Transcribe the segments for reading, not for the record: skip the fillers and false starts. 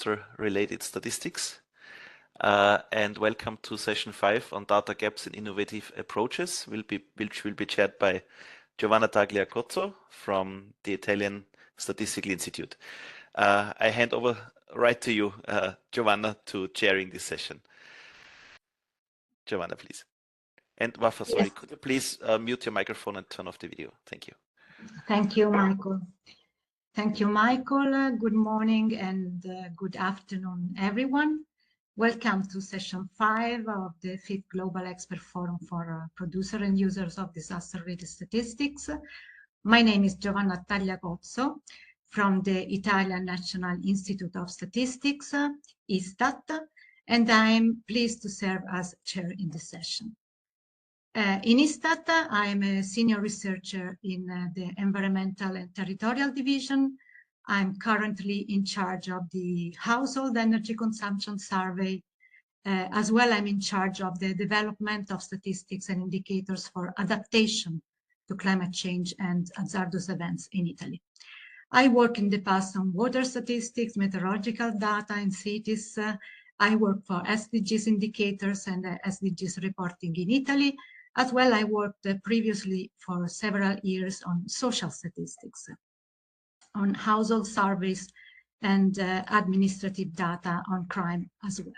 disaster-related statistics. And welcome to session 5 on data gaps in innovative approaches, which will be chaired by Giovanna Tagliacozzo from the Italian Statistical Institute. I hand over right to you, Giovanna, to chairing this session. Giovanna, please. And Wafa, sorry, yes. Could you please mute your microphone and turn off the video? Thank you. Thank you, Michael. Thank you, Michael. Good morning and good afternoon, everyone. Welcome to session 5 of the 5th Global Expert Forum for Producer and Users of Disaster-Related Statistics. My name is Giovanna Tagliacozzo from the Italian National Institute of Statistics, ISTAT, and I'm pleased to serve as chair in this session. In ISTAT, I'm a senior researcher in the Environmental and Territorial Division. I'm currently in charge of the Household Energy Consumption Survey. As well, I'm in charge of the development of statistics and indicators for adaptation to climate change and hazardous events in Italy. I work in the past on water statistics, meteorological data in cities. I work for SDGs indicators and SDGs reporting in Italy. As well, I worked previously for several years on social statistics, on household surveys and administrative data on crime as well.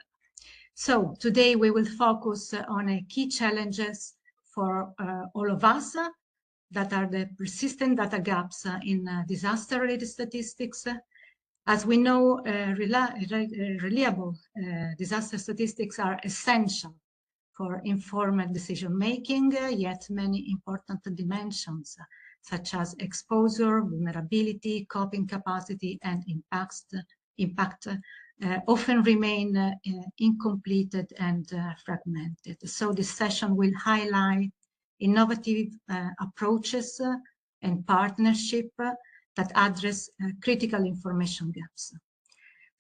So today we will focus on key challenges for all of us that are the persistent data gaps in disaster-related statistics. As we know, reliable disaster statistics are essential for informed decision-making, yet many important dimensions such as exposure, vulnerability, coping capacity, and impact often remain incompleted and fragmented. So this session will highlight innovative approaches and partnership that address critical information gaps.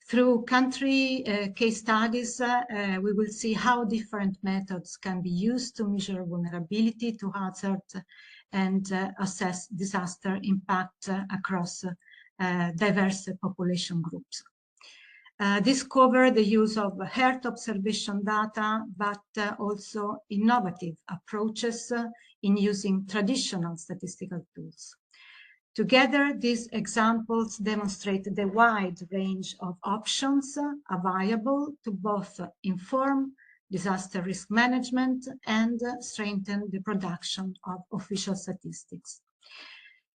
Through country case studies, we will see how different methods can be used to measure vulnerability to hazards and assess disaster impact across diverse population groups. This covers the use of Earth observation data, but also innovative approaches in using traditional statistical tools. Together, these examples demonstrate the wide range of options available to both inform disaster risk management and strengthen the production of official statistics.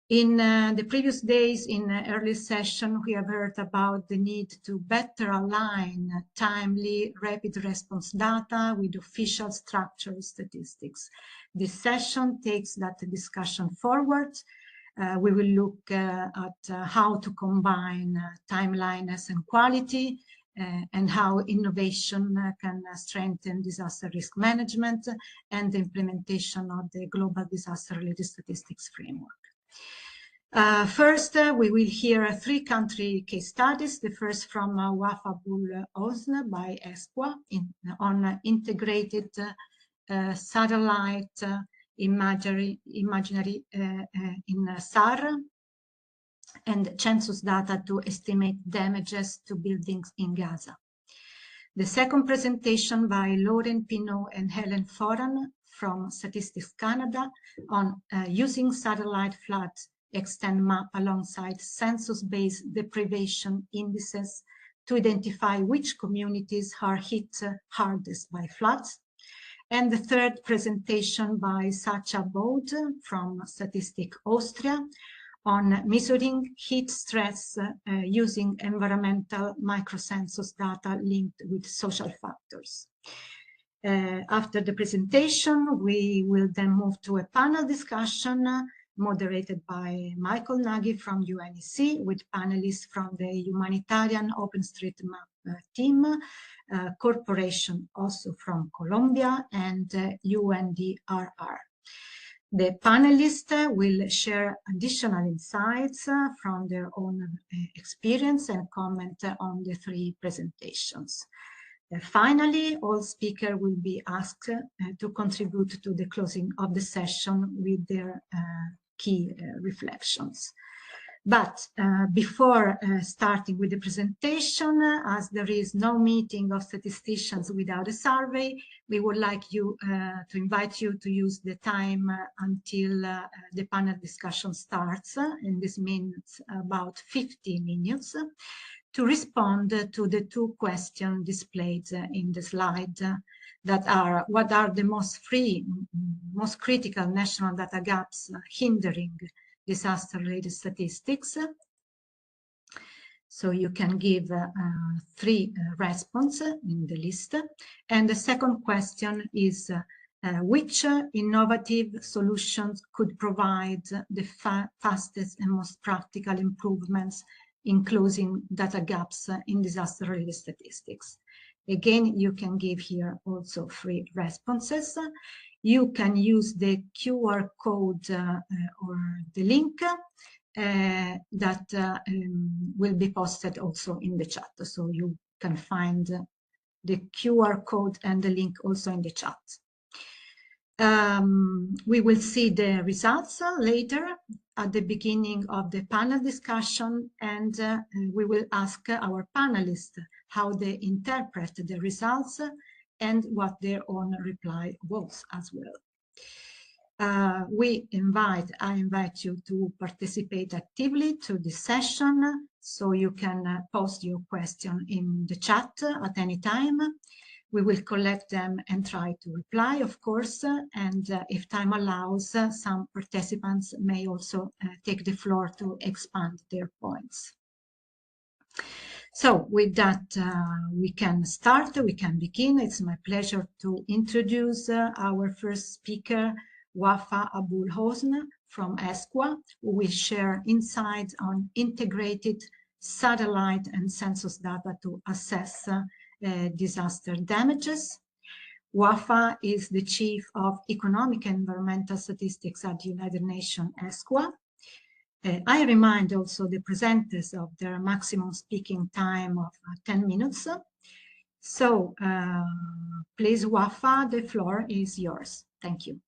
In the previous days, in the early session, we have heard about the need to better align timely rapid response data with official structured statistics. This session takes that discussion forward. We will look at how to combine timeliness and quality and how innovation can strengthen disaster risk management and the implementation of the Global Disaster-Related Statistics Framework. First, we will hear 3 country case studies. The first from Wafa Osn by ESQA on integrated satellite imagery in SAR and census data to estimate damages to buildings in Gaza. The second presentation by Lauren Pinault and Helen Foran from Statistics Canada on using satellite flood extent map alongside census-based deprivation indices to identify which communities are hit hardest by floods. And the third presentation by Sacha Bode from Statistik Austria on measuring heat stress using environmental microcensus data linked with social factors. After the presentation, we will then move to a panel discussion moderated by Michael Nagy from UNEC with panelists from the Humanitarian OpenStreetMap team, corporation also from Colombia, and UNDRR. The panelists will share additional insights from their own experience and comment on the 3 presentations. Finally, all speakers will be asked to contribute to the closing of the session with their key reflections. But before starting with the presentation, as there is no meeting of statisticians without a survey, we would like you to invite you to use the time until the panel discussion starts, and this means about 50 minutes, to respond to the two questions displayed in the slide that are: what are the most critical national data gaps hindering disaster-related statistics? So you can give 3 responses in the list. And the second question is, which innovative solutions could provide the fastest and most practical improvements in closing data gaps in disaster-related statistics? Again, you can give here also 3 responses. You can use the QR code or the link that will be posted also in the chat. So you can find the QR code and the link also in the chat. We will see the results later at the beginning of the panel discussion, and we will ask our panelists how they interpret the results and what their own reply was as well. I invite you to participate actively to this session, so you can post your question in the chat at any time. We will collect them and try to reply, of course, and if time allows, some participants may also take the floor to expand their points. So with that, we can start, we can begin. It's my pleasure to introduce our first speaker, Wafa Abul-Hosn from ESQA, who will share insights on integrated satellite and census data to assess disaster damages. Wafa is the Chief of Economic and Environmental Statistics at the United Nations ESQA. I remind also the presenters of their maximum speaking time of 10 minutes. So please, Wafa, the floor is yours. Thank you.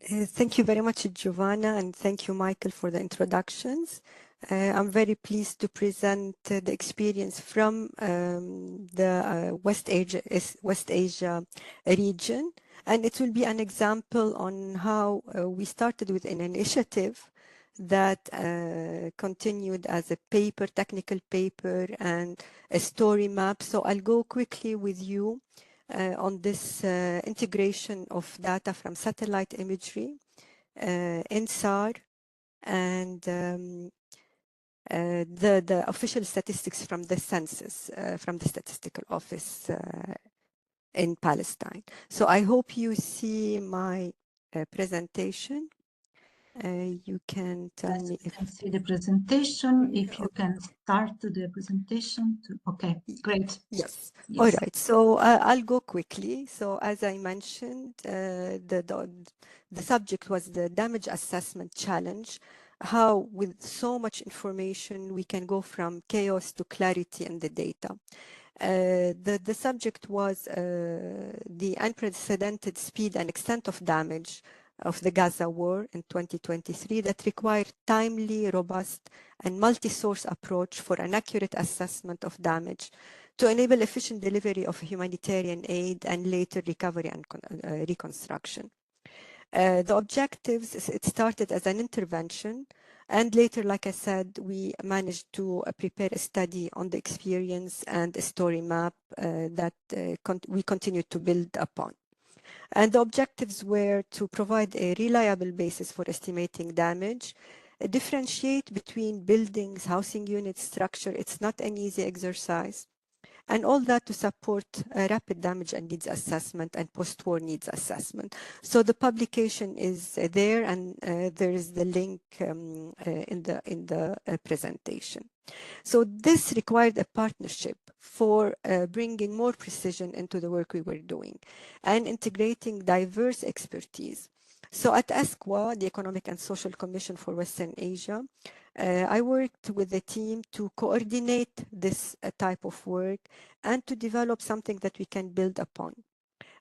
Thank you very much, Giovanna, and thank you, Michael, for the introductions. I'm very pleased to present the experience from the West Asia region, and it will be an example on how we started with an initiative that continued as a paper, technical paper, and a story map. So I'll go quickly with you on this integration of data from satellite imagery, INSAR, and the official statistics from the census, from the statistical office in Palestine. So I hope you see my presentation. You can tell me if you can see the presentation. If you can start the presentation. Okay, great. Yes. All right. So I'll go quickly. So as I mentioned, the subject was the damage assessment challenge. How, with so much information, we can go from chaos to clarity in the data. The subject was the unprecedented speed and extent of damage of the Gaza war in 2023 that required timely, robust, and multi-source approach for an accurate assessment of damage to enable efficient delivery of humanitarian aid and later recovery and reconstruction. The objectives, it started as an intervention, and later, like I said, we managed to prepare a study on the experience and a story map that we continue to build upon. And the objectives were to provide a reliable basis for estimating damage, differentiate between buildings, housing units, structure. It's not an easy exercise. And all that to support rapid damage and needs assessment and post-war needs assessment. So the publication is there, and there is the link in the presentation. So this required a partnership for bringing more precision into the work we were doing and integrating diverse expertise. So at ESQA, the Economic and Social Commission for Western Asia, I worked with the team to coordinate this type of work and to develop something that we can build upon.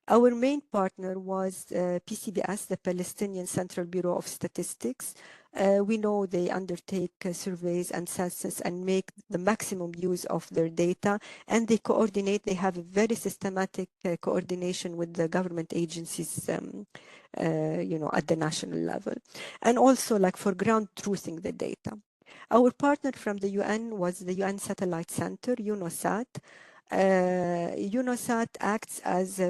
Our main partner was PCBS, the Palestinian Central Bureau of Statistics. We know they undertake surveys and census and make the maximum use of their data, and they coordinate. They have a very systematic coordination with the government agencies, at the national level, and also like for ground truthing the data. Our partner from the UN was the UN Satellite Center, UNOSAT. UNOSAT acts as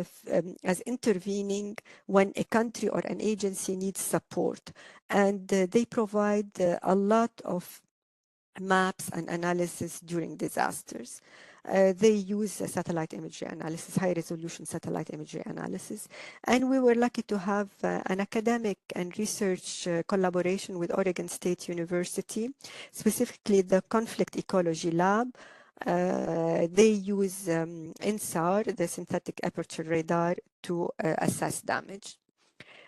intervening when a country or an agency needs support, and they provide a lot of maps and analysis during disasters. They use satellite imagery analysis, high resolution satellite imagery analysis. And we were lucky to have an academic and research collaboration with Oregon State University, specifically the Conflict Ecology Lab. They use INSAR, the synthetic aperture radar, to assess damage.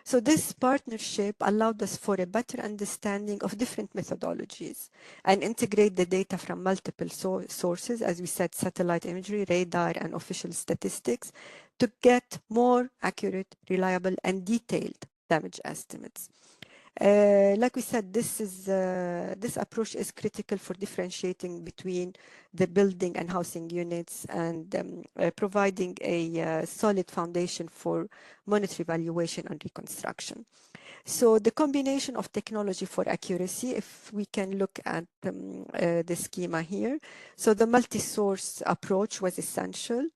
So this partnership allowed us for a better understanding of different methodologies and integrate the data from multiple sources, as we said, satellite imagery, radar, and official statistics, to get more accurate, reliable, and detailed damage estimates. Like we said, this approach is critical for differentiating between the building and housing units and providing a solid foundation for monetary evaluation and reconstruction. So the combination of technology for accuracy, if we can look at the schema here. So the multi-source approach was essential.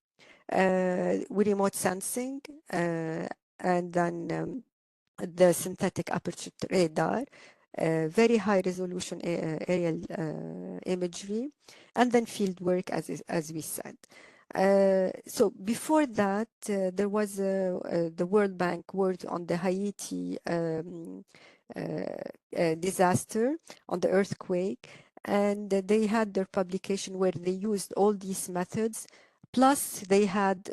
With remote sensing and then the synthetic aperture radar, very high resolution aerial imagery, and then field work, as we said. So before that, there was the World Bank worked on the Haiti disaster, on the earthquake, and they had their publication where they used all these methods. Plus, they had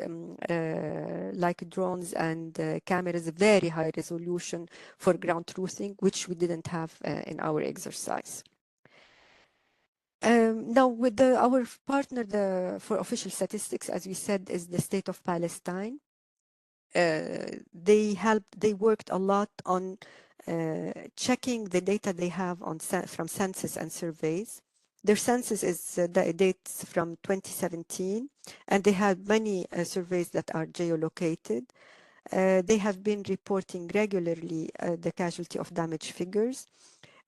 like drones and cameras, very high resolution for ground truthing, which we didn't have in our exercise. Now, with our partner for official statistics, as we said, is the State of Palestine. They worked a lot on checking the data they have from census and surveys. Their census dates from 2017, and they had many surveys that are geolocated. They have been reporting regularly the casualty of damage figures,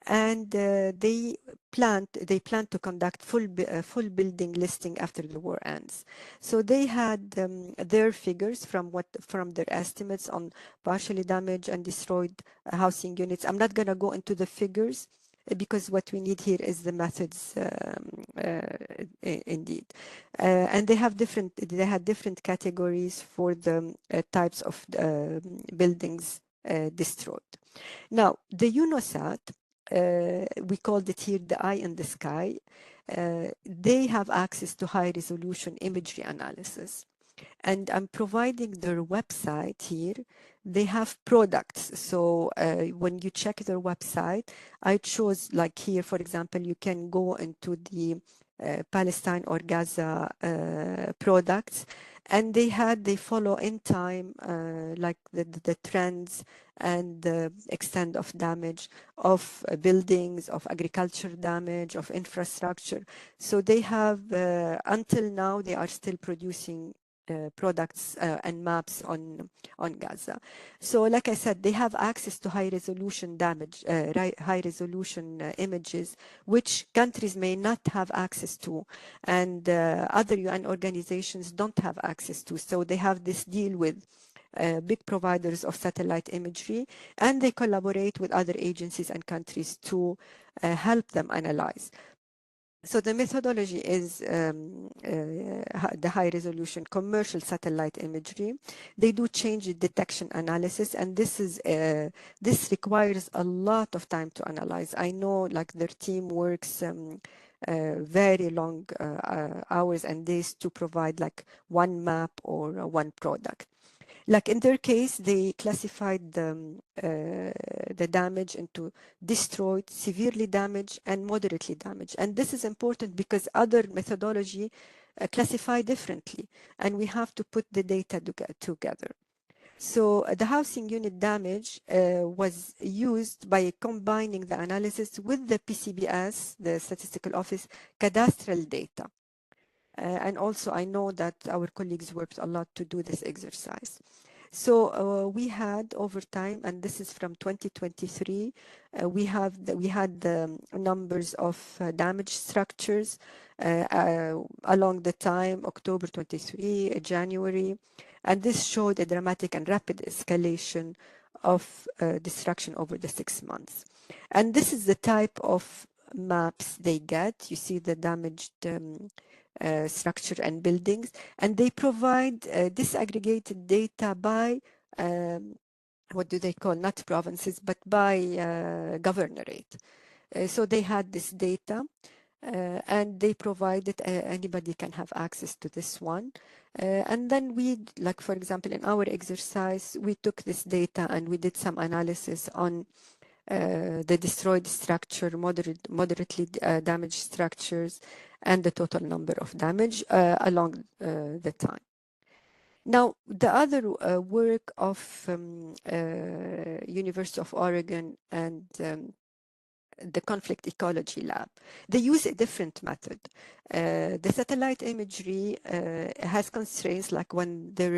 and they plan to conduct full building listing after the war ends. So they had their figures from their estimates on partially damaged and destroyed housing units. I'm not going to go into the figures because what we need here is the methods indeed. And they had different categories for the types of buildings destroyed. Now, the UNOSAT, we called it here the eye in the sky. They have access to high resolution imagery analysis. And I'm providing their website here. They have products. So when you check their website, I chose, like here, for example, you can go into the Palestine or Gaza products, and they follow in time like the trends and the extent of damage of buildings, of agriculture damage, of infrastructure. So they have, until now, they are still producing products and maps on Gaza. So like I said, they have access to high resolution damage, high resolution images, which countries may not have access to, and other UN organizations don't have access to. So they have this deal with big providers of satellite imagery, and they collaborate with other agencies and countries to help them analyze. So the methodology is the high resolution commercial satellite imagery. They do change detection analysis, and this requires a lot of time to analyze. I know, like, their team works very long hours and days to provide like one map or one product. Like in their case, they classified the damage into destroyed, severely damaged, and moderately damaged. And this is important because other methodology classify differently, and we have to put the data together. So the housing unit damage was used by combining the analysis with the PCBS, the Statistical Office cadastral data. And also I know that our colleagues worked a lot to do this exercise. So we had over time, and this is from 2023, we had the numbers of damage structures along the time, October 23, January, and this showed a dramatic and rapid escalation of destruction over the 6 months. And this is the type of maps they get. You see the damaged structure and buildings, and they provide disaggregated data by what do they call, not provinces, but by governorate. So they had this data and they provided, anybody can have access to this one. And then we, like for example, in our exercise, we took this data and we did some analysis on the destroyed structure, moderately damaged structures, and the total number of damage along the time. Now, the other work of University of Oregon and the conflict ecology lab, they use a different method. The satellite imagery has constraints, like when there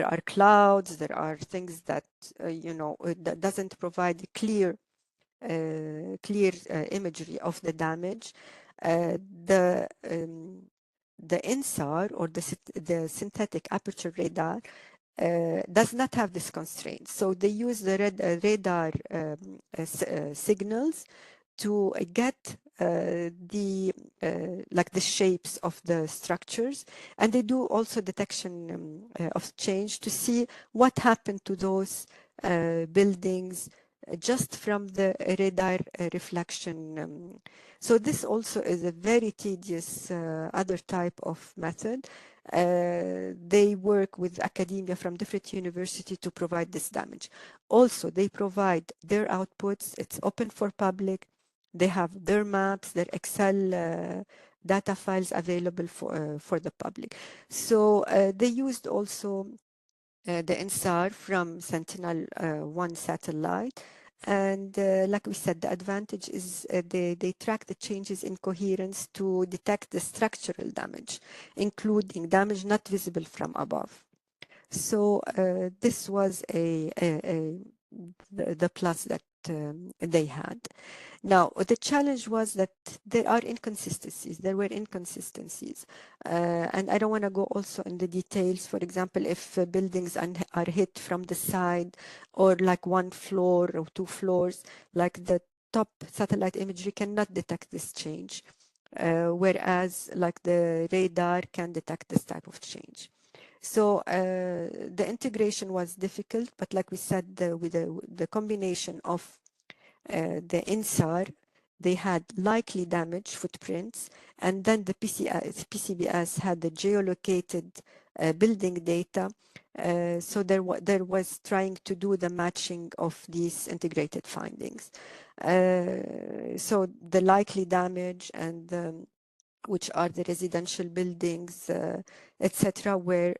are clouds, there are things that that doesn't provide clear imagery of the damage. The INSAR, or the synthetic aperture radar, does not have this constraint. So they use the radar signals to get like the shapes of the structures, and they do also detection of change to see what happened to those buildings just from the radar reflection. So this also is a very tedious other type of method. They work with academia from different universities to provide this damage. Also, they provide their outputs. It's open for public. They have their maps, their Excel data files available for the public. So they used also the INSAR from Sentinel-1 satellite. And like we said, the advantage is they track the changes in coherence to detect the structural damage, including damage not visible from above. So this was the plus that they had. Now, the challenge was that there were inconsistencies, and I don't want to go also in the details. For example, if buildings are hit from the side, or like 1 floor or 2 floors, like the top satellite imagery cannot detect this change, whereas like the radar can detect this type of change. So the integration was difficult, but like we said, with the combination of the INSAR, they had likely damage footprints, and then the PCBS had the geolocated building data. So there was trying to do the matching of these integrated findings. So the likely damage and which are the residential buildings, etc., were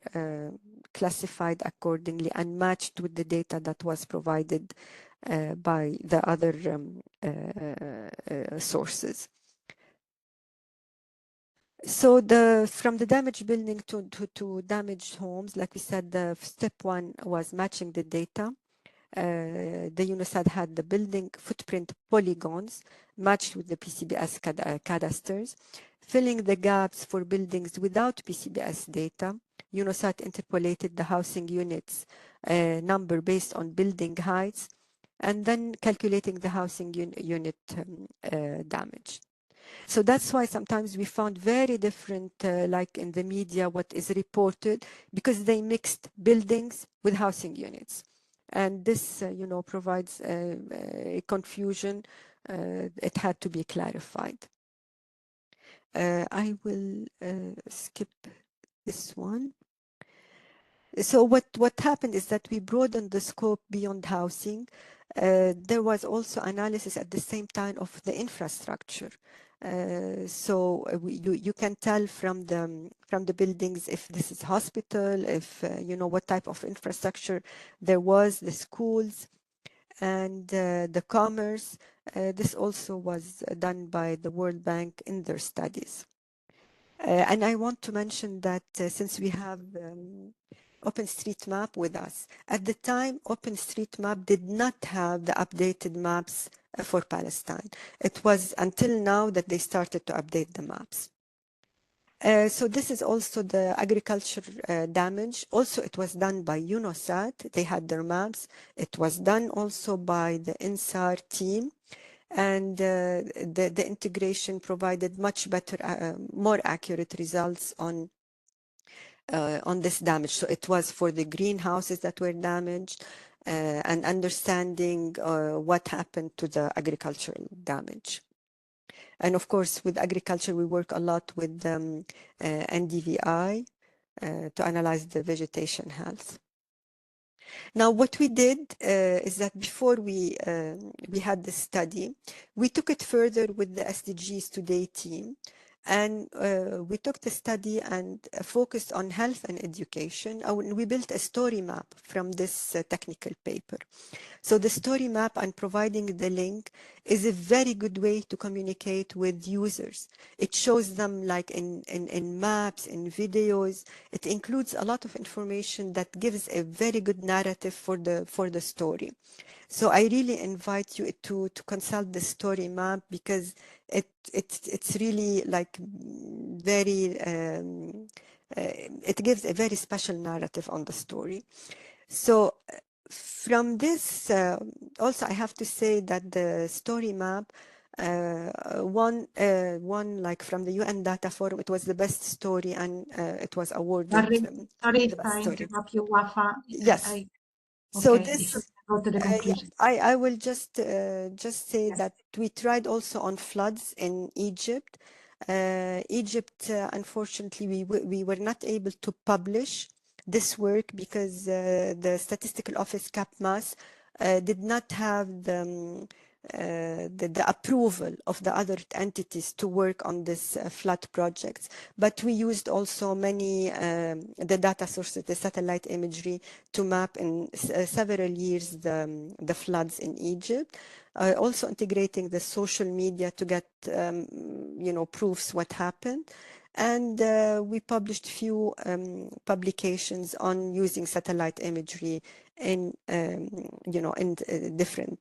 classified accordingly and matched with the data that was provided by the other sources. So from the damaged building to damaged homes, like we said, the step 1 was matching the data. The UNOSAD had the building footprint polygons matched with the PCBS cadasters, filling the gaps for buildings without PCBS data. UNOSAD interpolated the housing units number based on building heights, and then calculating the housing unit damage. So that's why sometimes we found very different, like in the media, what is reported, because they mixed buildings with housing units. And this, provides a confusion. It had to be clarified. I will skip this one. So what happened is that we broadened the scope beyond housing. There was also analysis at the same time of the infrastructure. So you can tell from the buildings if this is hospital, if you know what type of infrastructure there was, the schools, and the commerce. This also was done by the World Bank in their studies. And I want to mention that since we have OpenStreetMap with us, at the time OpenStreetMap did not have the updated maps for Palestine. It was until now that they started to update the maps. So this is also the agriculture damage. Also, it was done by UNOSAT. They had their maps. It was done also by the INSAR team. And the integration provided much better, more accurate results on this damage. So it was for the greenhouses that were damaged and understanding what happened to the agricultural damage. And of course, with agriculture, we work a lot with NDVI to analyze the vegetation health. Now, what we did is that before we had this study, we took it further with the SDGs Today team. And we took the study and focused on health and education. We built a story map from this technical paper. So the story map and providing the link is a very good way to communicate with users. It shows them like in maps, in videos. It includes a lot of information that gives a very good narrative for the story. So I really invite you to consult the story map because it's really like very, it gives a very special narrative on the story. So from this, also I have to say that the story map won like from the UN Data Forum. It was the best story and it was awarded. Sorry if I interrupt you, Wafa. Yes. So okay, this, go to the conclusion. I will just say that we tried also on floods in Egypt. Egypt, unfortunately, we were not able to publish this work because the statistical office CAPMAS did not have the approval of the other entities to work on this flood projects. But we used also many, the data sources, the satellite imagery to map in several years the floods in Egypt. Also integrating the social media to get, proofs what happened. And we published few publications on using satellite imagery in, in different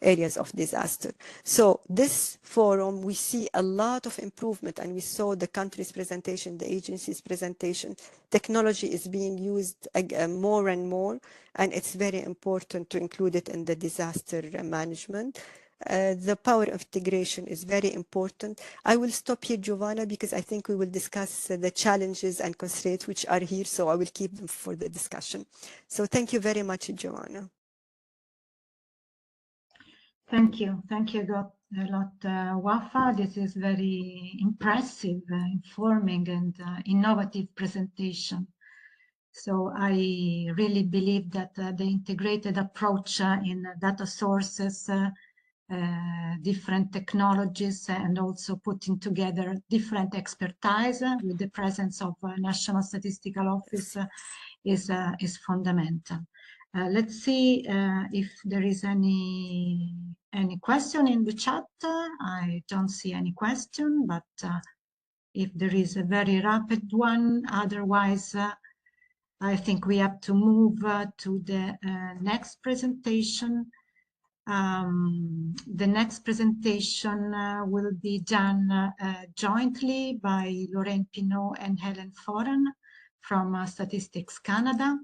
areas of disaster. So this forum, we see a lot of improvement, and we saw the country's presentation, the agency's presentation. Technology is being used more and more, and it's very important to include it in the disaster management. The power of integration is very important. I will stop here, Giovanna, because I think we will discuss the challenges and constraints which are here, so I will keep them for the discussion. So thank you very much, Giovanna. Thank you a lot, Wafa. This is very impressive, informing and innovative presentation. So I really believe that the integrated approach in data sources, different technologies, and also putting together different expertise with the presence of National Statistical Office is fundamental. Let's see if there is any question in the chat. I don't see any question, but if there is a very rapid one, otherwise I think we have to move to the next presentation. The next presentation will be done jointly by Lorraine Pinault and Helen Foran from Statistics Canada.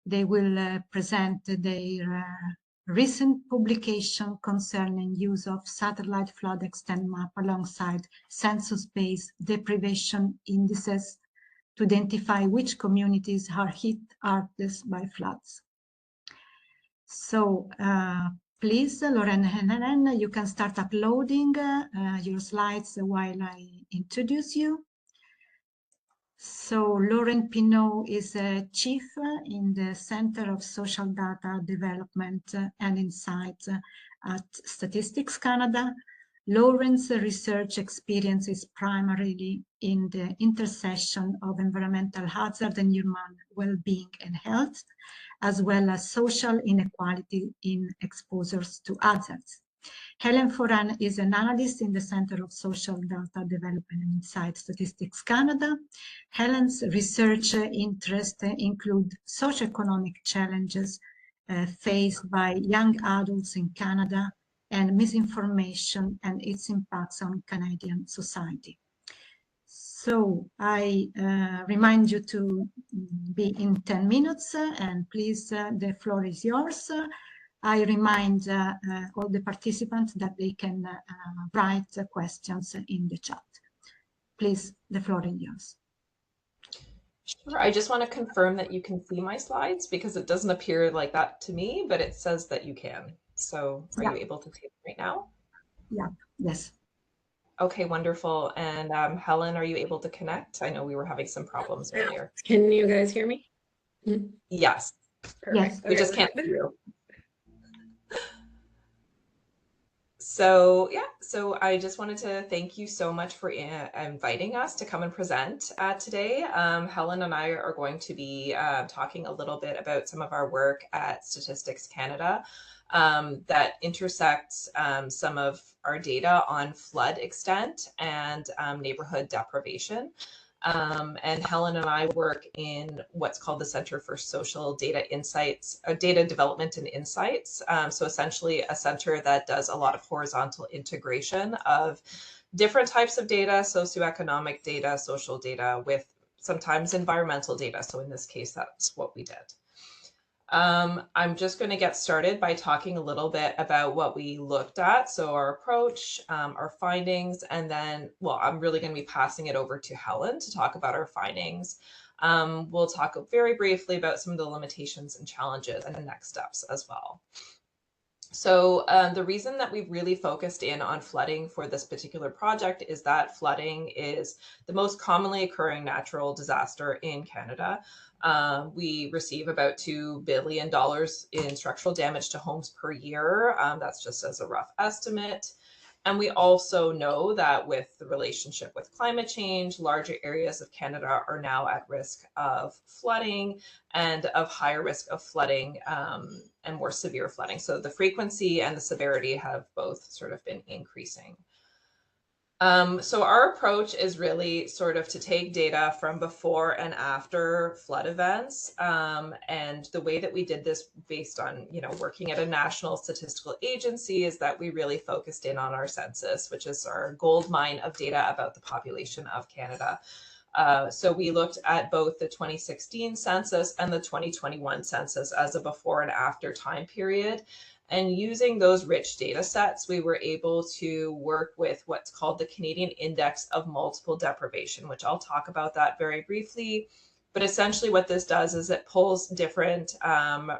They will present their recent publication concerning use of satellite flood extent map alongside census-based deprivation indices to identify which communities are hit hardest by floods. So please, Lorraine and Helen, you can start uploading your slides while I introduce you. So Lorraine Pinault is a chief in the Center of Social Data Development and Insights at Statistics Canada. Lauren's research experience is primarily in the intersection of environmental hazard and human well-being and health, as well as social inequality in exposures to hazards. Helen Foran is an analyst in the Center of Social Data Development and Insight Statistics Canada. Helen's research interests include socioeconomic challenges faced by young adults in Canada and misinformation and its impacts on Canadian society. So I remind you to be in 10 minutes and please, the floor is yours. I remind all the participants that they can write questions in the chat. Please, the floor is yours. Sure. I just want to confirm that you can see my slides because it doesn't appear like that to me, but it says that you can. So are you able to see it right now? Yeah, yes. Okay, wonderful. And Helen, are you able to connect? I know we were having some problems earlier. Can you guys hear me? Yes. Perfect. Yes. We just can't hear you. So yeah, so I just wanted to thank you so much for inviting us to come and present today. Helen and I are going to be talking a little bit about some of our work at Statistics Canada that intersects some of our data on flood extent and neighborhood deprivation. And Helen and I work in what's called the Center for Social Data Insights, Data Development and Insights. So essentially a center that does a lot of horizontal integration of different types of data, socioeconomic data, social data, with sometimes environmental data. So in this case, that's what we did. I'm just going to get started by talking a little bit about what we looked at. So our approach, our findings, and then, well, I'm really going to be passing it over to Helen to talk about our findings. We'll talk very briefly about some of the limitations and challenges and the next steps as well. So the reason that we've really focused in on flooding for this particular project is that flooding is the most commonly occurring natural disaster in Canada. We receive about $2 billion in structural damage to homes per year. That's just as a rough estimate. And we also know that with the relationship with climate change, larger areas of Canada are now at risk of flooding and of higher risk of flooding and more severe flooding. So the frequency and the severity have both sort of been increasing. So our approach is really sort of to take data from before and after flood events. And the way that we did this based on, working at a national statistical agency is that we really focused in on our census, which is our gold mine of data about the population of Canada. So we looked at both the 2016 census and the 2021 census as a before and after time period. And using those rich data sets, we were able to work with what's called the Canadian Index of Multiple Deprivation, which I'll talk about that very briefly. But essentially what this does is it pulls different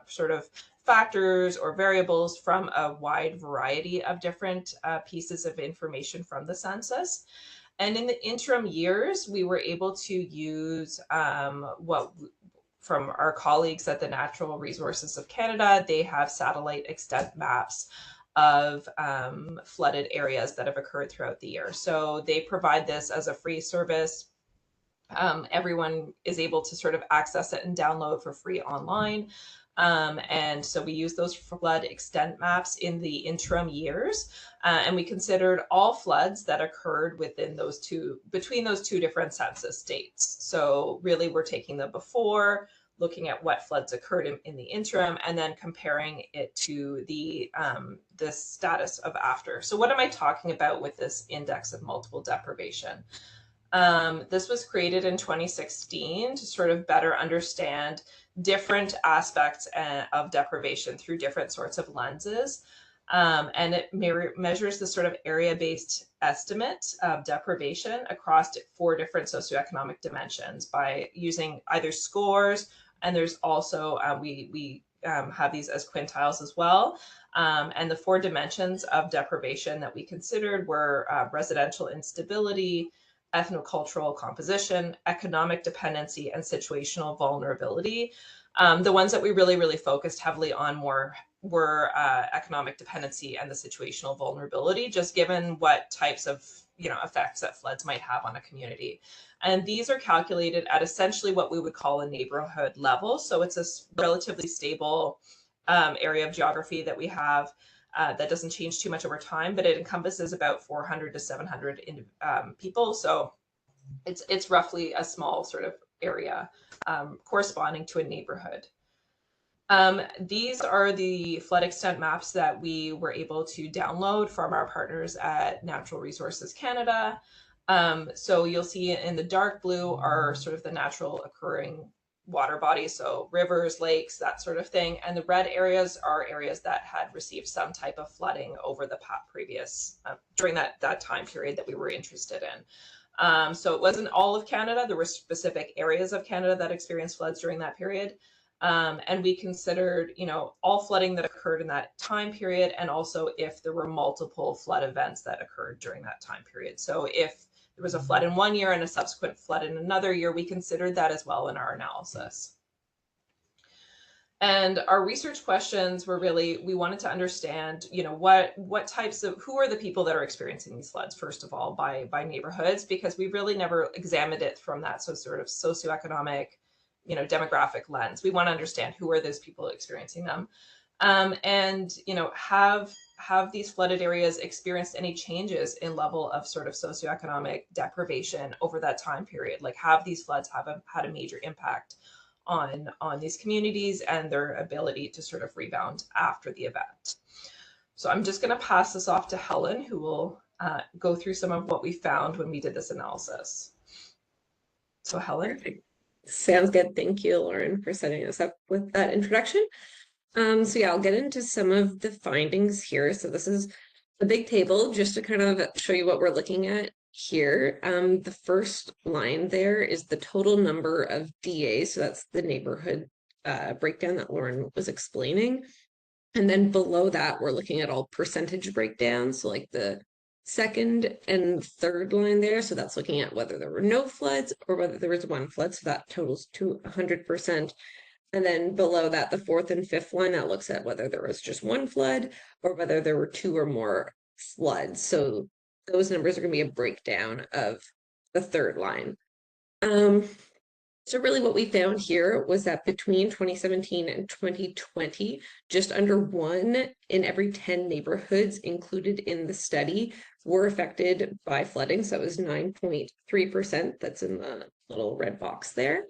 sort of factors or variables from a wide variety of different pieces of information from the census. And in the interim years, we were able to use from our colleagues at the Natural Resources of Canada. They have satellite extent maps of flooded areas that have occurred throughout the year. So they provide this as a free service. Everyone is able to sort of access it and download for free online. And so we use those flood extent maps in the interim years, and we considered all floods that occurred between those two different census dates. So really we're taking the before, looking at what floods occurred in the interim, and then comparing it to the status of after. So what am I talking about with this index of multiple deprivation? This was created in 2016 to sort of better understand different aspects of deprivation through different sorts of lenses. And it measures the sort of area-based estimate of deprivation across 4 different socioeconomic dimensions by using either scores, and there's also, we have these as quintiles as well. And the 4 dimensions of deprivation that we considered were residential instability, ethnocultural composition, economic dependency, and situational vulnerability. The ones that we really focused heavily on were economic dependency and the situational vulnerability, just given what types of effects that floods might have on a community. And these are calculated at essentially what we would call a neighborhood level. So it's a relatively stable area of geography that we have that doesn't change too much over time, but it encompasses about 400 to 700 people. So it's roughly a small sort of area corresponding to a neighborhood. These are the flood extent maps that we were able to download from our partners at Natural Resources Canada. So you'll see in the dark blue are sort of the natural occurring water bodies, so rivers, lakes, that sort of thing. And the red areas are areas that had received some type of flooding over the previous, during that time period that we were interested in. So it wasn't all of Canada. There were specific areas of Canada that experienced floods during that period. And we considered, all flooding that occurred in that time period, and also if there were multiple flood events that occurred during that time period. So if there was a flood in one year and a subsequent flood in another year, we considered that as well in our analysis. And our research questions were really, we wanted to understand, what types of, who are the people that are experiencing these floods, first of all, by neighborhoods, because we really never examined it from that sort of socioeconomic, demographic lens. We want to understand who are those people experiencing them. And, have these flooded areas experienced any changes in level of sort of socioeconomic deprivation over that time period? Like, have these floods had a major impact on these communities and their ability to sort of rebound after the event? So I'm just going to pass this off to Helen, who will go through some of what we found when we did this analysis. So Helen. Perfect. Sounds good. Thank you, Lauren, for setting us up with that introduction. So yeah, I'll get into some of the findings here. So this is a big table just to kind of show you what we're looking at here. The first line there is the total number of DAs. So that's the neighborhood breakdown that Lauren was explaining. And then below that, we're looking at all percentage breakdowns. So like the second and third line there. So that's looking at whether there were no floods or whether there was one flood. So that totals to 100%. And then below that, the fourth and fifth line, that looks at whether there was just one flood or whether there were two or more floods. So those numbers are going to be a breakdown of the third line. So really what we found here was that between 2017 and 2020, just under 1 in every 10 neighborhoods included in the study were affected by flooding. So that was 9.3%. That's in the little red box there.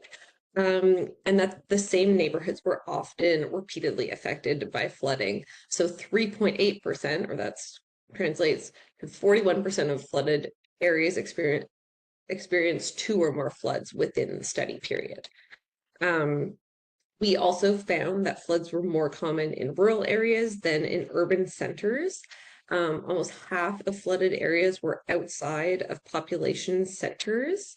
And that the same neighborhoods were often repeatedly affected by flooding. So 3.8%, or that's translates to 41% of flooded areas experienced 2 or more floods within the study period. We also found that floods were more common in rural areas than in urban centers. Almost half of flooded areas were outside of population centers.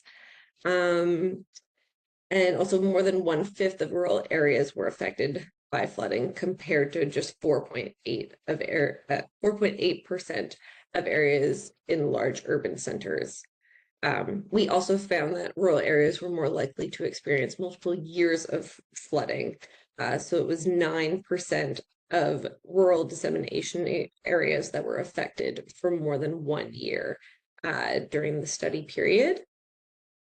And also more than 1/5 of rural areas were affected by flooding, compared to just 4.8% of areas in large urban centers. We also found that rural areas were more likely to experience multiple years of flooding. So it was 9% of rural dissemination areas that were affected for more than 1 year during the study period.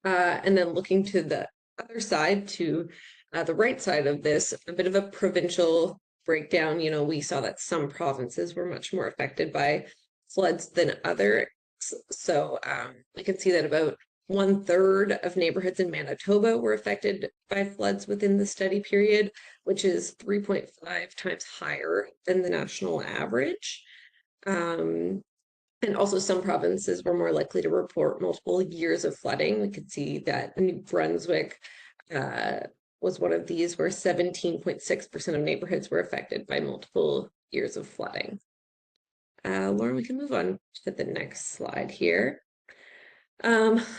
And then looking to the other side, to the right side of this, a bit of a provincial breakdown. We saw that some provinces were much more affected by floods than others. So we can see that about 1/3 of neighborhoods in Manitoba were affected by floods within the study period, which is 3.5 times higher than the national average. And also some provinces were more likely to report multiple years of flooding. We could see that New Brunswick was one of these, where 17.6% of neighborhoods were affected by multiple years of flooding. Lauren, we can move on to the next slide here.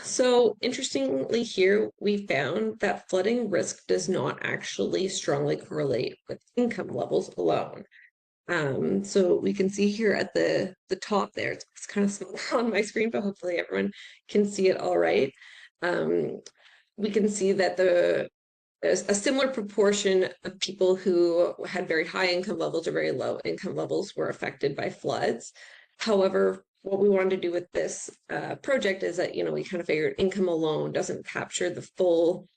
So interestingly here, we found that flooding risk does not actually strongly correlate with income levels alone. So we can see here at the top there, it's kind of small on my screen, but hopefully everyone can see it all right. We can see that the a similar proportion of people who had very high income levels or very low income levels were affected by floods. However, what we wanted to do with this project is that, we kind of figured income alone doesn't capture the full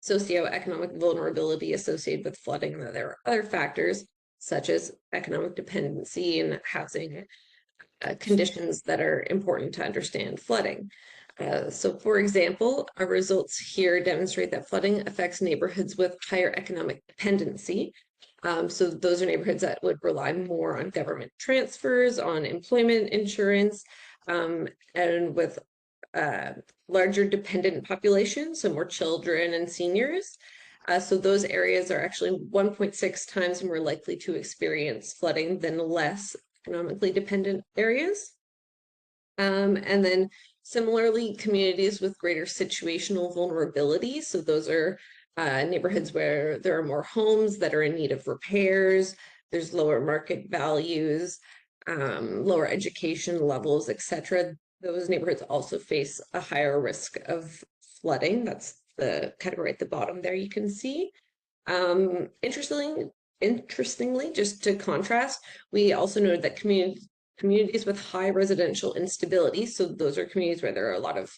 socioeconomic vulnerability associated with flooding, and that there are other factors such as economic dependency and housing conditions that are important to understand flooding. So for example, our results here demonstrate that flooding affects neighborhoods with higher economic dependency. So those are neighborhoods that would rely more on government transfers, on employment insurance, and with larger dependent populations, so more children and seniors. So those areas are actually 1.6 times more likely to experience flooding than less economically dependent areas. And then similarly, communities with greater situational vulnerability. So those are neighborhoods where there are more homes that are in need of repairs, there's lower market values, lower education levels, etc. Those neighborhoods also face a higher risk of flooding. That's the category at the bottom there you can see. Interestingly, just to contrast, we also noted that communities with high residential instability, so those are communities where there are a lot of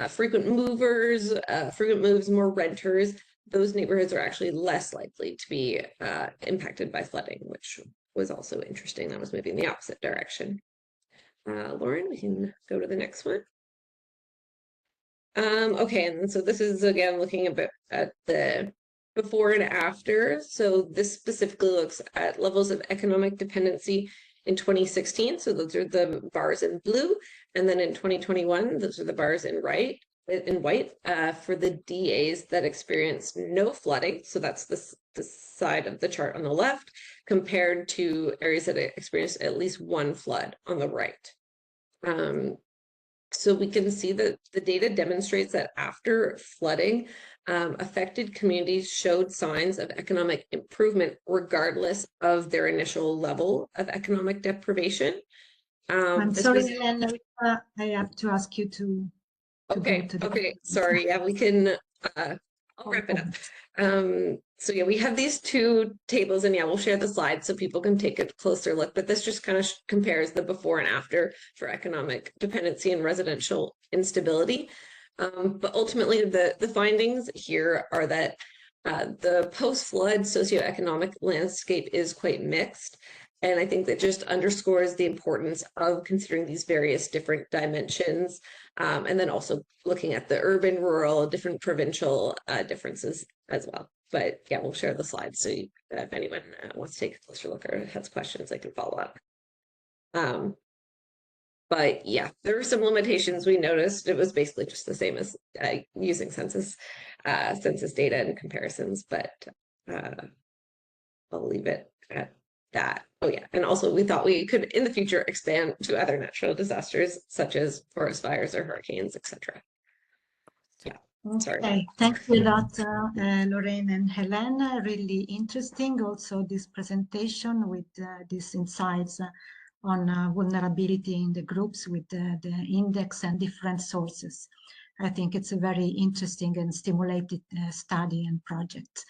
frequent movers, frequent moves, more renters, those neighborhoods are actually less likely to be impacted by flooding, which was also interesting. That was moving the opposite direction. Lauren, we can go to the next one. Okay, and so this is again looking a bit at the before and after. So this specifically looks at levels of economic dependency in 2016. So those are the bars in blue. And then in 2021, those are the bars in white for the DAs that experienced no flooding. So that's the side of the chart on the left, compared to areas that experienced at least one flood on the right. So we can see that the data demonstrates that after flooding, affected communities showed signs of economic improvement regardless of their initial level of economic deprivation. I'm sorry, Helen, I have to ask you to okay, sorry, yeah, we can, I'll wrap it up. So yeah, we have these two tables, and yeah, we'll share the slides so people can take a closer look, but this just kind of compares the before and after for economic dependency and residential instability. But ultimately, the findings here are that the post-flood socioeconomic landscape is quite mixed. And I think that just underscores the importance of considering these various different dimensions, and then also looking at the urban, rural, different provincial differences as well. But yeah, we'll share the slides, so if anyone wants to take a closer look or has questions, they can follow up. But yeah, there were some limitations we noticed. It was basically just the same as using census data and comparisons, but I'll leave it at that. Oh yeah, and also we thought we could in the future expand to other natural disasters such as forest fires or hurricanes, etc. Yeah, sorry. Okay, thank you a lot, Lorraine and Helene. Really interesting also this presentation with these insights on vulnerability in the groups with the index and different sources. I think it's a very interesting and stimulated study and project.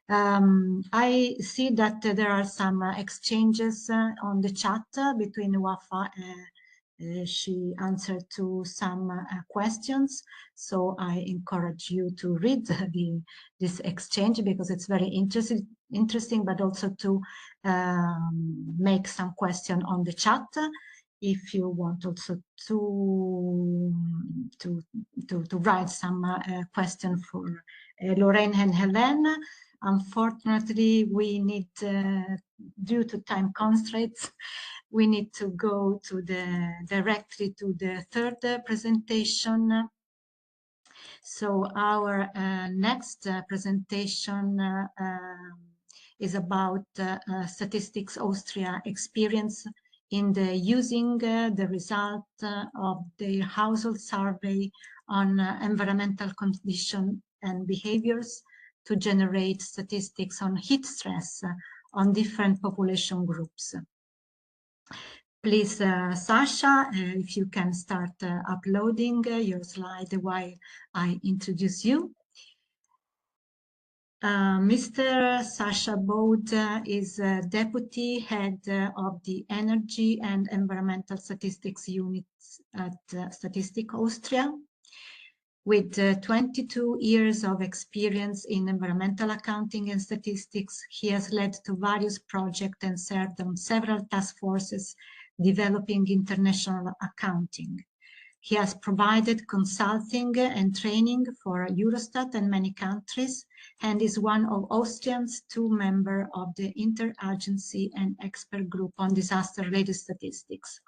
I see that there are some exchanges on the chat between Wafa. She answered to some questions, so I encourage you to read this exchange because it's very interesting, but also to make some question on the chat if you want also to write some question for Lorraine and Helene. Unfortunately, we need, due to time constraints, we need to go to directly to the third presentation. So our next presentation is about Statistics Austria experience in the using the result of their household survey on environmental condition and behaviors to generate statistics on heat stress on different population groups. Please, Sasha, if you can start uploading your slide while I introduce you. Mr. Sasha Bode is Deputy Head of the Energy and Environmental Statistics Unit at Statistik Austria. With 22 years of experience in environmental accounting and statistics, he has led to various projects and served on several task forces developing international accounting. He has provided consulting and training for Eurostat and many countries, and is one of Austria's 2 members of the Interagency and Expert Group on Disaster-Related Statistics.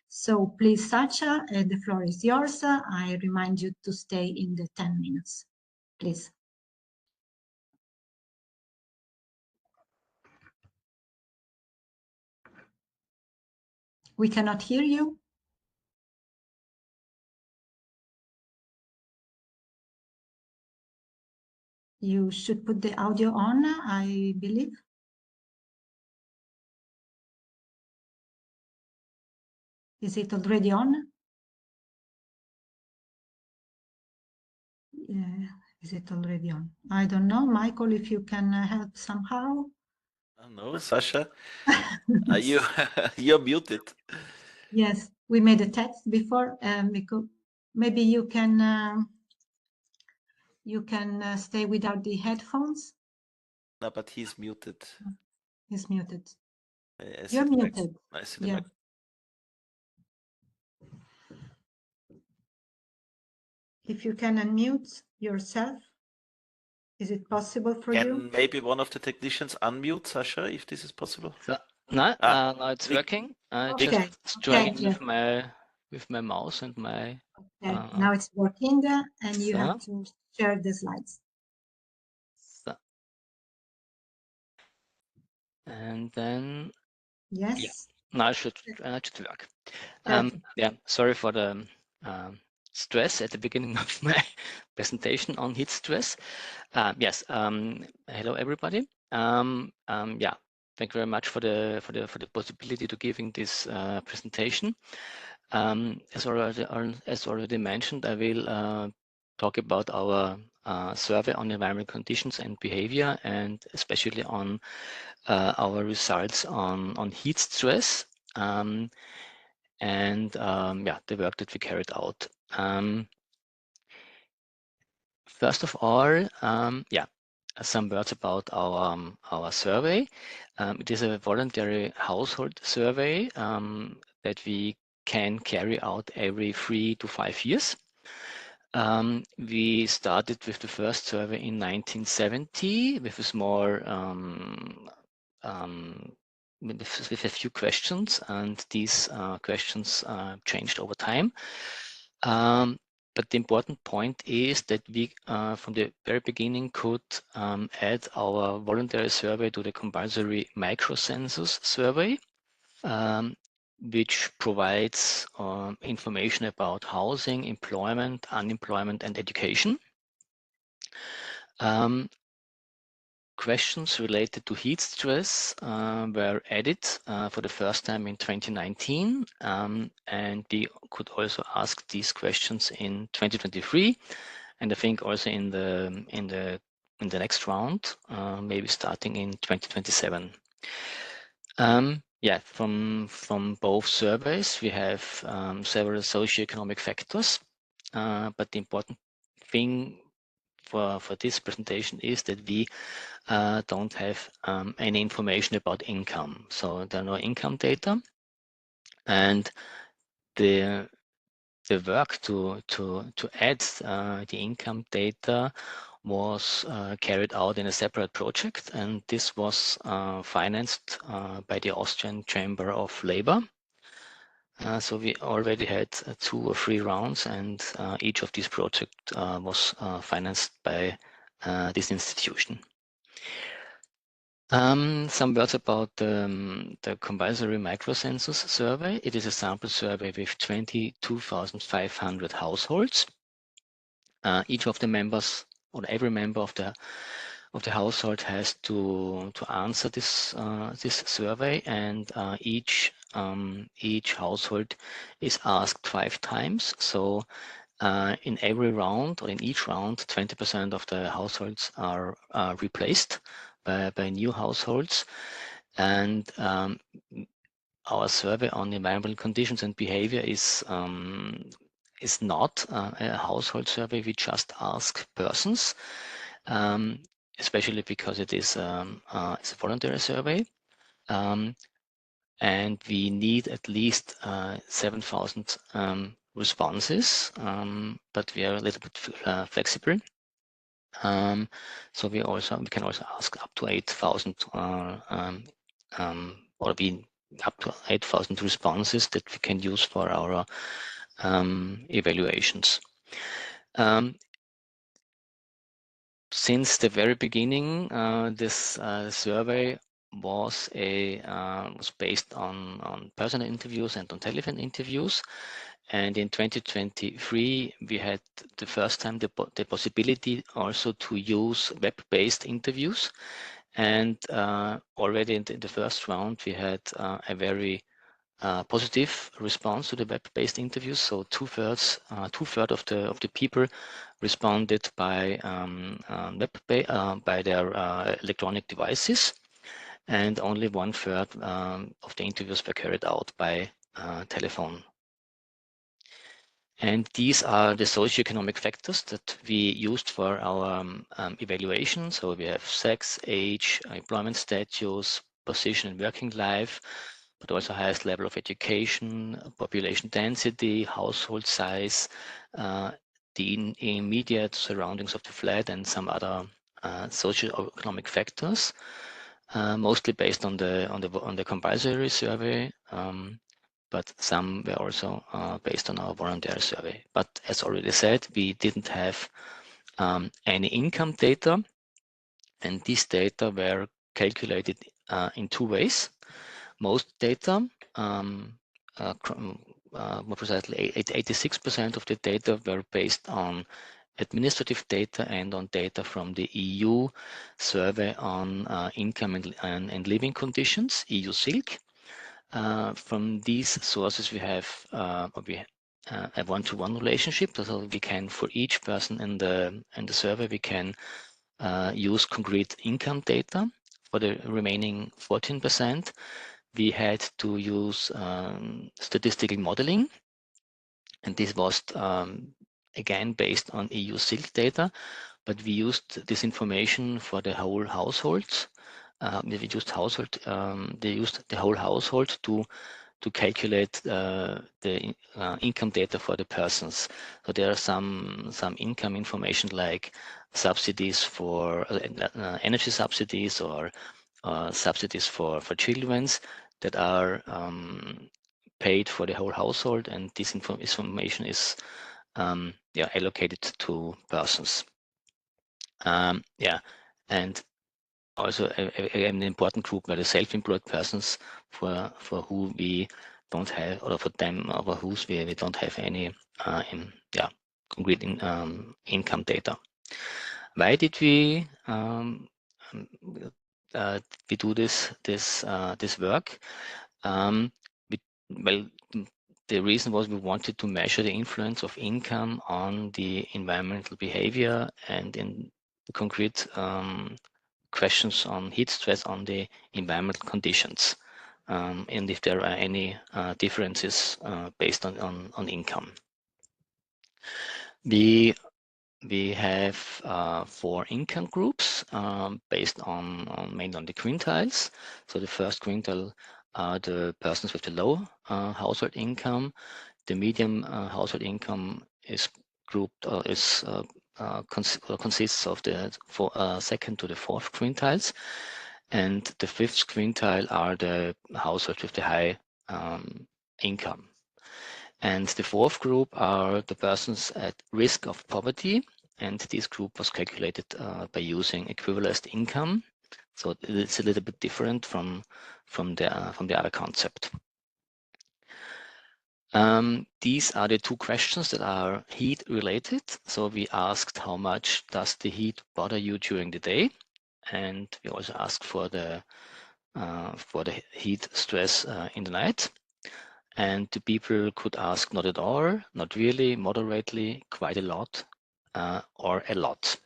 So please, Sacha, the floor is yours. I remind you to stay in the 10 minutes, please. We cannot hear you. You should put the audio on, I believe. Is it already on? Yeah, is it already on? I don't know. Michael, if you can help somehow. No, Sasha, you're muted. Yes, we made a test before. Maybe you can stay without the headphones. No, but he's muted. He's muted. I You're muted. I see the Yeah. mic. If you can unmute yourself, is it possible for you? Can maybe one of the technicians unmute Sasha, if this is possible? So, no, now it's working. Okay. Just join Okay, with my mouse and my. Okay, now it's working, and you So. have to share the slides. So. And then. Yes. Yeah, now it should work. Perfect. Yeah, sorry for the stress at the beginning of my presentation on heat stress. Yes. Hello everybody. Yeah. Thank you very much for the possibility to giving this presentation. As already mentioned, I will talk about our survey on environmental conditions and behavior, and especially on our results on heat stress, and yeah, the work that we carried out. First of all, yeah, some words about our survey. It is a voluntary household survey that we can carry out every 3 to 5 years. We started with the first survey in 1970 with a small with a few questions, and these questions changed over time. But the important point is that we, from the very beginning, could add our voluntary survey to the compulsory microcensus survey, which provides information about housing, employment, unemployment, and education. Questions related to heat stress were added for the first time in 2019, and we could also ask these questions in 2023, and I think also in the next round, maybe starting in 2027. Yeah, from both surveys we have several socioeconomic factors, but the important thing for this presentation is that we don't have any information about income. So there are no income data, and the work to add the income data was carried out in a separate project, and this was financed by the Austrian Chamber of Labor. So we already had 2 or 3 rounds, and each of these projects was financed by this institution. Some words about the compulsory microcensus survey. It is a sample survey with 22,500 households. Each of the members, or every member of the household, has to answer this survey, and each household is asked 5 times. So In every round, or in each round, 20% of the households are replaced by new households. And our survey on environmental conditions and behavior is not a household survey. We just ask persons, especially because it is it's a voluntary survey. And we need at least 7,000 responses, but we are a little bit flexible. So we can also ask up to 8,000 or be up to 8,000 responses that we can use for our evaluations. Since the very beginning, this survey was based on personal interviews and on telephone interviews. And in 2023, we had the first time the possibility also to use web-based interviews. And already in the first round, we had a very positive response to the web-based interviews. So two-thirds of the people responded by by their electronic devices, and only 1/3 of the interviews were carried out by telephone. And these are the socioeconomic factors that we used for our evaluation. So we have sex, age, employment status, position in working life, but also highest level of education, population density, household size, the immediate surroundings of the flat, and some other socioeconomic factors, mostly based on the compulsory survey. But some were also based on our voluntary survey. But as already said, we didn't have any income data, and these data were calculated in two ways. Most data, more precisely 86% of the data were based on administrative data and on data from the EU survey on income and living conditions, EU-SILC. From these sources, we have a one-to-one relationship. So we can, for each person in the survey, we can use concrete income data. For the remaining 14%, we had to use statistical modeling, and this was again based on EU-SILC data, but we used this information for the whole households. They used the whole household to calculate the income data for the persons. So there are some income information like subsidies for energy subsidies or subsidies for children that are paid for the whole household, and this information is allocated to persons. And also an important group were the self-employed persons for who we don't have, or for them over whose we don't have any concrete income data. Why did we do this work? Well, the reason was we wanted to measure the influence of income on the environmental behavior and in the concrete questions on heat stress on the environmental conditions, and if there are any differences based on income. We have 4 income groups based mainly on the quintiles. So the first quintile are the persons with the low household income. The medium household income is grouped consists of the second to the fourth quintiles, and the fifth quintile are the households with the high income. And the fourth group are the persons at risk of poverty, and this group was calculated by using equivalent income. So it's a little bit different from the other concept. These are the 2 questions that are heat related. So we asked how much does the heat bother you during the day, and we also asked for the heat stress in the night. And the people could ask not at all, not really, moderately, quite a lot, or a lot.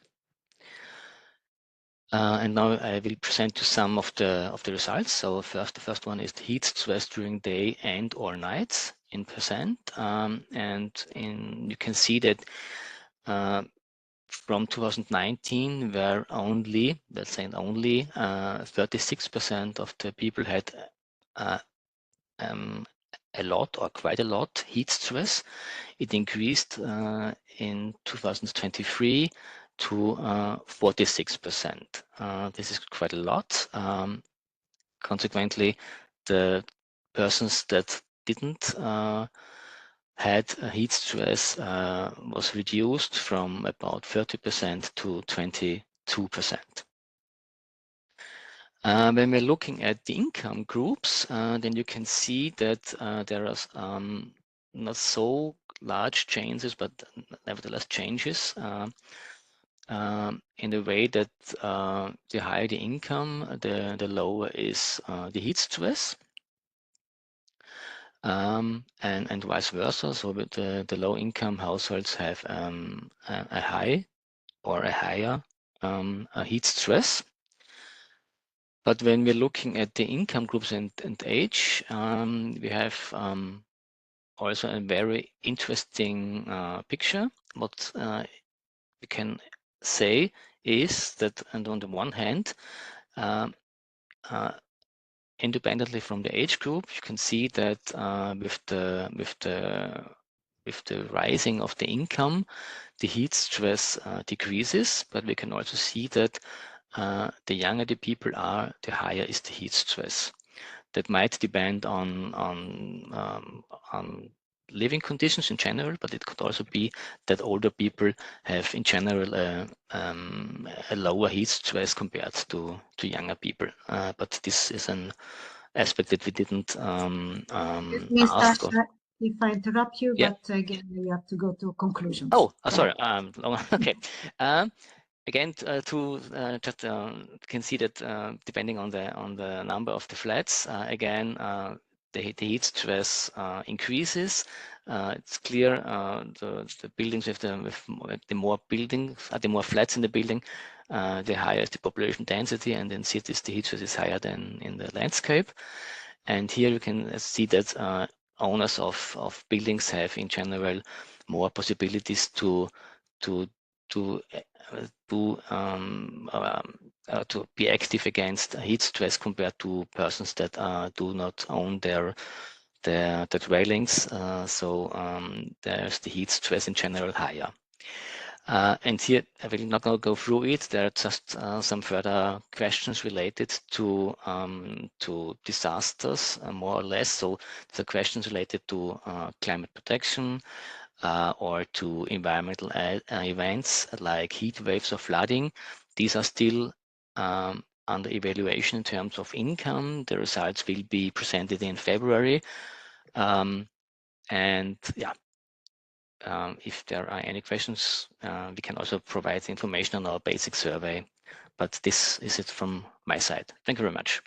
And now I will present you some of the results. So the first one is the heat stress during day and or nights in percent. You can see that from 2019, where only, let's say only 36% of the people had a lot or quite a lot heat stress. It increased in 2023 to 46%. This is quite a lot. Consequently, the persons that didn't had a heat stress was reduced from about 30% to 22%. When we're looking at the income groups, then you can see that there are not so large changes, but nevertheless changes in the way that the higher the income, the lower is the heat stress. And vice versa. So the low income households have a high or a higher heat stress. But when we're looking at the income groups and age, we have also a very interesting picture. What we can say is that, and on the one hand, independently from the age group, you can see that with the rising of the income, the heat stress decreases. But we can also see that the younger the people are, the higher is the heat stress. That might depend on living conditions in general, but it could also be that older people have in general a lower heat stress compared to younger people. But this is an aspect that we didn't ask. Sasha, if I interrupt you, yeah. But again, we have to go to conclusions. Oh, sorry. Okay. Again, just can see that depending on the number of the flats, again the heat stress increases. It's clear the buildings with the more buildings, the more flats in the building, the higher is the population density, and in cities the heat stress is higher than in the landscape. And here you can see that owners of buildings have in general more possibilities to be active against heat stress compared to persons that do not own their dwellings. So there's the heat stress in general higher. And here I will not go through it. There are just some further questions related to disasters, more or less. So the questions related to climate protection, or to environmental events like heat waves or flooding. These are still under evaluation in terms of income. The results will be presented in February. And yeah, if there are any questions, we can also provide information on our basic survey. But this is it from my side. Thank you very much.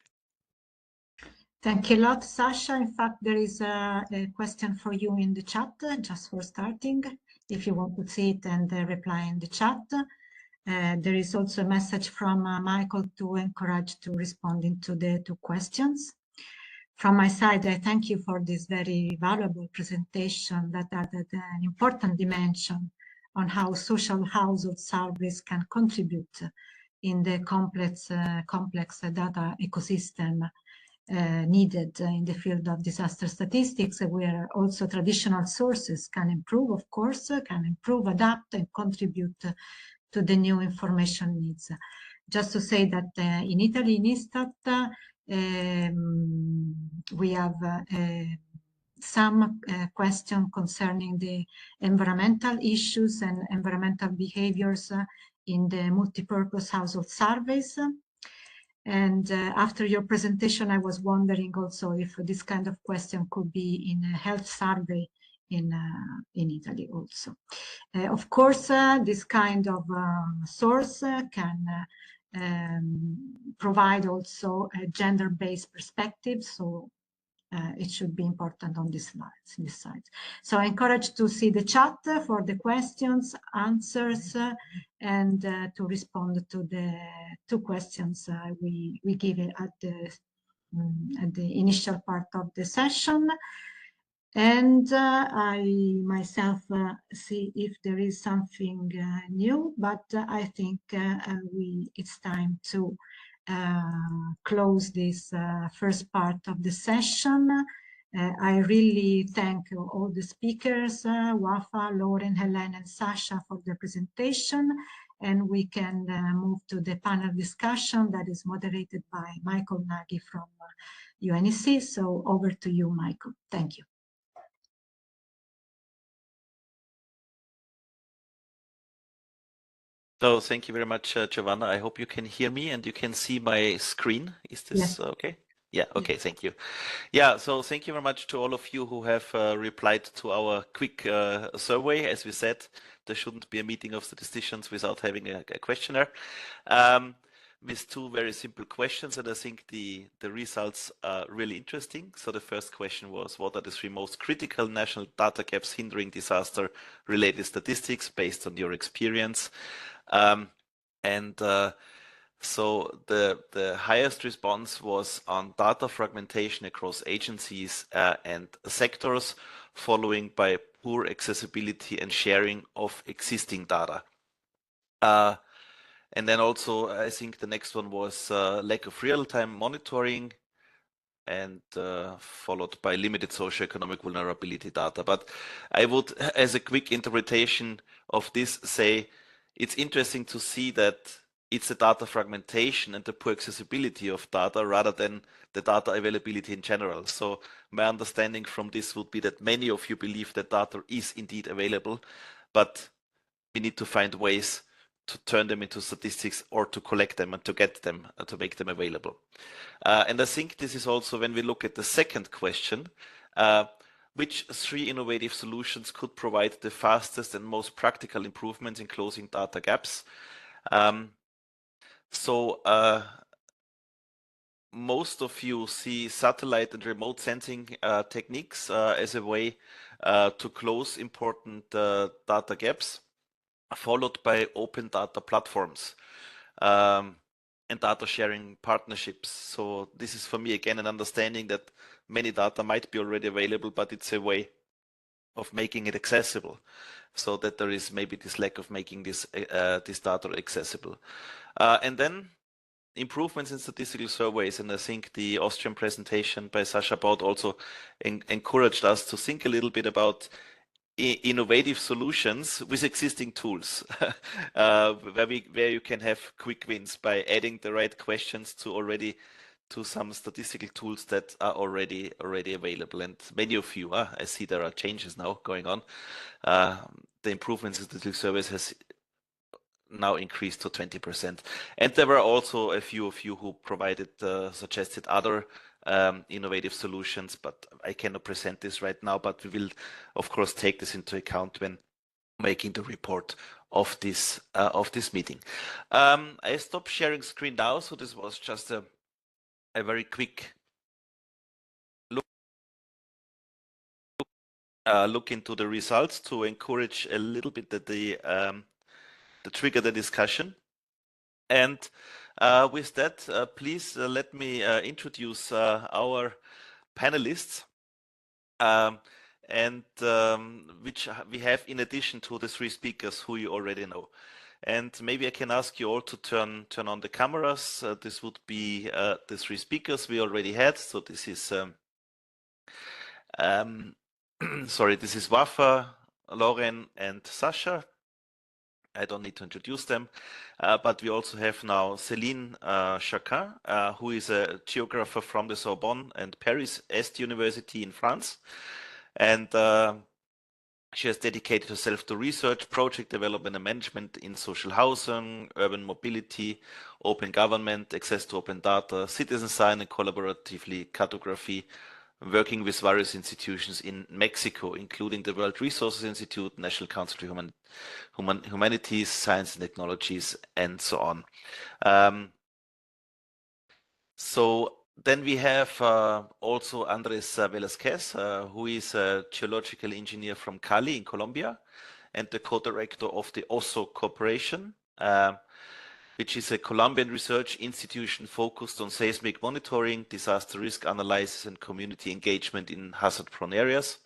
Thank you a lot, Sasha. In fact, there is a question for you in the chat, just for starting, if you want to see it and reply in the chat. There is also a message from Michael to encourage to responding to the two questions. From my side, I thank you for this very valuable presentation that added an important dimension on how social household surveys can contribute in the complex data ecosystem needed in the field of disaster statistics, where also traditional sources can improve, of course, adapt, and contribute to the new information needs. Just to say that in Italy, in ISTAT, we have some question concerning the environmental issues and environmental behaviors in the multipurpose household surveys. And after your presentation, I was wondering also if this kind of question could be in a health survey in Italy also. Of course, this kind of source can provide also a gender-based perspective. So it should be important on this slide. So I encourage to see the chat for the questions, answers, and to respond to the 2 questions we give at the initial part of the session. And I myself see if there is something new, but I think it's time to close this first part of the session. I really thank all the speakers, Wafa, Lauren, Helen, and Sasha for the presentation. And we can move to the panel discussion that is moderated by Michael Nagy from UNEC. So over to you, Michael. Thank you. So thank you very much, Giovanna. I hope you can hear me and you can see my screen. Is this Yes. okay? Yeah, okay, thank you. Yeah, so thank you very much to all of you who have replied to our quick survey. As we said, there shouldn't be a meeting of statisticians without having a questionnaire. With 2 very simple questions, and I think the results are really interesting. So the first question was, what are the 3 most critical national data gaps hindering disaster-related statistics based on your experience? So the highest response was on data fragmentation across agencies and sectors, following by poor accessibility and sharing of existing data. And then also, I think the next one was lack of real-time monitoring, and followed by limited socioeconomic vulnerability data. But I would, as a quick interpretation of this, say it's interesting to see that it's the data fragmentation and the poor accessibility of data rather than the data availability in general. So my understanding from this would be that many of you believe that data is indeed available, but we need to find ways to turn them into statistics or to collect them and to get them, to make them available. And I think this is also when we look at the second question, which 3 innovative solutions could provide the fastest and most practical improvements in closing data gaps? Most of you see satellite and remote sensing techniques as a way to close important data gaps, followed by open data platforms and data sharing partnerships. So this is for me again an understanding that many data might be already available, but it's a way of making it accessible, so that there is maybe this lack of making this data accessible. And then improvements in statistical surveys, and I think the Austrian presentation by Sasha Baud also encouraged us to think a little bit about innovative solutions with existing tools, where you can have quick wins by adding the right questions to some statistical tools that are already available. And many of you, I see there are changes now going on. The improvements in statistical surveys has now increased to 20%. And there were also a few of you who suggested other innovative solutions, but I cannot present this right now, but we will of course take this into account when making the report of this meeting. I stopped sharing screen now, so this was just a very quick look into the results to encourage a little bit that the trigger the discussion. And with that, please let me introduce our panelists, which we have in addition to the 3 speakers who you already know. And maybe I can ask you all to turn on the cameras. This would be the 3 speakers we already had. So this is sorry, this is Wafa, Lauren, and Sasha. I don't need to introduce them, but we also have now Céline Chacun, who is a geographer from the Sorbonne and Paris Est University in France. And she has dedicated herself to research, project development and management in social housing, urban mobility, open government, access to open data, citizen science and collaboratively cartography, working with various institutions in Mexico, including the World Resources Institute, National Council for Humanities, Science and Technologies, and so on. So Then we have also Andres Velázquez, who is a geological engineer from Cali in Colombia and the co-director of the OSO Corporation, which is a Colombian research institution focused on seismic monitoring, disaster risk analysis, and community engagement in hazard-prone areas.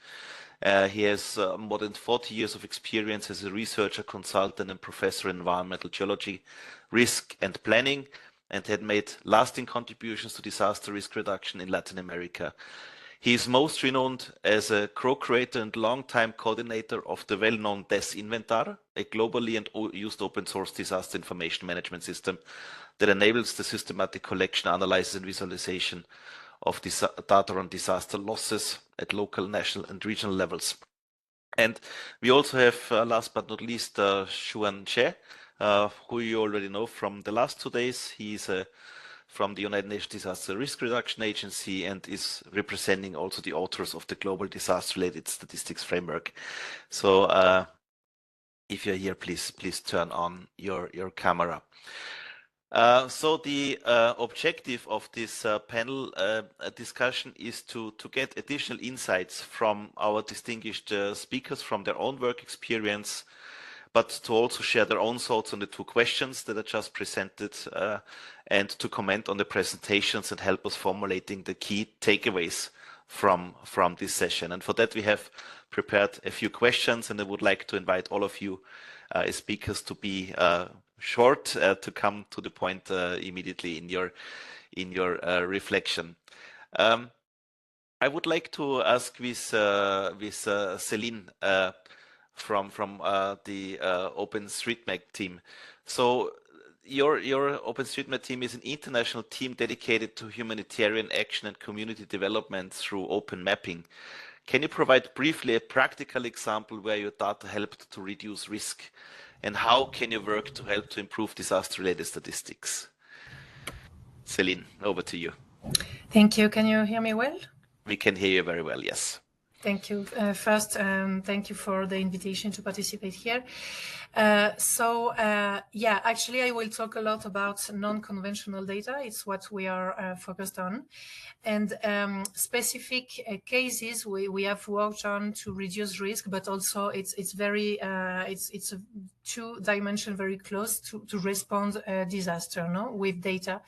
He has more than 40 years of experience as a researcher, consultant, and professor in environmental geology, risk, and planning, and had made lasting contributions to disaster risk reduction in Latin America. He is most renowned as a co-creator and long-time coordinator of the well-known DES Inventar, a globally and used open-source disaster information management system that enables the systematic collection, analysis, and visualization of data on disaster losses at local, national, and regional levels. And we also have, last but not least, Xuan Che, who you already know from the last 2 days. He is from the United Nations Disaster Risk Reduction Agency and is representing also the authors of the Global Disaster-Related Statistics Framework. So if you're here, please turn on your camera. So the objective of this panel discussion is to get additional insights from our distinguished speakers from their own work experience, but to also share their own thoughts on the 2 questions that I just presented, and to comment on the presentations and help us formulating the key takeaways from this session. And for that, we have prepared a few questions, and I would like to invite all of you as speakers to be short, to come to the point immediately in your reflection. I would like to ask with Céline from the OpenStreetMap team. So your OpenStreetMap team is an international team dedicated to humanitarian action and community development through open mapping. Can you provide briefly a practical example where your data helped to reduce risk, and how can you work to help to improve disaster-related statistics? Céline, over to you. Thank you. Can you hear me well? We can hear you very well, yes. Thank you. First, thank you for the invitation to participate here. Yeah, actually, I will talk a lot about non-conventional data. It's what we are focused on. And specific cases we have worked on to reduce risk, but also it's very, it's a 2-dimension very close to respond disaster, no, with data.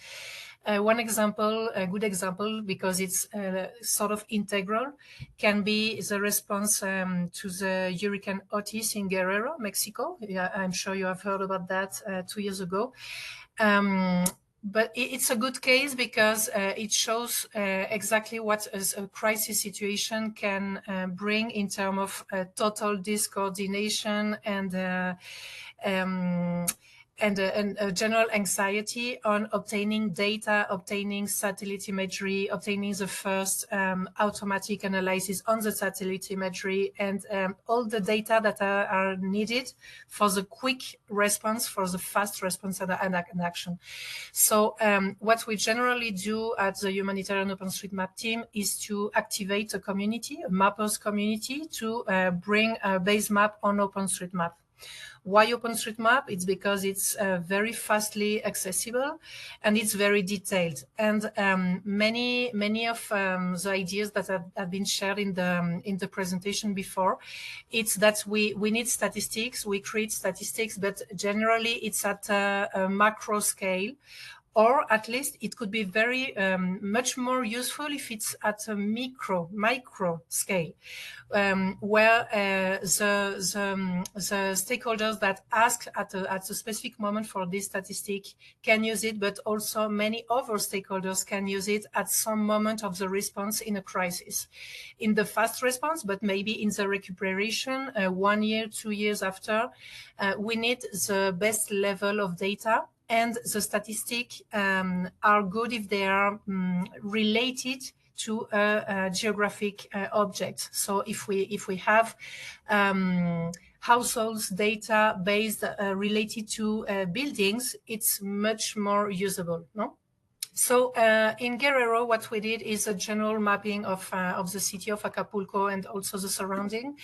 One example, a good example, because it's sort of integral, can be the response to the Hurricane Otis in Guerrero, Mexico. Yeah, I'm sure you have heard about that 2 years ago. But it's a good case because it shows exactly what a crisis situation can bring in terms of total discoordination and a general anxiety on obtaining data, obtaining satellite imagery, obtaining the first automatic analysis on the satellite imagery, and all the data that are needed for the quick response, for the fast response and action. So what we generally do at the Humanitarian OpenStreetMap team is to activate a community, a mappers community, to bring a base map on OpenStreetMap. Why OpenStreetMap? It's because it's very fastly accessible and it's very detailed. And many of the ideas that have been shared in the presentation before, it's that we need statistics, we create statistics, but generally it's at a macro scale. Or at least it could be very much more useful if it's at a micro scale, where the stakeholders that ask at a specific moment for this statistic can use it, but also many other stakeholders can use it at some moment of the response in a crisis. In the fast response, but maybe in the recuperation, 1 year, 2 years after, we need the best level of data. And the statistics are good if they are related to a geographic object. So if we have households data based related to buildings, it's much more usable, no? So in Guerrero, what we did is a general mapping of the city of Acapulco and also the surrounding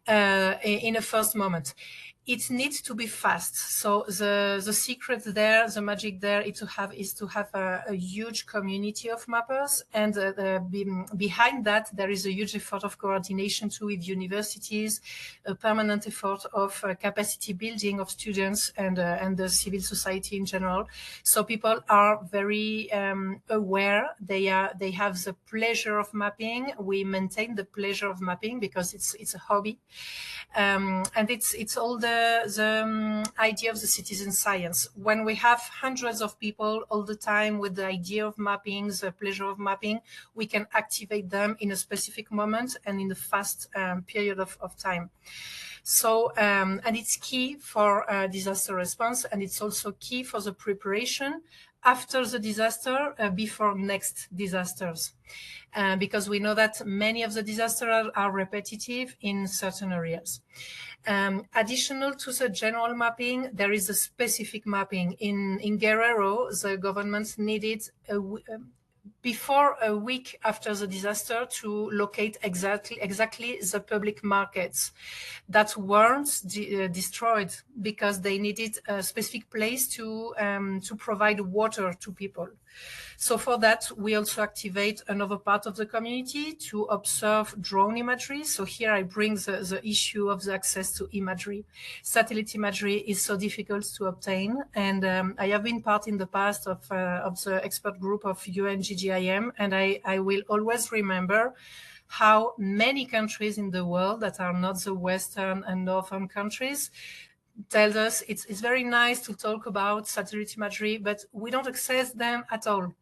in a first moment. it needs to be fast. So the secret there, the magic there is to have a huge community of mappers, and behind that there is a huge effort of coordination too with universities, a permanent effort of capacity building of students and the civil society in general. So people are very aware. They have the pleasure of mapping. We maintain the pleasure of mapping because it's a hobby. And it's all the idea of the citizen science. When we have hundreds of people all the time with the idea of mapping, the pleasure of mapping, we can activate them in a specific moment and in a fast period of time. So, and it's key for disaster response, and it's also key for the preparation after the disaster, before next disasters. Because we know that many of the disasters are repetitive in certain areas. Additional to the general mapping, there is a specific mapping. In Guerrero, the government needed before a week after the disaster to locate exactly the public markets that weren't destroyed because they needed a specific place to provide water to people. So for that, we also activate another part of the community to observe drone imagery. So here I bring the issue of the access to imagery. Satellite imagery is so difficult to obtain. And I have been part in the past of the expert group of UNGGIM, and I will always remember how many countries in the world that are not the Western and Northern countries tells us it's very nice to talk about satellite imagery, but we don't access them at all.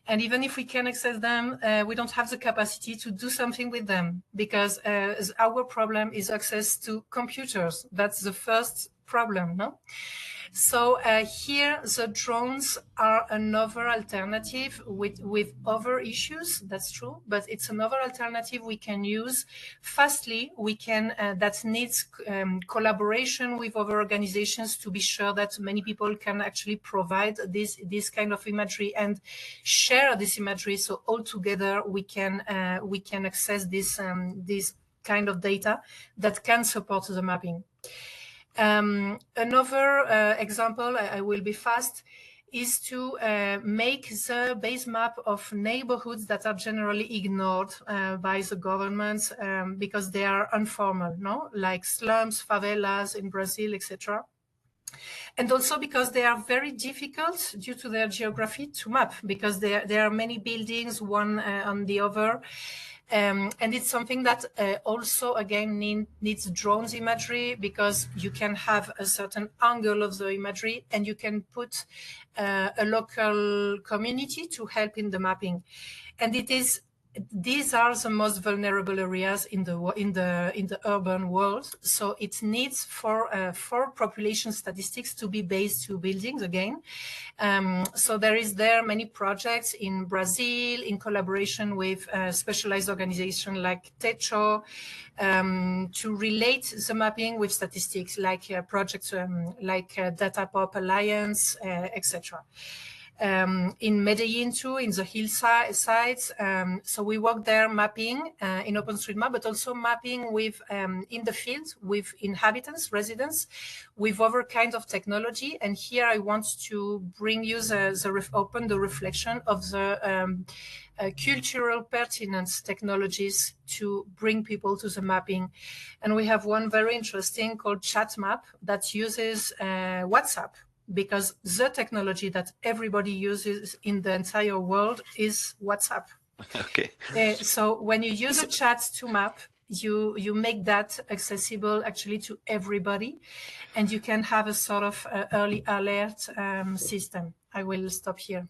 And even if we can access them, we don't have the capacity to do something with them, because our problem is access to computers. That's the first problem, no? So here the drones are another alternative with other issues, that's true, but it's another alternative we can use fastly. We can, that needs collaboration with other organizations to be sure that many people can actually provide this kind of imagery and share this imagery. So all together we can access this kind of data that can support the mapping. Another example, I will be fast, is to make the base map of neighborhoods that are generally ignored by the governments because they are informal, no? Like slums, favelas in Brazil, etc. And also because they are very difficult due to their geography to map, because there are many buildings, one on the other. And it's something that also, again, needs drones imagery, because you can have a certain angle of the imagery and you can put a local community to help in the mapping. And these are the most vulnerable areas in the urban world. So it needs for population statistics to be based to buildings again. So there many projects in Brazil in collaboration with specialized organizations like Techo to relate the mapping with statistics, like projects like Data Pop Alliance, etc. In Medellin too, in the hillsides. So we work there mapping in OpenStreetMap, but also mapping with in the field with inhabitants, residents, with other kinds of technology. And here I want to bring you open the reflection of the cultural pertinence technologies to bring people to the mapping. And we have one very interesting called ChatMap that uses WhatsApp, because the technology that everybody uses in the entire world is WhatsApp. Okay. So when you use a chat to map, you make that accessible actually to everybody, and you can have a sort of early alert system. I will stop here.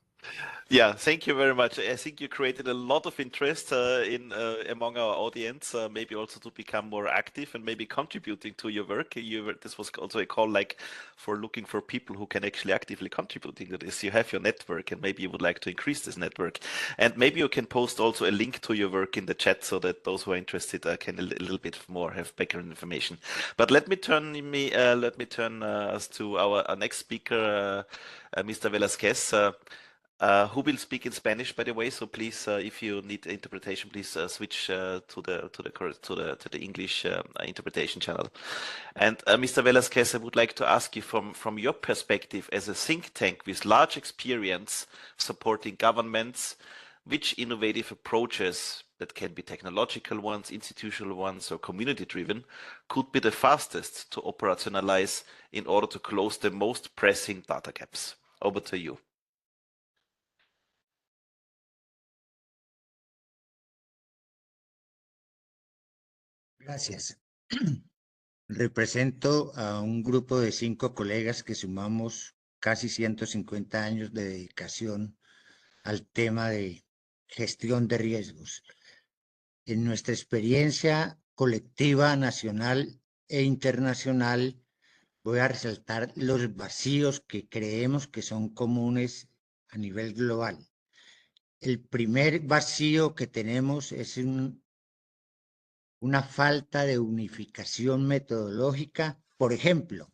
Yeah, thank you very much. I think you created a lot of interest among our audience, maybe also to become more active and maybe contributing to your work. This was also a call for looking for people who can actually actively contributing to this. You have your network, and maybe you would like to increase this network. And maybe you can post also a link to your work in the chat so that those who are interested can a little bit more have background information. But let me turn us to our next speaker, Mr. Velasquez. who will speak in Spanish, by the way. So please, if you need interpretation, please switch to the English interpretation channel. And Mr. Velasquez, I would like to ask you from your perspective as a think tank with large experience supporting governments, which innovative approaches that can be technological ones, institutional ones, or community-driven could be the fastest to operationalize in order to close the most pressing data gaps? Over to you. Gracias. Represento a un grupo de 5 colegas que sumamos casi 150 años de dedicación al tema de gestión de riesgos. En nuestra experiencia colectiva, nacional e internacional, voy a resaltar los vacíos que creemos que son comunes a nivel global. El primer vacío que tenemos es una falta de unificación metodológica. Por ejemplo,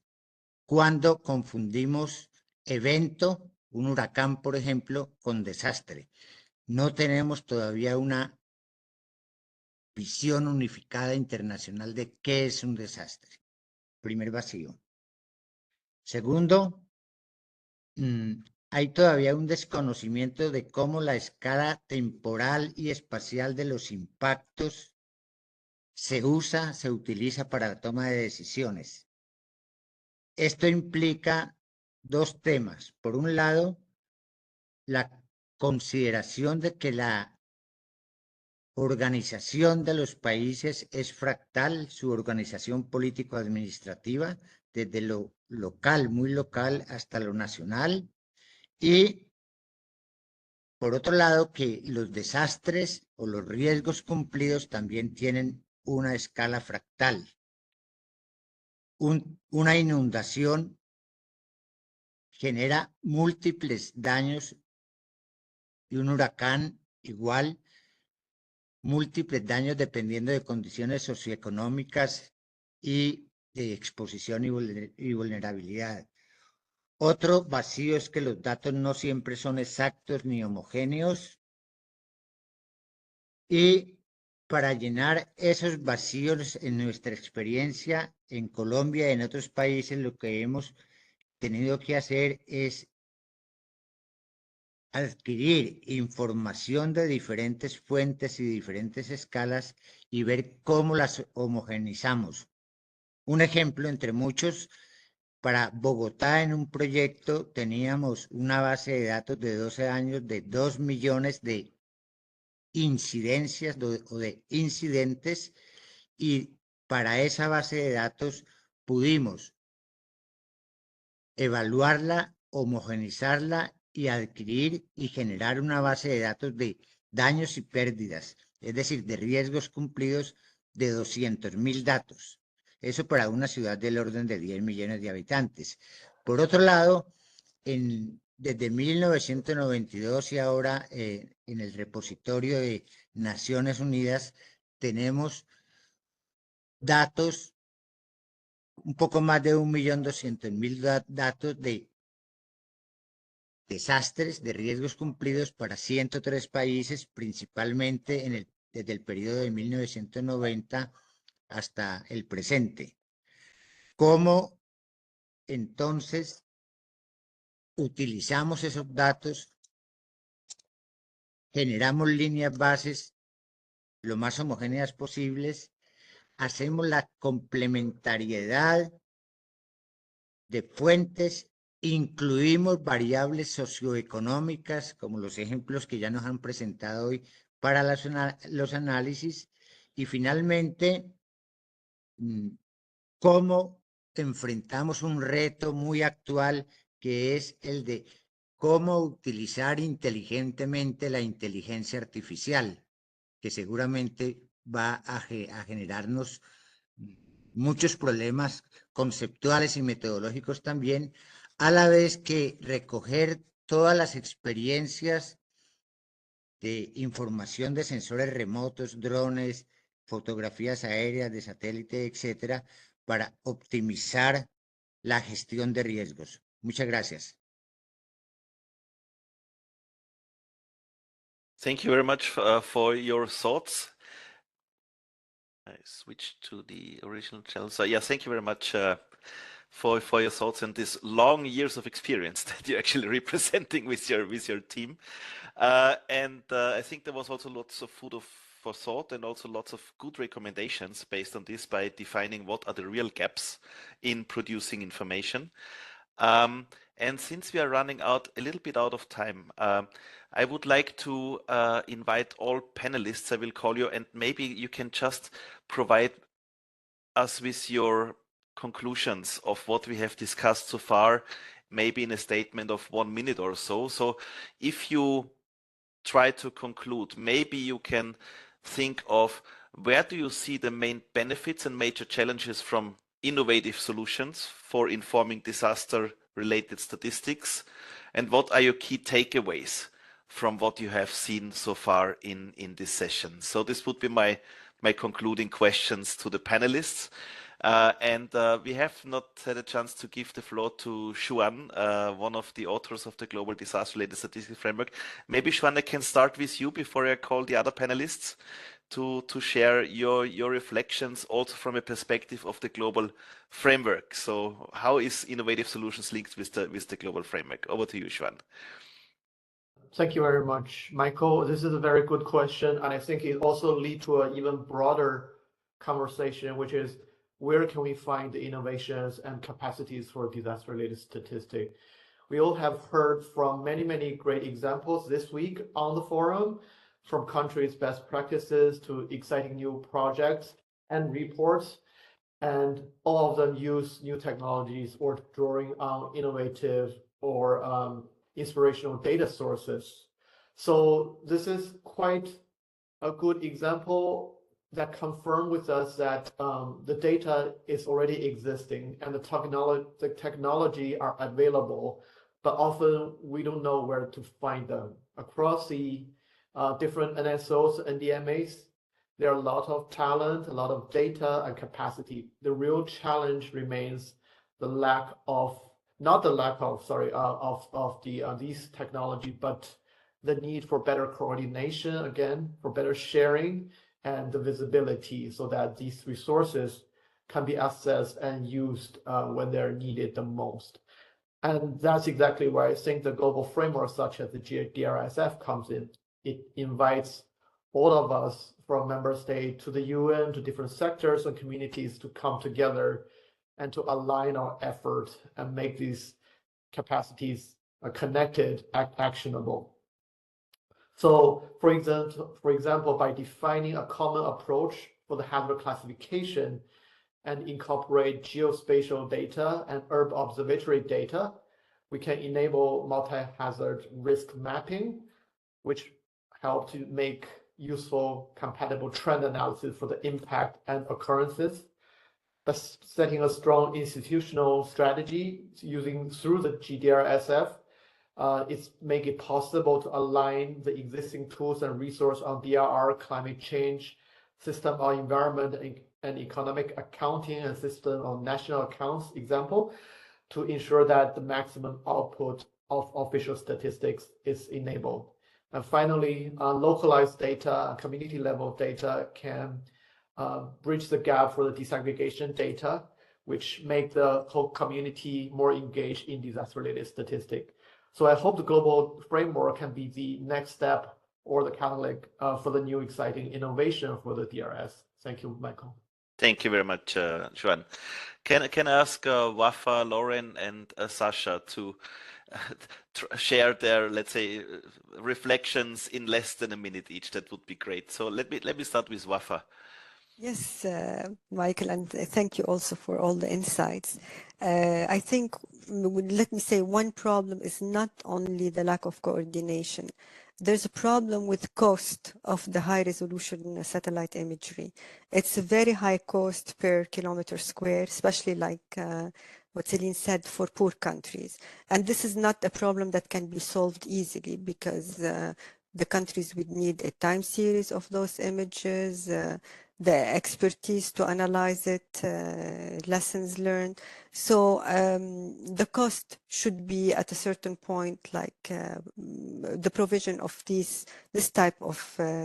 cuando confundimos evento, un huracán, por ejemplo, con desastre. No tenemos todavía una visión unificada internacional de qué es un desastre. Primer vacío. Segundo, hay todavía un desconocimiento de cómo la escala temporal y espacial de los impactos se utiliza para la toma de decisiones. Esto implica 2 temas. Por un lado, la consideración de que la organización de los países es fractal, su organización político-administrativa, desde lo local, muy local, hasta lo nacional. Y, por otro lado, que los desastres o los riesgos cumplidos también tienen una escala fractal. Una inundación genera múltiples daños y un huracán igual, múltiples daños dependiendo de condiciones socioeconómicas y de exposición y vulnerabilidad. Otro vacío es que los datos no siempre son exactos ni homogéneos, y para llenar esos vacíos en nuestra experiencia en Colombia y en otros países, lo que hemos tenido que hacer es adquirir información de diferentes fuentes y diferentes escalas y ver cómo las homogenizamos. Un ejemplo entre muchos: para Bogotá, en un proyecto teníamos una base de datos de 12 años de 2 millones de incidencias o de incidentes, y para esa base de datos pudimos evaluarla, homogenizarla y adquirir y generar una base de datos de daños y pérdidas, es decir, de riesgos cumplidos de 200.000 datos. Eso para una ciudad del orden de 10 millones de habitantes. Por otro lado, desde 1992 y ahora en el repositorio de Naciones Unidas tenemos datos, un poco más de 1.200.000 datos de desastres, de riesgos cumplidos para 103 países, principalmente desde el periodo de 1990 hasta el presente. ¿Cómo entonces utilizamos esos datos? Generamos líneas bases lo más homogéneas posibles, hacemos la complementariedad de fuentes, incluimos variables socioeconómicas, como los ejemplos que ya nos han presentado hoy, para los análisis, y finalmente, cómo enfrentamos un reto muy actual, que es el de cómo utilizar inteligentemente la inteligencia artificial, que seguramente va a generarnos muchos problemas conceptuales y metodológicos también, a la vez que recoger todas las experiencias de información de sensores remotos, drones, fotografías aéreas de satélite, etcétera, para optimizar la gestión de riesgos. Muchas gracias. Thank you very much for your thoughts. I switched to the original channel. So yeah, thank you very much for your thoughts and this long years of experience that you're actually representing with your team. I think there was also lots of food for thought and also lots of good recommendations based on this by defining what are the real gaps in producing information. And since we are running a little bit out of time, I would like to invite all panelists, I will call you, and maybe you can just provide us with your conclusions of what we have discussed so far, maybe in a statement of 1 minute or so. So if you try to conclude, maybe you can think of where do you see the main benefits and major challenges from innovative solutions for informing disaster-related statistics, and what are your key takeaways from what you have seen so far in this session? So this would be my concluding questions to the panelists. We have not had a chance to give the floor to Xuan, one of the authors of the Global Disaster-Related Statistics Framework. Maybe Xuan, I can start with you before I call the other panelists to share your reflections also from a perspective of the global framework. So how is innovative solutions linked with the global framework? Over to you, Xuan. Thank you very much, Michael. This is a very good question, and I think it also leads to an even broader conversation, which is where can we find the innovations and capacities for disaster-related statistics? We all have heard from many great examples this week on the forum, from countries' best practices to exciting new projects and reports, and all of them use new technologies or drawing on innovative or inspirational data sources. So this is quite a good example that confirm with us that the data is already existing and the technology are available, but often we don't know where to find them. Across the different NSOs and DMAs, there are a lot of talent, a lot of data and capacity. The real challenge remains the lack of, not the lack of, sorry, of these technology, but the need for better coordination, again, for better sharing and the visibility so that these resources can be accessed and used when they're needed the most. And that's exactly where I think the global framework such as the G-DRSF comes in. It invites all of us from member state to the UN, to different sectors and communities to come together and to align our efforts and make these capacities connected, actionable. So, for example, by defining a common approach for the hazard classification and incorporate geospatial data and urban observatory data, we can enable multi-hazard risk mapping, which help to make useful compatible trend analysis for the impact and occurrences. Setting a strong institutional strategy through the G-DRSF, it's make it possible to align the existing tools and resources on DRR, climate change, system on environment and economic accounting, and system on national accounts, example, to ensure that the maximum output of official statistics is enabled. And finally, localized data, community level data can bridge the gap for the disaggregation data, which make the whole community more engaged in disaster-related statistics. So I hope the global framework can be the next step or the catalyst for the new exciting innovation for the DRS. Thank you, Michael. Thank you very much, Xuan. Can I ask Wafa, Lauren, and Sasha to share their, let's say, reflections in less than a minute each? That would be great. So let me start with Wafa. Yes, Michael, and thank you also for all the insights. I think, let me say, one problem is not only the lack of coordination. There's a problem with cost of the high resolution satellite imagery. It's a very high cost per kilometer square, especially like what Celine said, for poor countries. And this is not a problem that can be solved easily because the countries would need a time series of those images. the expertise to analyze it, lessons learned. So the cost should be at a certain point, like the provision of this type of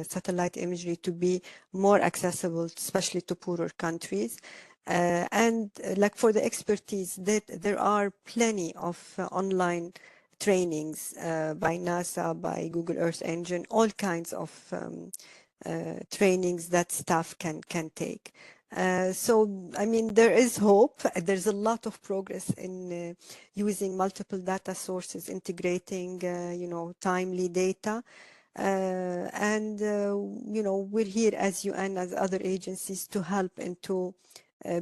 satellite imagery to be more accessible, especially to poorer countries. And like for the expertise, there are plenty of online trainings by NASA, by Google Earth Engine, all kinds of trainings that staff can take. So, I mean, there is hope. There's a lot of progress in using multiple data sources, integrating, you know, timely data. And, you know, we're here as UN, as other agencies, to help into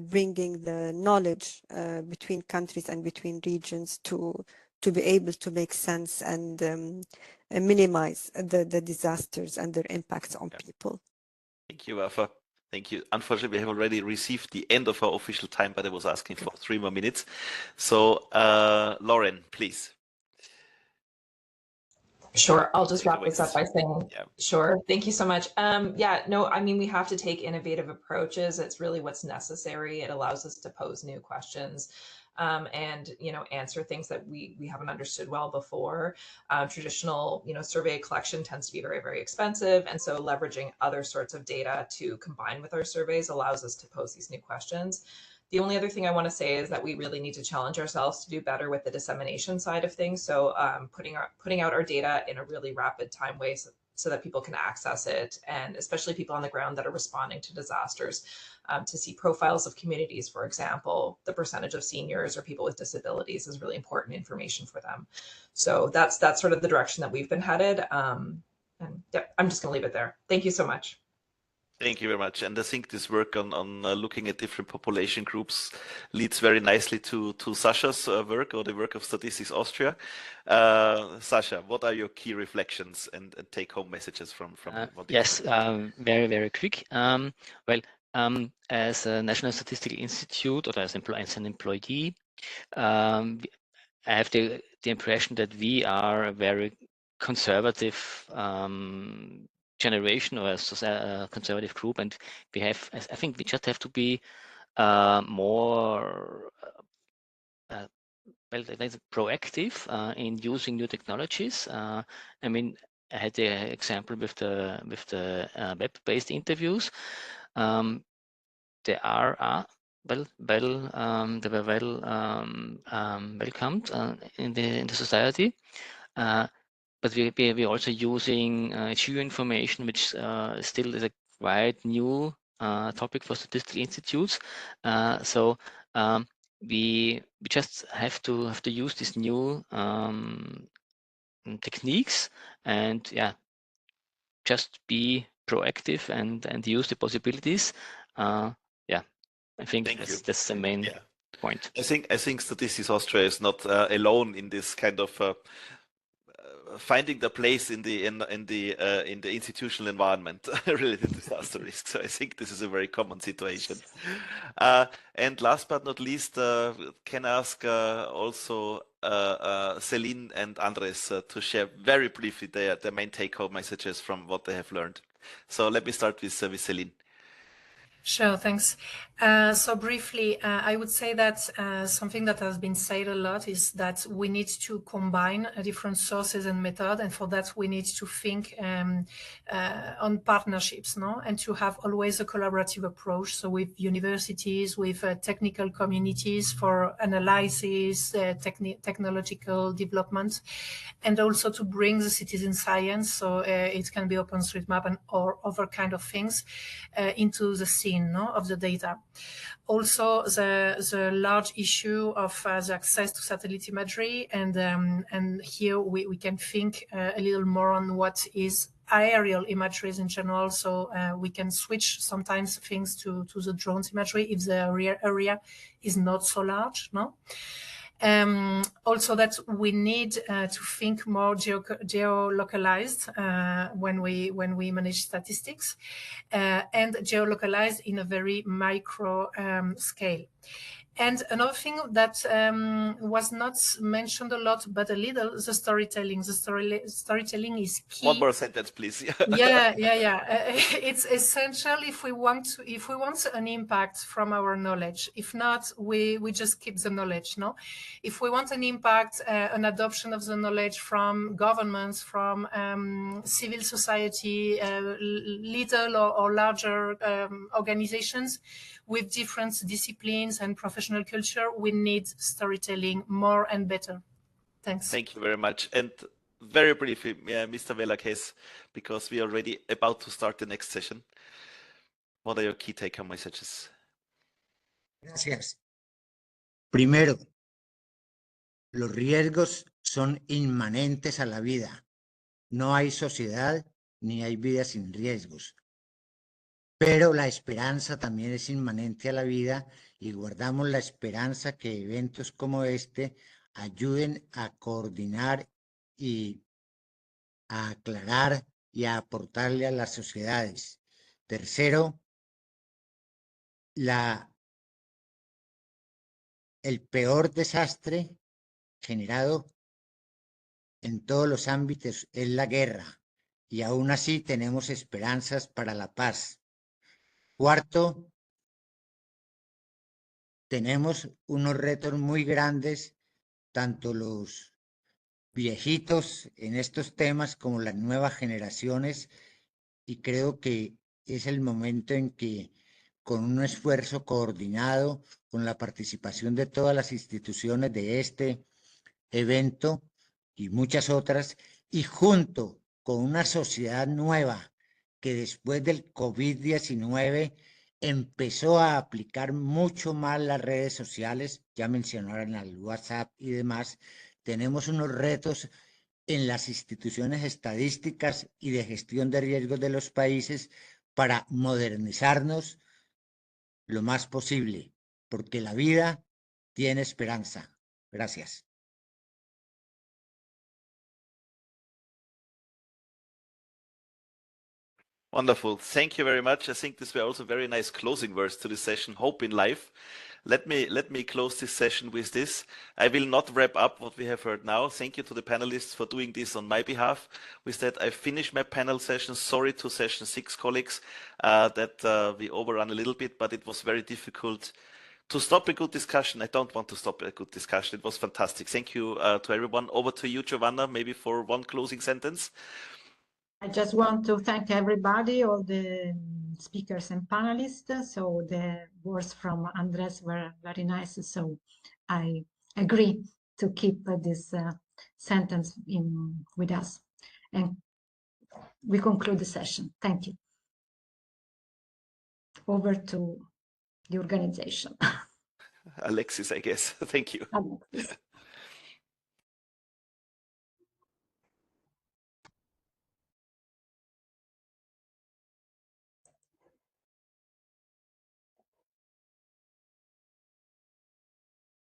bringing the knowledge between countries and between regions to be able to make sense and minimize the disasters and their impacts on people. Thank you, Wafa. Thank you. Unfortunately, we have already received the end of our official time, but I was asking for 3 more minutes. So, Lauren, please. Sure, I'll just wrap this up Takeaways. by saying, Yeah. sure, thank you so much. Yeah, no, I mean, we have to take innovative approaches. It's really what's necessary. It allows us to pose new questions and, you know, answer things that we haven't understood well before. Traditional, you know, survey collection tends to be very, very expensive. And so leveraging other sorts of data to combine with our surveys allows us to pose these new questions. The only other thing I want to say is that we really need to challenge ourselves to do better with the dissemination side of things. So putting out our data in a really rapid time way so that people can access it, and especially people on the ground that are responding to disasters, to see profiles of communities, for example, the percentage of seniors or people with disabilities is really important information for them. So that's sort of the direction that we've been headed. And yeah, I'm just going to leave it there. Thank you so much. Thank you very much. And I think this work on looking at different population groups leads very nicely to Sasha's work, or the work of Statistics Austria. Sasha, what are your key reflections and take-home messages from what you Yes, very, very quick. As a National Statistical Institute, or as an employee, I have the impression that we are a very conservative generation, or a conservative group, and we have, I think we just have to be more proactive in using new technologies. I mean, I had the example with the web-based interviews. They are they were welcomed in the society. But we also using geoinformation, which still is a quite new topic for statistical institutes. So we just have to use these new techniques, and yeah, just be proactive and use the possibilities. Yeah, I think that's the main point. I think Statistics Austria is not alone in this kind of finding the place in the institutional environment related to disaster risk. So I think this is a very common situation. And last but not least, can I ask also Celine and Andres to share very briefly their main take-home messages from what they have learned. So let me start with Celine. Sure, thanks. So briefly, I would say that something that has been said a lot is that we need to combine different sources and methods, and for that we need to think on partnerships, no, and to have always a collaborative approach. So with universities, with technical communities for analysis, technological development, and also to bring the citizen science. So it can be OpenStreetMap and or other kind of things into the scene, no, of the data. Also, the large issue of the access to satellite imagery, and here we can think a little more on what is aerial imageries in general. So we can switch sometimes things to the drones imagery if the area is not so large, no. Also that we need to think more geo-localized when we manage statistics, and geo-localized in a very micro scale. And another thing that was not mentioned a lot, but a little, the storytelling. The storytelling is key. One more sentence, please. Yeah. It's essential if we want an impact from our knowledge. If not, we just keep the knowledge. No, if we want an impact, an adoption of the knowledge from governments, from civil society, little or larger organizations with different disciplines and professional culture, we need storytelling more and better. Thanks. Thank you very much. And very briefly, Mr. Velakes, because we are already about to start the next session. What are your key take-home messages? Gracias. Primero, los riesgos son inmanentes a la vida. No hay sociedad ni hay vida sin riesgos. Pero la esperanza también es inmanente a la vida y guardamos la esperanza que eventos como este ayuden a coordinar y a aclarar y a aportarle a las sociedades. Tercero, el peor desastre generado en todos los ámbitos es la guerra y aún así tenemos esperanzas para la paz. Cuarto, tenemos unos retos muy grandes, tanto los viejitos en estos temas como las nuevas generaciones, y creo que es el momento en que con un esfuerzo coordinado, con la participación de todas las instituciones de este evento y muchas otras, y junto con una sociedad nueva que después del COVID-19 empezó a aplicar mucho más las redes sociales, ya mencionaron el WhatsApp y demás, tenemos unos retos en las instituciones estadísticas y de gestión de riesgos de los países para modernizarnos lo más posible, porque la vida tiene esperanza. Gracias. Wonderful. Thank you very much. I think these were also very nice closing words to the session, Hope in Life. Let me close this session with this. I will not wrap up what we have heard now. Thank you to the panelists for doing this on my behalf. With that, I finish my panel session. Sorry to session 6 colleagues that we overrun a little bit, but it was very difficult to stop a good discussion. I don't want to stop a good discussion. It was fantastic. Thank you to everyone. Over to you, Giovanna, maybe for one closing sentence. I just want to thank everybody, all the speakers and panelists. So the words from Andres were very nice. So I agree to keep this sentence with us. And we conclude the session. Thank you. Over to the organization. Alexis, I guess. Thank you. Alexis.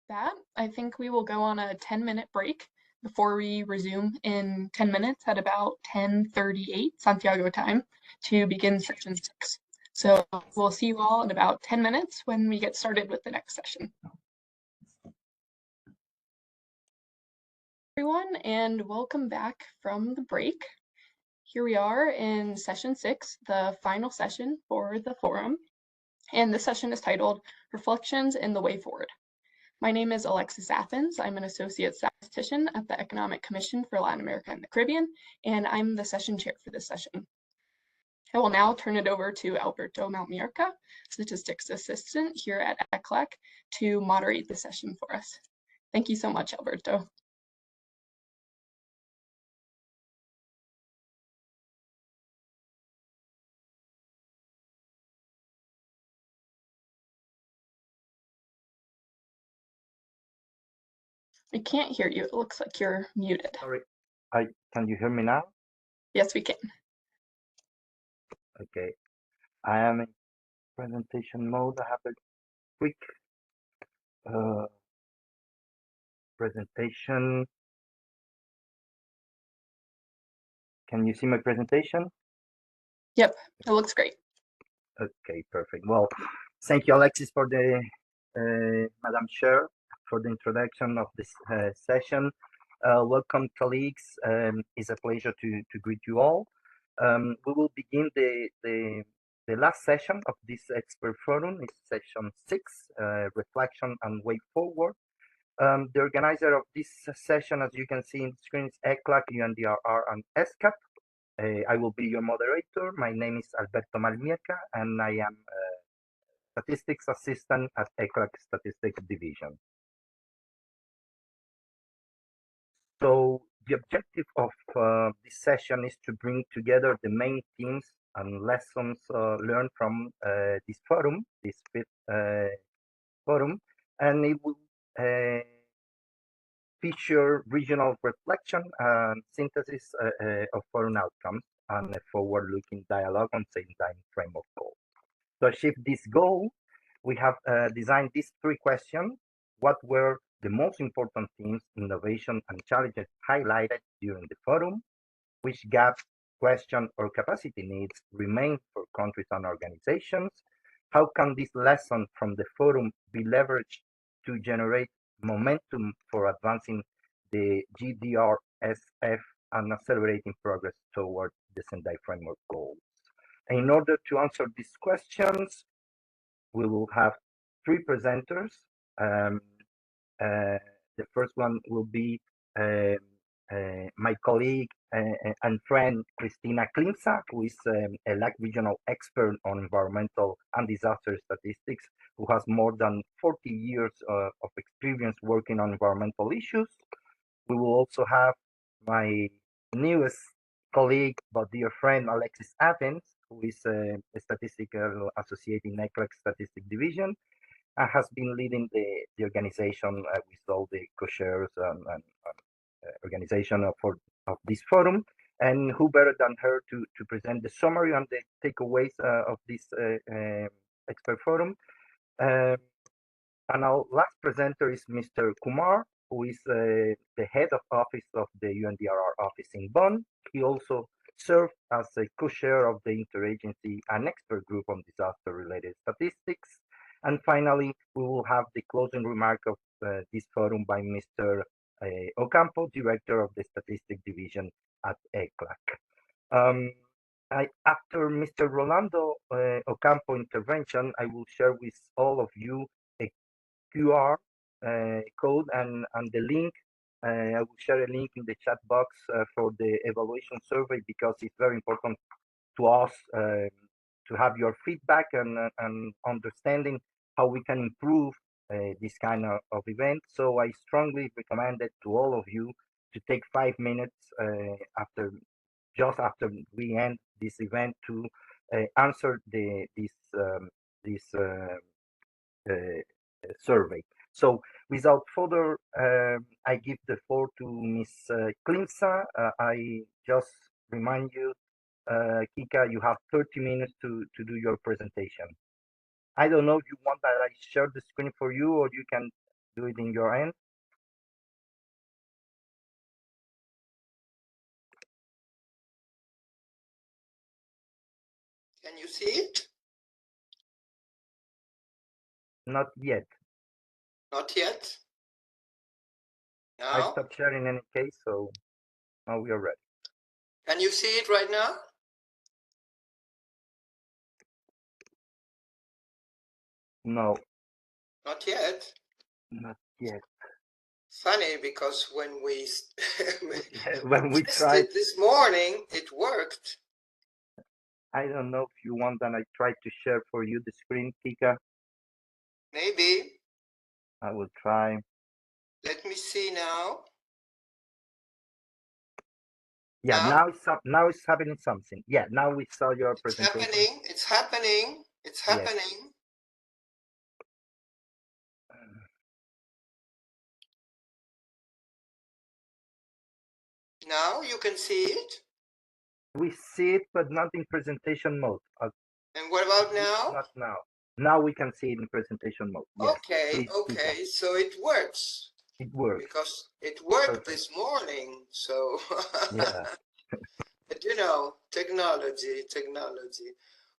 That, I think we will go on a 10-minute break before we resume in 10 minutes at about 10:38 Santiago time to begin session 6. So we'll see you all in about 10 minutes when we get started with the next session. Everyone, and welcome back from the break. Here we are in session 6, the final session for the forum. And this session is titled Reflections in the Way Forward. My name is Alexis Athens. I'm an associate statistician at the Economic Commission for Latin America and the Caribbean, and I'm the session chair for this session. I will now turn it over to Alberto Malmiorca, statistics assistant here at ECLAC, to moderate the session for us. Thank you so much, Alberto. I can't hear you. It looks like you're muted. Sorry, can you hear me now? Yes, we can. Okay, I am in presentation mode. I have a quick presentation. Can you see my presentation? Yep, it looks great. Okay, perfect. Well, thank you, Alexis, for the Madam Chair, for the introduction of this session. Welcome, colleagues. It's a pleasure to greet you all. We will begin the last session of this expert forum. It's session 6, reflection and way forward. The organizer of this session, as you can see in the screen, is ECLAC, UNDRR, and ESCAP. I will be your moderator. My name is Alberto Malmierca, and I am Statistics Assistant at ECLAC Statistics Division. So the objective of this session is to bring together the main themes and lessons learned from this forum, this fifth forum, and it will feature regional reflection and synthesis of forum outcomes and a forward-looking dialogue on same time frame of goal. To achieve this goal, we have designed these 3 questions. What were the most important themes, innovation, and challenges highlighted during the forum? Which gaps, questions, or capacity needs remain for countries and organizations? How can this lesson from the forum be leveraged to generate momentum for advancing the G-DRSF and accelerating progress toward the Sendai framework goals? In order to answer these questions, we will have 3 presenters. The first one will be my colleague and friend Cristina Klimsa, who is a ECLAC regional expert on environmental and disaster statistics, who has more than 40 years of experience working on environmental issues. We will also have my newest colleague but dear friend Alexis Athens, who is a statistical associate in ECLAC Statistics Division and has been leading the organization with all the co-chairs and organization of this forum. And who better than her to present the summary and the takeaways of this expert forum. And our last presenter is Mr. Kumar, who is the head of office of the UNDRR office in Bonn. He also served as a co-chair of the interagency and expert group on disaster-related statistics. And finally, we will have the closing remark of this forum by Mr. Ocampo, director of the Statistics Division at ECLAC. After Mr. Rolando Ocampo intervention, I will share with all of you a QR code and the link. I will share a link in the chat box for the evaluation survey, because it's very important to us to have your feedback and understanding how we can improve this kind of event. So I strongly recommend it to all of you to take 5 minutes just after we end this event to answer this survey. So without further, I give the floor to Ms. Klimsa. I just remind you, Kika, you have 30 minutes to do your presentation. I don't know if you want that I share the screen for you, or you can do it in your end. Can you see it? Not yet. Not yet. Now? I stopped sharing in any case, so now we are ready. Can you see it right now? No. Not yet? Not yet. Funny, because when we tried this morning, it worked. I don't know if you want that I try to share for you the screen, Kika. Maybe. I will try. Let me see now. Yeah, now it's happening something. Yeah, now we saw your presentation. It's happening. It's happening. Yes. Now you can see it? We see it, but not in presentation mode. And what about now? Not now. Now we can see it in presentation mode. Yes. Okay, Please, okay, so it works. It works. Because it worked Perfect. this morning, so yeah. But you know, technology.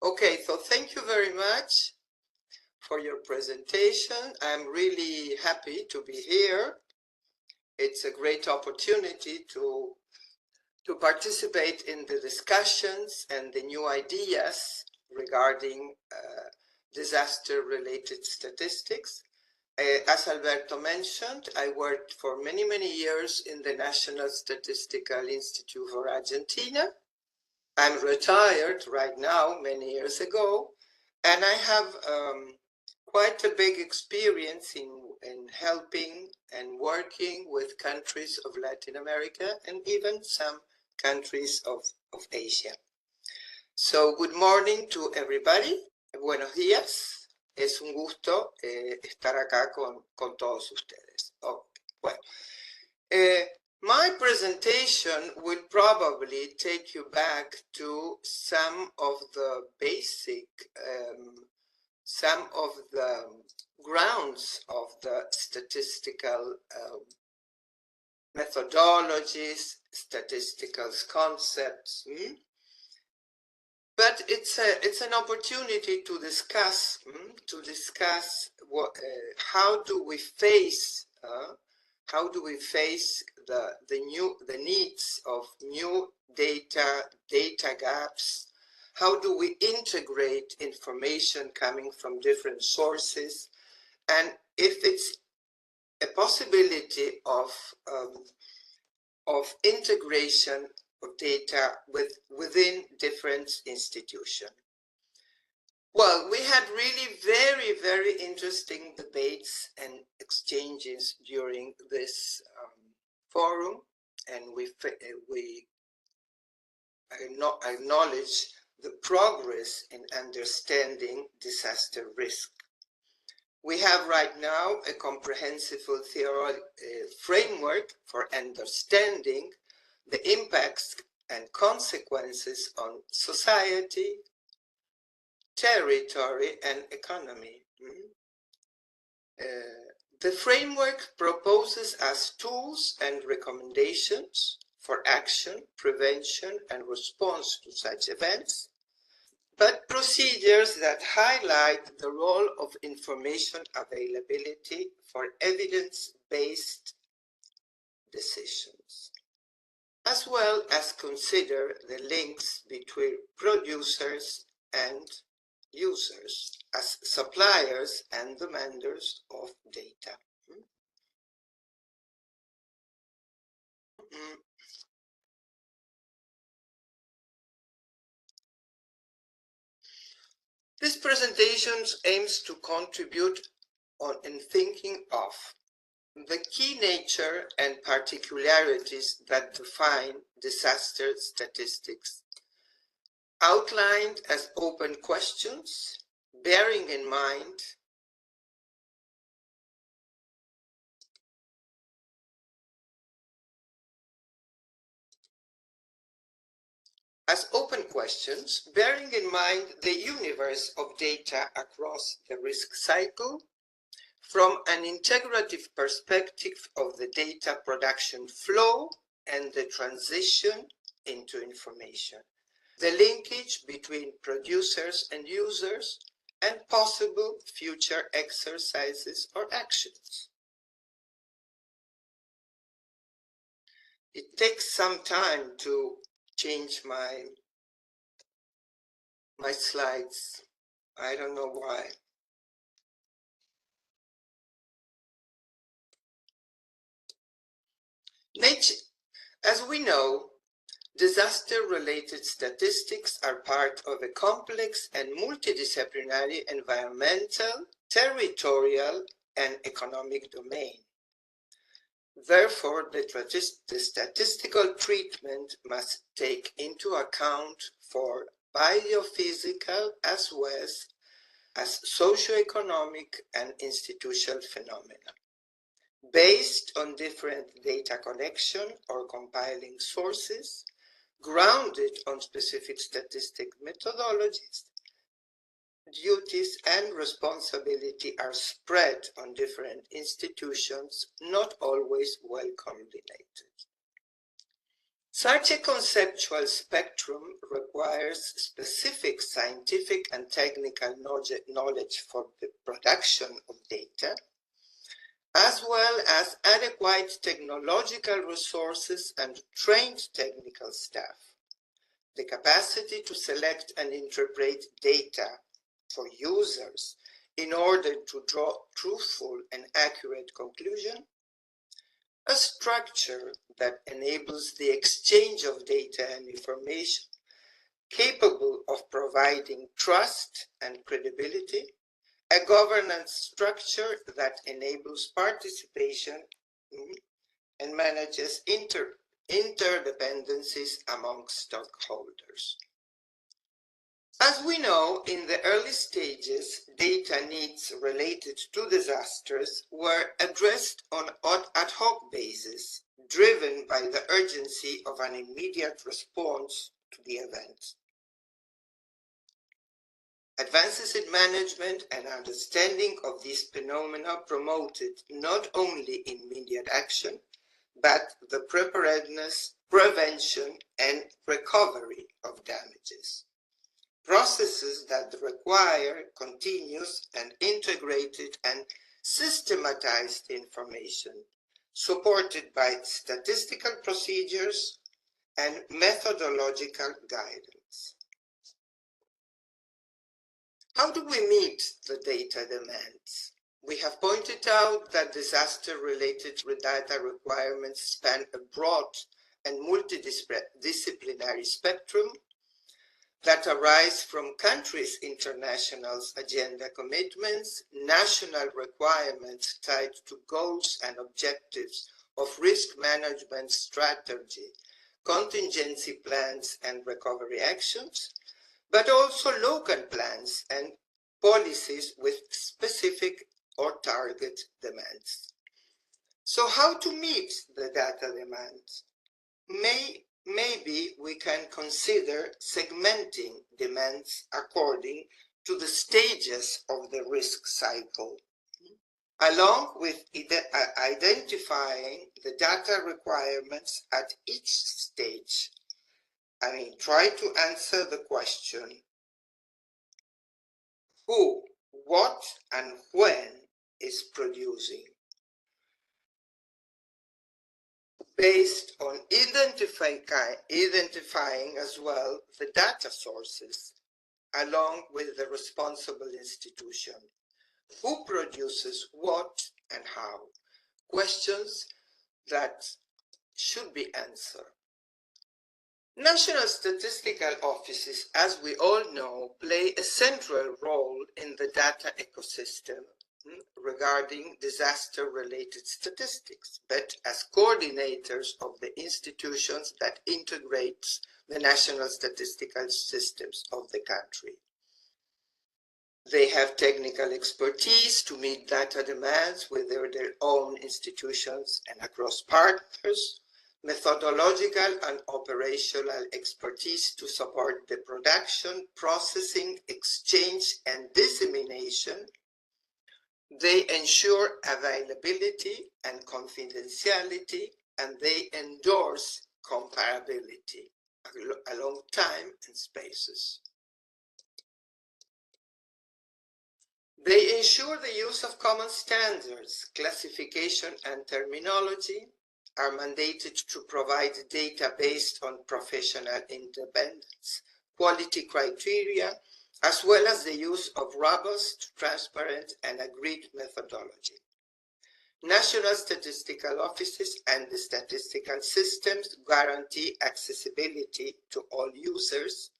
Okay, so thank you very much. for your presentation. I'm really happy to be here. It's a great opportunity to participate in the discussions and the new ideas regarding disaster-related statistics. As Alberto mentioned, I worked for many, many years in the National Statistical Institute for Argentina. I'm retired right now, many years ago, and I have quite a big experience in helping and working with countries of Latin America and even some countries of Asia. So good morning to everybody. Buenos días. Es un gusto estar acá con todos ustedes. Okay. Well, my presentation will probably take you back to some of the basic, some of the grounds of the statistical methodologies, statistical concepts. But it's an opportunity to discuss what, how do we face the needs of new data gaps? How do we integrate information coming from different sources? And if it's a possibility of integration of data within different institutions. Well, we had really very, very interesting debates and exchanges during this forum, and we acknowledge the progress in understanding disaster risk. We have right now a comprehensive theoretical framework for understanding the impacts and consequences on society, territory, and economy. The framework proposes us tools and recommendations for action, prevention, and response to such events, but procedures that highlight the role of information availability for evidence-based decisions, as well as consider the links between producers and users as suppliers and demanders of data. This presentation aims to contribute in thinking of the key nature and particularities that define disaster statistics, outlined as open questions, bearing in mind the universe of data across the risk cycle, from an integrative perspective of the data production flow and the transition into information, the linkage between producers and users, and possible future exercises or actions. It takes some time to change my slides. I don't know why. As we know, disaster-related statistics are part of a complex and multidisciplinary environmental, territorial, and economic domain. Therefore, the statistical treatment must take into account for biophysical as well as socioeconomic and institutional phenomena, based on different data collection or compiling sources, grounded on specific statistic methodologies. Duties and responsibility are spread on different institutions, not always well coordinated. Such a conceptual spectrum requires specific scientific and technical knowledge for the production of data, as well as adequate technological resources and trained technical staff. The capacity to select and interpret data for users in order to draw truthful and accurate conclusions, a structure that enables the exchange of data and information capable of providing trust and credibility, a governance structure that enables participation and manages interdependencies among stockholders. As we know, in the early stages, data needs related to disasters were addressed on an ad hoc basis, driven by the urgency of an immediate response to the event. Advances in management and understanding of these phenomena promoted not only immediate action, but the preparedness, prevention, and recovery of damages. Processes that require continuous and integrated and systematized information, supported by statistical procedures and methodological guidance. How do we meet the data demands? We have pointed out that disaster-related data requirements span a broad and multidisciplinary spectrum that arise from countries' international agenda commitments, national requirements tied to goals and objectives of risk management strategy, contingency plans and recovery actions, but also local plans and policies with specific or target demands. So how to meet the data demands? Maybe we can consider segmenting demands according to the stages of the risk cycle, along with identifying the data requirements at each stage. Try to answer the question, who, what, and when is producing, based on identifying as well the data sources, along with the responsible institution. Who produces what and how? Questions that should be answered. National statistical offices, as we all know, play a central role in the data ecosystem regarding disaster-related statistics, but as coordinators of the institutions that integrate the national statistical systems of the country. They have technical expertise to meet data demands within their own institutions and across partners, methodological and operational expertise to support the production, processing, exchange, and dissemination. They ensure availability and confidentiality, and they endorse comparability along time and spaces. They ensure the use of common standards, classification, and terminology, are mandated to provide data based on professional independence, quality criteria, as well as the use of robust, transparent, and agreed methodology. National statistical offices and the statistical systems guarantee accessibility to all users,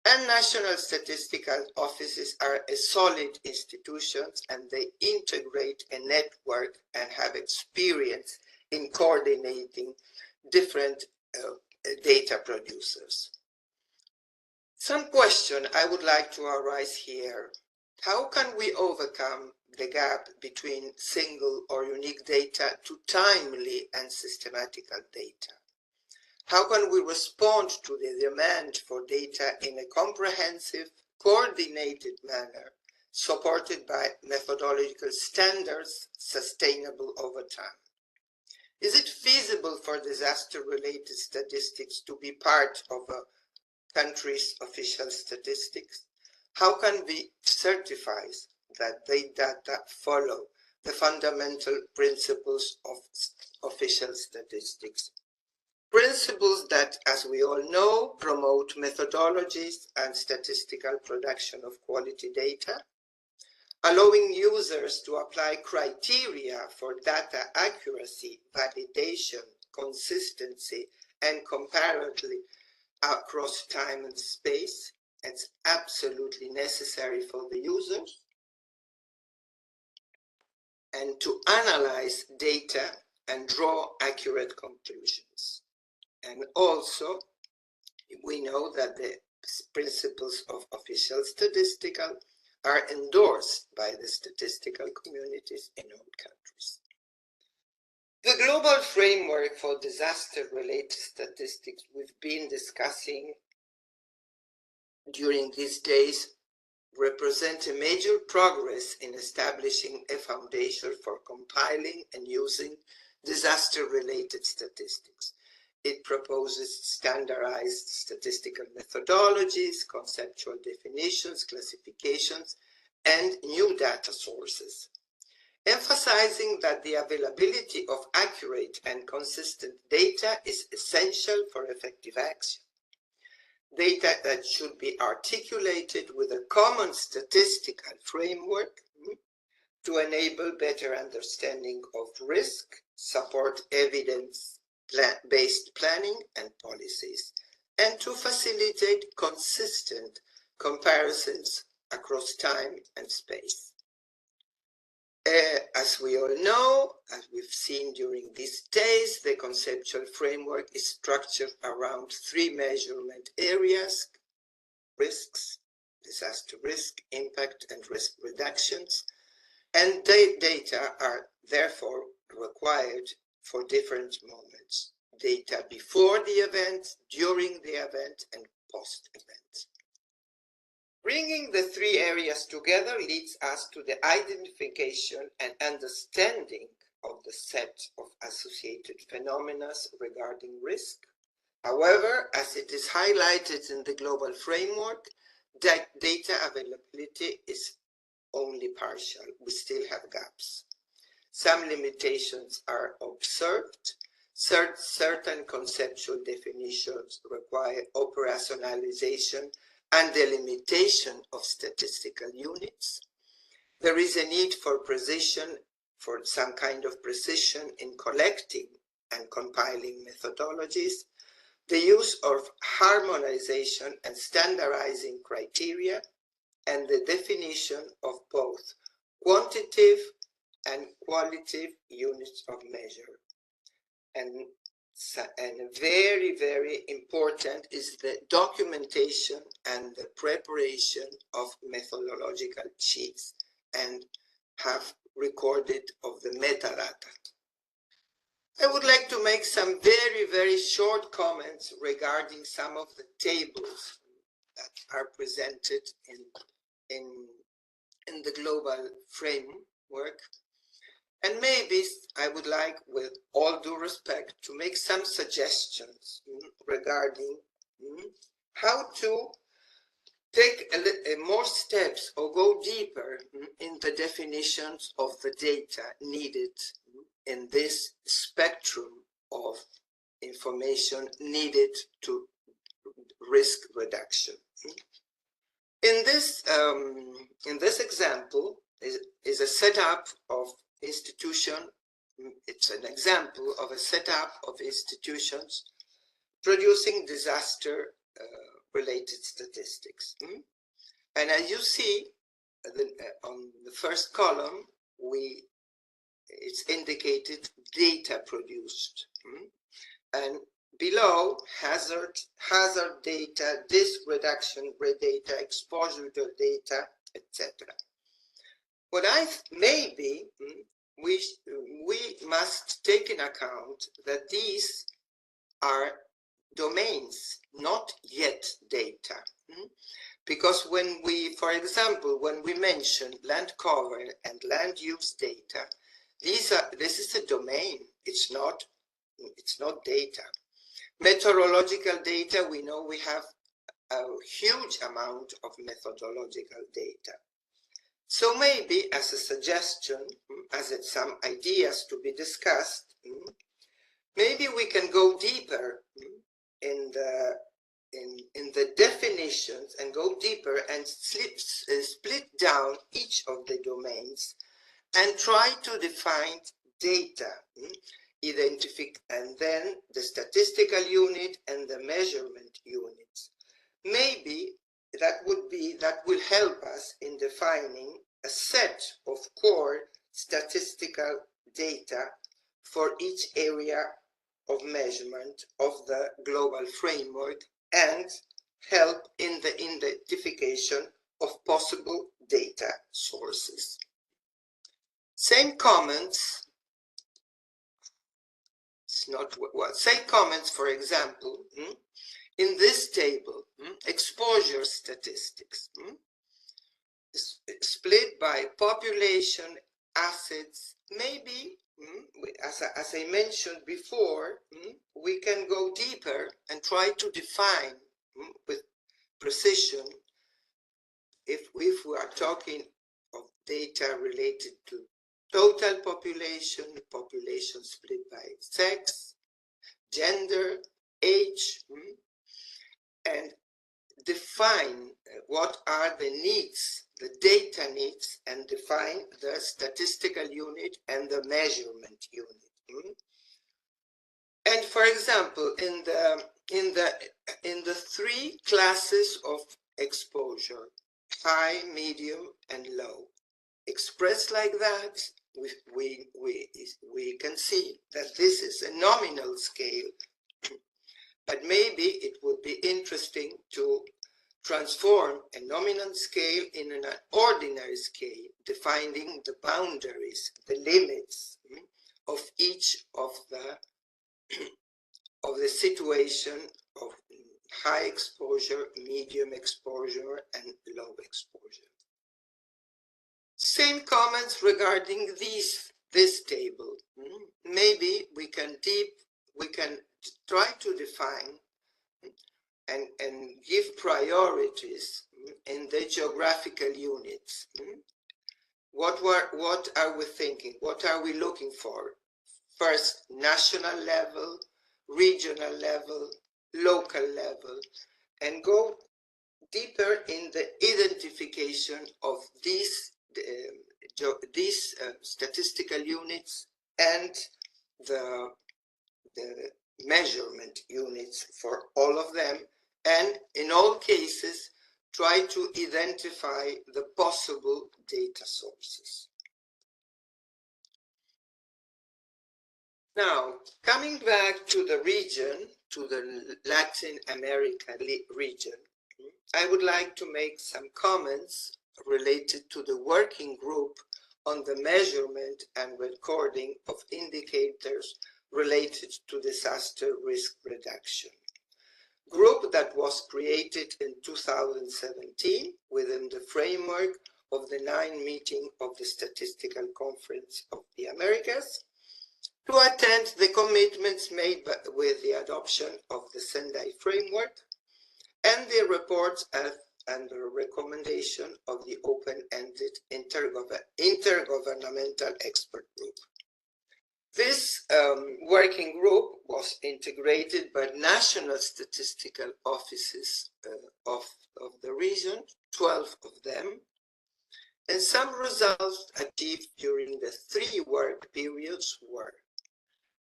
and national statistical offices are a solid institutions, and they integrate a network and have experience in coordinating different data producers. Some question I would like to arise here. How can we overcome the gap between single or unique data to timely and systematical data? How can we respond to the demand for data in a comprehensive, coordinated manner, supported by methodological standards sustainable over time? Is it feasible for disaster-related statistics to be part of a country's official statistics? How can we certify that the data follow the fundamental principles of official statistics? Principles that, as we all know, promote methodologies and statistical production of quality data, allowing users to apply criteria for data accuracy, validation, consistency, and comparability across time and space. It's absolutely necessary for the users. And to analyze data and draw accurate conclusions. And also, we know that the principles of official statistical are endorsed by the statistical communities in all countries. The global framework for disaster-related statistics we've been discussing during these days represent a major progress in establishing a foundation for compiling and using disaster-related statistics. It proposes standardized statistical methodologies, conceptual definitions, classifications, and new data sources, emphasizing that the availability of accurate and consistent data is essential for effective action. Data that should be articulated with a common statistical framework to enable better understanding of risk, support evidence-based planning and policies, and to facilitate consistent comparisons across time and space. As we all know, as we've seen during these days, the conceptual framework is structured around three measurement areas: risks, disaster risk, impact, and risk reductions. And data are therefore required for different moments: data before the event, during the event, and post-event. Bringing the three areas together leads us to the identification and understanding of the set of associated phenomena regarding risk. However, as it is highlighted in the global framework, data availability is only partial. We still have gaps. Some limitations are observed. Certain conceptual definitions require operationalization and delimitation of statistical units. There is a need for precision, for some kind of precision in collecting and compiling methodologies, the use of harmonization and standardizing criteria, and the definition of both quantitative and qualitative units of measure. And very, very important is the documentation and the preparation of methodological sheets and have recorded of the metadata. I would like to make some very, very short comments regarding some of the tables that are presented in the global framework. And maybe I would like, with all due respect, to make some suggestions regarding how to take more steps or go deeper in the definitions of the data needed in this spectrum of information needed to risk reduction. In this example is a setup of institution. It's an example of a setup of institutions producing disaster related statistics. And as you see on the first column, it's indicated data produced. And below, hazard data, risk reduction data, exposure data, etc. What maybe we must take in account that these are domains, not yet data. Because when we, for example, when we mention land cover and land use data, this is a domain. It's not data. Meteorological data, we know we have a huge amount of methodological data. So maybe as a suggestion, as some ideas to be discussed, maybe we can go deeper in the definitions and go deeper and split down each of the domains and try to define data, and then the statistical unit and the measurement units. Maybe that will help us in defining a set of core statistical data for each area of measurement of the global framework and help in the identification of possible data sources. Same comments, same comments, for example, in this table, exposure statistics, split by population, assets. Maybe, as I mentioned before, we can go deeper and try to define with precision if we are talking of data related to total population, population split by sex, gender, age, and define what are the needs, the data needs, and define the statistical unit and the measurement unit. And for example, in the three classes of exposure, high, medium, and low, expressed like that, we can see that this is a nominal scale, but maybe it would be interesting to transform a nominal scale in an ordinary scale, defining the boundaries, the limits of each of the situation of high exposure, medium exposure, and low exposure. Same comments regarding this table. Maybe we can try to define and give priorities in the geographical units. What are we thinking? What are we looking for? First, national level, regional level, local level, and go deeper in the identification of these statistical units and the measurement units for all of them, and in all cases try to identify the possible data sources. Now, coming back to the region, to the Latin America region, I would like to make some comments related to the working group on the measurement and recording of indicators related to disaster risk reduction. Group that was created in 2017 within the framework of the 9th meeting of the Statistical Conference of the Americas to attend the commitments made with the adoption of the Sendai framework and the reports and the recommendation of the open-ended intergovernmental expert group. This working group was integrated by national statistical offices of the region, 12 of them, and some results achieved during the 3 work periods were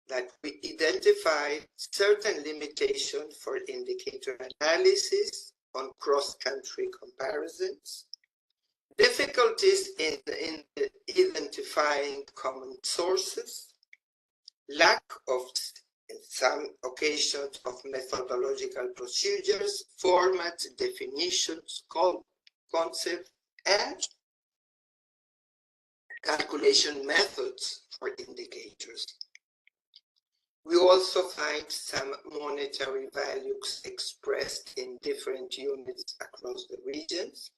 that we identified certain limitations for indicator analysis on cross-country comparisons, difficulties in identifying common sources, lack of, in some occasions, of methodological procedures, formats, definitions, concepts, and calculation methods for indicators. We also find some monetary values expressed in different units across the regions,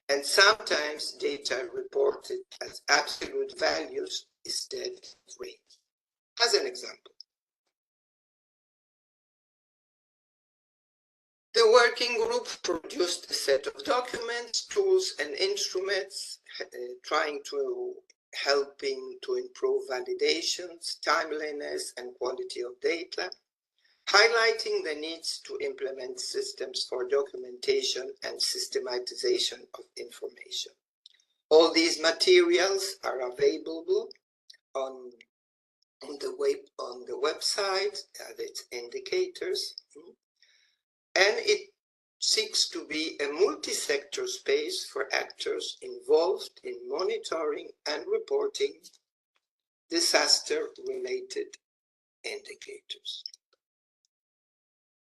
and sometimes data reported as absolute values instead of rates. as an example. The working group produced a set of documents, tools, and instruments trying to helping to improve validations, timeliness, and quality of data, highlighting the needs to implement systems for documentation and systematization of information. All these materials are available on the website at its indicators, and it seeks to be a multi-sector space for actors involved in monitoring and reporting disaster-related indicators.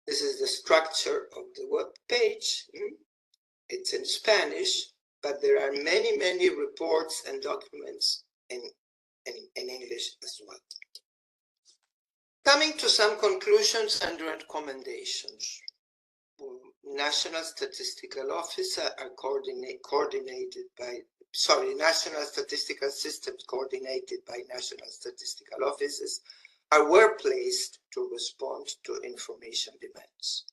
This is the structure of the web page. It's in Spanish, but there are many, many reports and documents in English as well. Coming to some conclusions and recommendations. National Statistical Office are National Statistical Systems coordinated by National Statistical Offices are well placed to respond to information demands.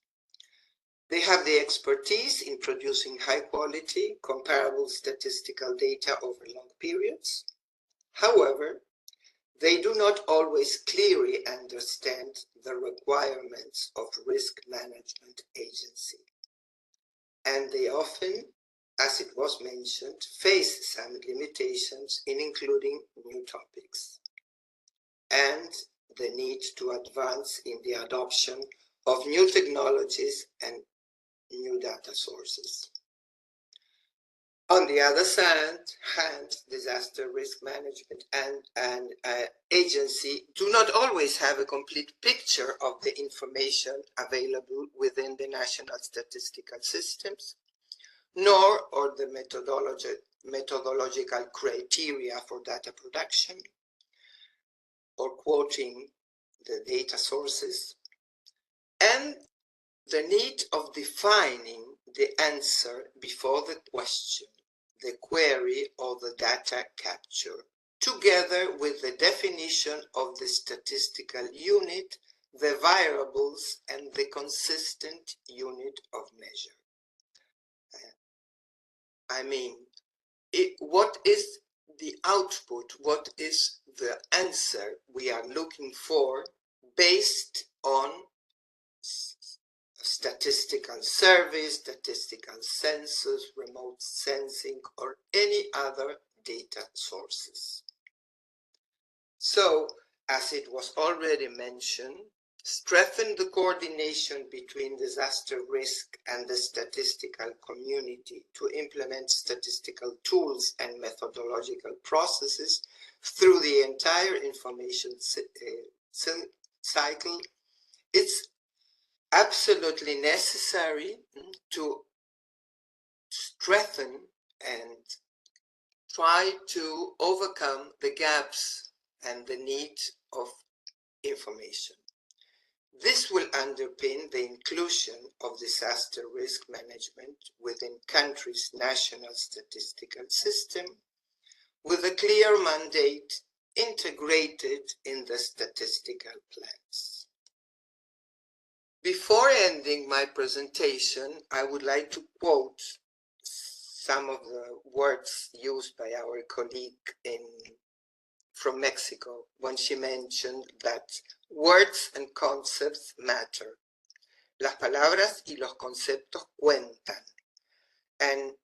They have the expertise in producing high quality, comparable statistical data over long periods. However, they do not always clearly understand the requirements of risk management agency. And they often, as it was mentioned, face some limitations in including new topics and the need to advance in the adoption of new technologies and new data sources. On the other hand, disaster risk management and agency do not always have a complete picture of the information available within the national statistical systems, nor are the methodological criteria for data production or quoting the data sources, and the need of defining the answer before the question, the query, or the data capture, together with the definition of the statistical unit, the variables, and the consistent unit of measure. What is the output? What is the answer we are looking for based on statistical surveys, statistical census, remote sensing, or any other data sources? So, as it was already mentioned, strengthen the coordination between disaster risk and the statistical community to implement statistical tools and methodological processes through the entire information cycle. It's absolutely necessary to strengthen and try to overcome the gaps and the need of information. This will underpin the inclusion of disaster risk management within countries' national statistical system with a clear mandate integrated in the statistical plans. Before ending my presentation, I would like to quote some of the words used by our colleague from Mexico when she mentioned that words and concepts matter. Las palabras y los conceptos cuentan. And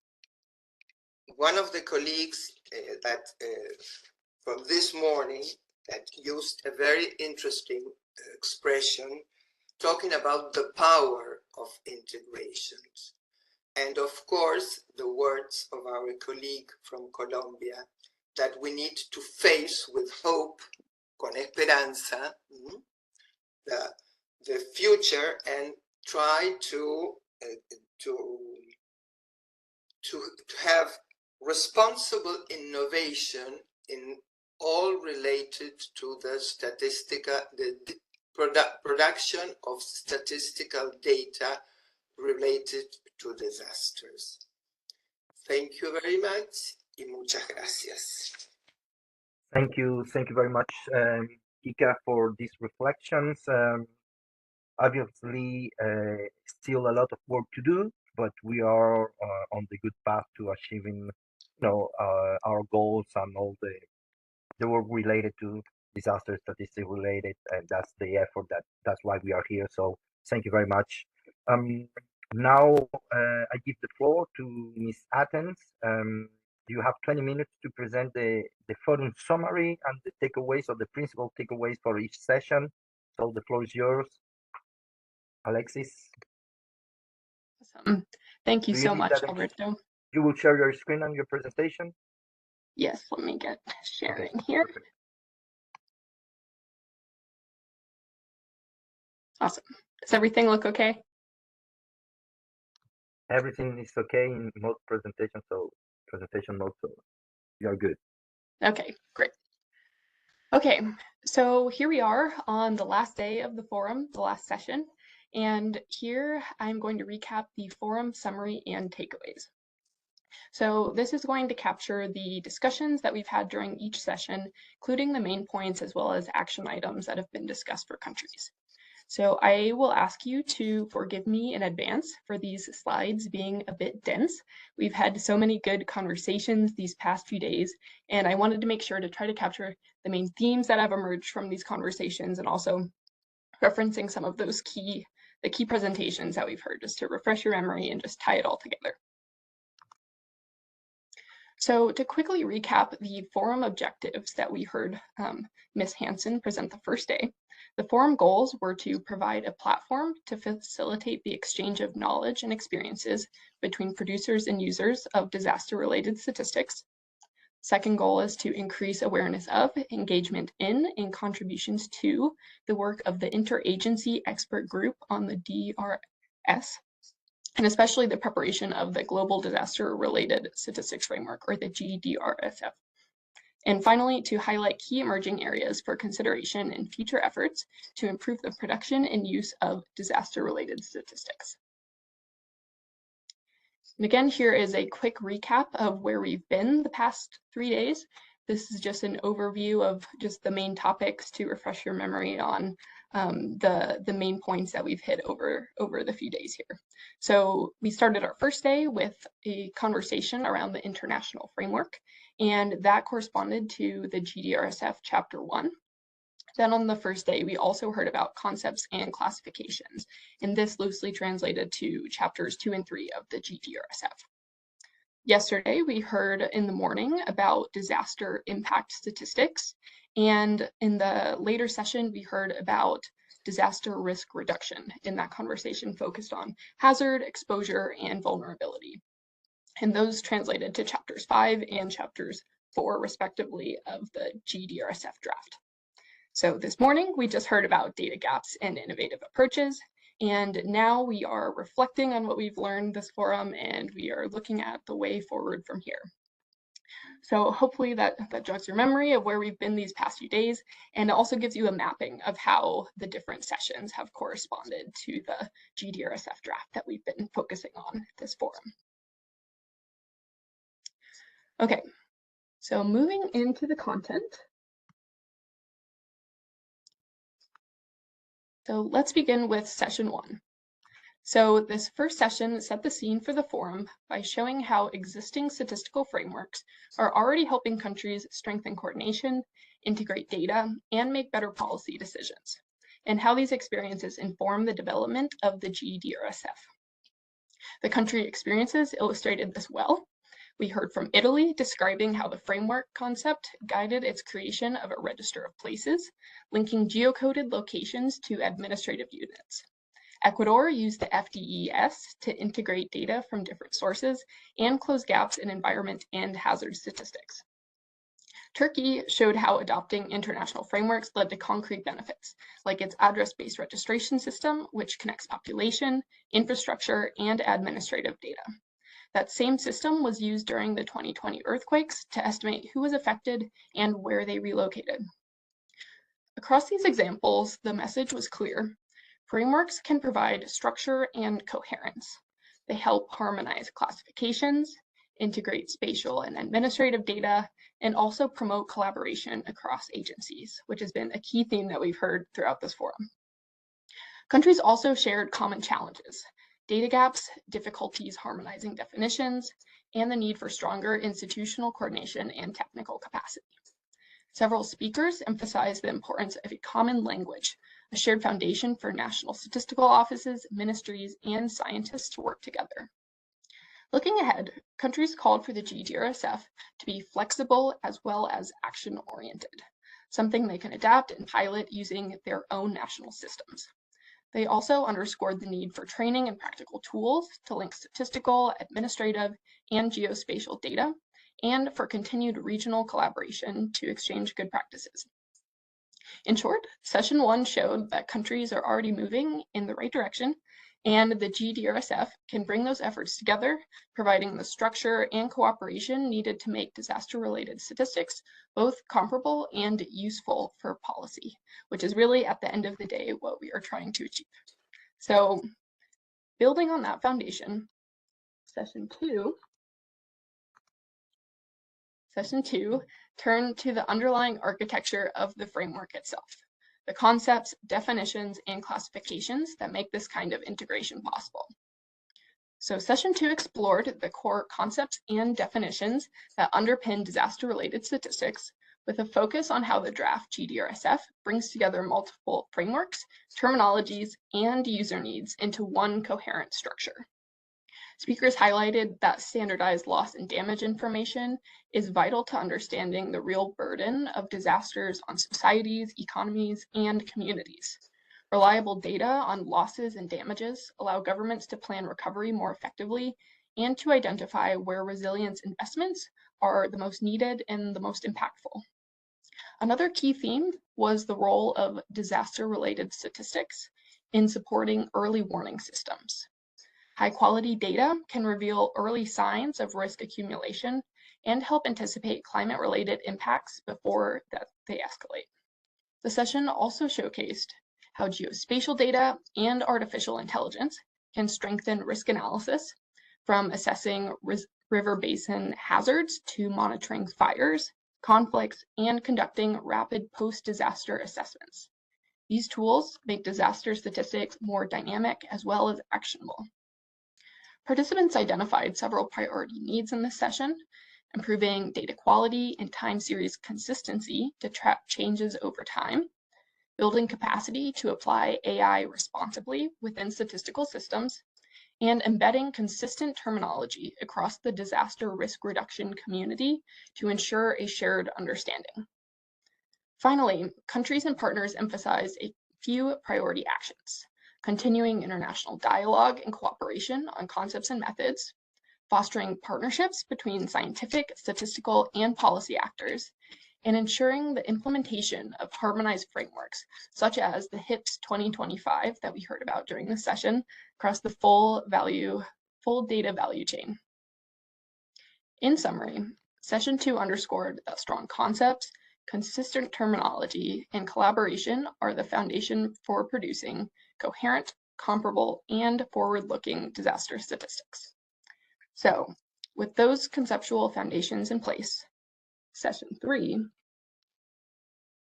one of the colleagues from this morning that used a very interesting expression talking about the power of integrations. And of course, the words of our colleague from Colombia that we need to face with hope, con esperanza, the future and try to have responsible innovation in all related to the production of statistical data related to disasters. Thank you very much y muchas gracias. Thank you very much, Kika, for these reflections. Obviously, still a lot of work to do, but we are on the good path to achieving, our goals and all the work related to disaster statistics related, and that's the effort that's why we are here. So thank you very much. Now I give the floor to Ms. Athens. You have 20 minutes to present the forum summary and the takeaways or the principal takeaways for each session. So the floor is yours. Alexis. Awesome. Thank you so much, Alberto. You will share your screen on your presentation? Yes, let me get sharing Okay, here. perfect. Awesome. Does everything look okay? Everything is okay in mode presentation, so presentation mode, so you're good. Okay, great. Okay, so here we are on the last day of the forum, the last session, and here I'm going to recap the forum summary and takeaways. So this is going to capture the discussions that we've had during each session, including the main points as well as action items that have been discussed for countries. So I will ask you to forgive me in advance for these slides being a bit dense. We've had so many good conversations these past few days, and I wanted to make sure to try to capture the main themes that have emerged from these conversations and also referencing some of those key presentations that we've heard, just to refresh your memory and just tie it all together. So to quickly recap the forum objectives that we heard Ms. Hansen present the first day, the forum goals were to provide a platform to facilitate the exchange of knowledge and experiences between producers and users of disaster-related statistics. Second goal is to increase awareness of, engagement in, and contributions to the work of the interagency expert group on the DRS, and especially the preparation of the Global Disaster-Related Statistics Framework, or the G-DRSF. And finally, to highlight key emerging areas for consideration in future efforts to improve the production and use of disaster-related statistics. And again, here is a quick recap of where we've been the past 3 days. This is just an overview of just the main topics to refresh your memory on the main points that we've hit over the few days here. So we started our first day with a conversation around the international framework, and that corresponded to the G-DRSF Chapter 1. Then on the first day, we also heard about concepts and classifications, and this loosely translated to Chapters 2 and 3 of the G-DRSF. Yesterday, we heard in the morning about disaster impact statistics, and in the later session, we heard about disaster risk reduction. In that conversation focused on hazard, exposure, and vulnerability. And those translated to Chapters 5 and Chapters 4, respectively, of the G-DRSF draft. So this morning, we just heard about data gaps and innovative approaches. And now we are reflecting on what we've learned this forum, and we are looking at the way forward from here. So hopefully that jogs your memory of where we've been these past few days, and it also gives you a mapping of how the different sessions have corresponded to the G-DRSF draft that we've been focusing on this forum. Okay, so moving into the content. So let's begin with session 1. So this first session set the scene for the forum by showing how existing statistical frameworks are already helping countries strengthen coordination, integrate data, and make better policy decisions, and how these experiences inform the development of the G-DRSF. The country experiences illustrated this well. We heard from Italy describing how the framework concept guided its creation of a register of places, linking geocoded locations to administrative units. Ecuador used the FDES to integrate data from different sources and close gaps in environment and hazard statistics. Turkey showed how adopting international frameworks led to concrete benefits, like its address-based registration system, which connects population, infrastructure, and administrative data. That same system was used during the 2020 earthquakes to estimate who was affected and where they relocated. Across these examples, the message was clear. Frameworks can provide structure and coherence. They help harmonize classifications, integrate spatial and administrative data, and also promote collaboration across agencies, which has been a key theme that we've heard throughout this forum. Countries also shared common challenges: data gaps, difficulties harmonizing definitions, and the need for stronger institutional coordination and technical capacity. Several speakers emphasized the importance of a common language, a shared foundation for national statistical offices, ministries, and scientists to work together. Looking ahead, countries called for the G-DRSF to be flexible as well as action-oriented, something they can adapt and pilot using their own national systems. They also underscored the need for training and practical tools to link statistical, administrative, and geospatial data, and for continued regional collaboration to exchange good practices. In short, session 1 showed that countries are already moving in the right direction, and the G-DRSF can bring those efforts together, providing the structure and cooperation needed to make disaster-related statistics both comparable and useful for policy, which is really, at the end of the day, what we are trying to achieve. So, building on that foundation, Session 2 turned to the underlying architecture of the framework itself, the concepts, definitions, and classifications that make this kind of integration possible. So Session 2 explored the core concepts and definitions that underpin disaster-related statistics, with a focus on how the draft G-DRSF brings together multiple frameworks, terminologies, and user needs into one coherent structure. Speakers highlighted that standardized loss and damage information is vital to understanding the real burden of disasters on societies, economies, and communities. Reliable data on losses and damages allow governments to plan recovery more effectively and to identify where resilience investments are the most needed and the most impactful. Another key theme was the role of disaster-related statistics in supporting early warning systems. High-quality data can reveal early signs of risk accumulation and help anticipate climate-related impacts before they escalate. The session also showcased how geospatial data and artificial intelligence can strengthen risk analysis, from assessing river basin hazards to monitoring fires, conflicts, and conducting rapid post-disaster assessments. These tools make disaster statistics more dynamic as well as actionable. Participants identified several priority needs in this session: improving data quality and time series consistency to track changes over time, building capacity to apply AI responsibly within statistical systems, and embedding consistent terminology across the disaster risk reduction community to ensure a shared understanding. Finally, countries and partners emphasized a few priority actions: continuing international dialogue and cooperation on concepts and methods, fostering partnerships between scientific, statistical, and policy actors, and ensuring the implementation of harmonized frameworks, such as the HIPS 2025 that we heard about during this session, across the full data value chain. In summary, Session 2 underscored that strong concepts, consistent terminology, and collaboration are the foundation for producing coherent, comparable, and forward-looking disaster statistics. So, with those conceptual foundations in place, Session 3,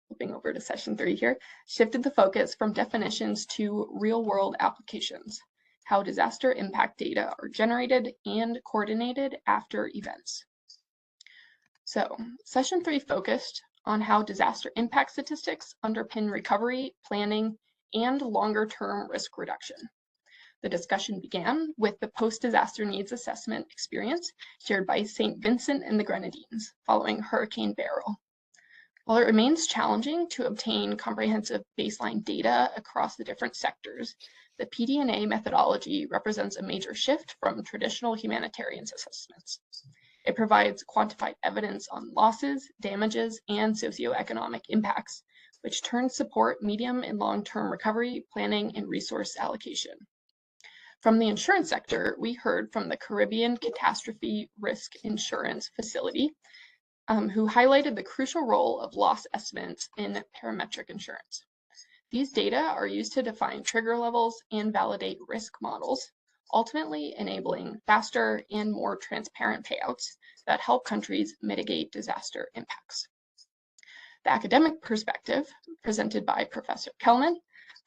flipping over to Session 3 here, shifted the focus from definitions to real-world applications, how disaster impact data are generated and coordinated after events. So, Session 3 focused on how disaster impact statistics underpin recovery, planning, and longer-term risk reduction. The discussion began with the post-disaster needs assessment experience shared by St. Vincent and the Grenadines following Hurricane Beryl. While it remains challenging to obtain comprehensive baseline data across the different sectors, the PD&A methodology represents a major shift from traditional humanitarian assessments. It provides quantified evidence on losses, damages, and socioeconomic impacts, which turns support medium and long-term recovery, planning, and resource allocation. From the insurance sector, we heard from the Caribbean Catastrophe Risk Insurance Facility, who highlighted the crucial role of loss estimates in parametric insurance. These data are used to define trigger levels and validate risk models, ultimately enabling faster and more transparent payouts that help countries mitigate disaster impacts. The academic perspective, presented by Professor Kelman,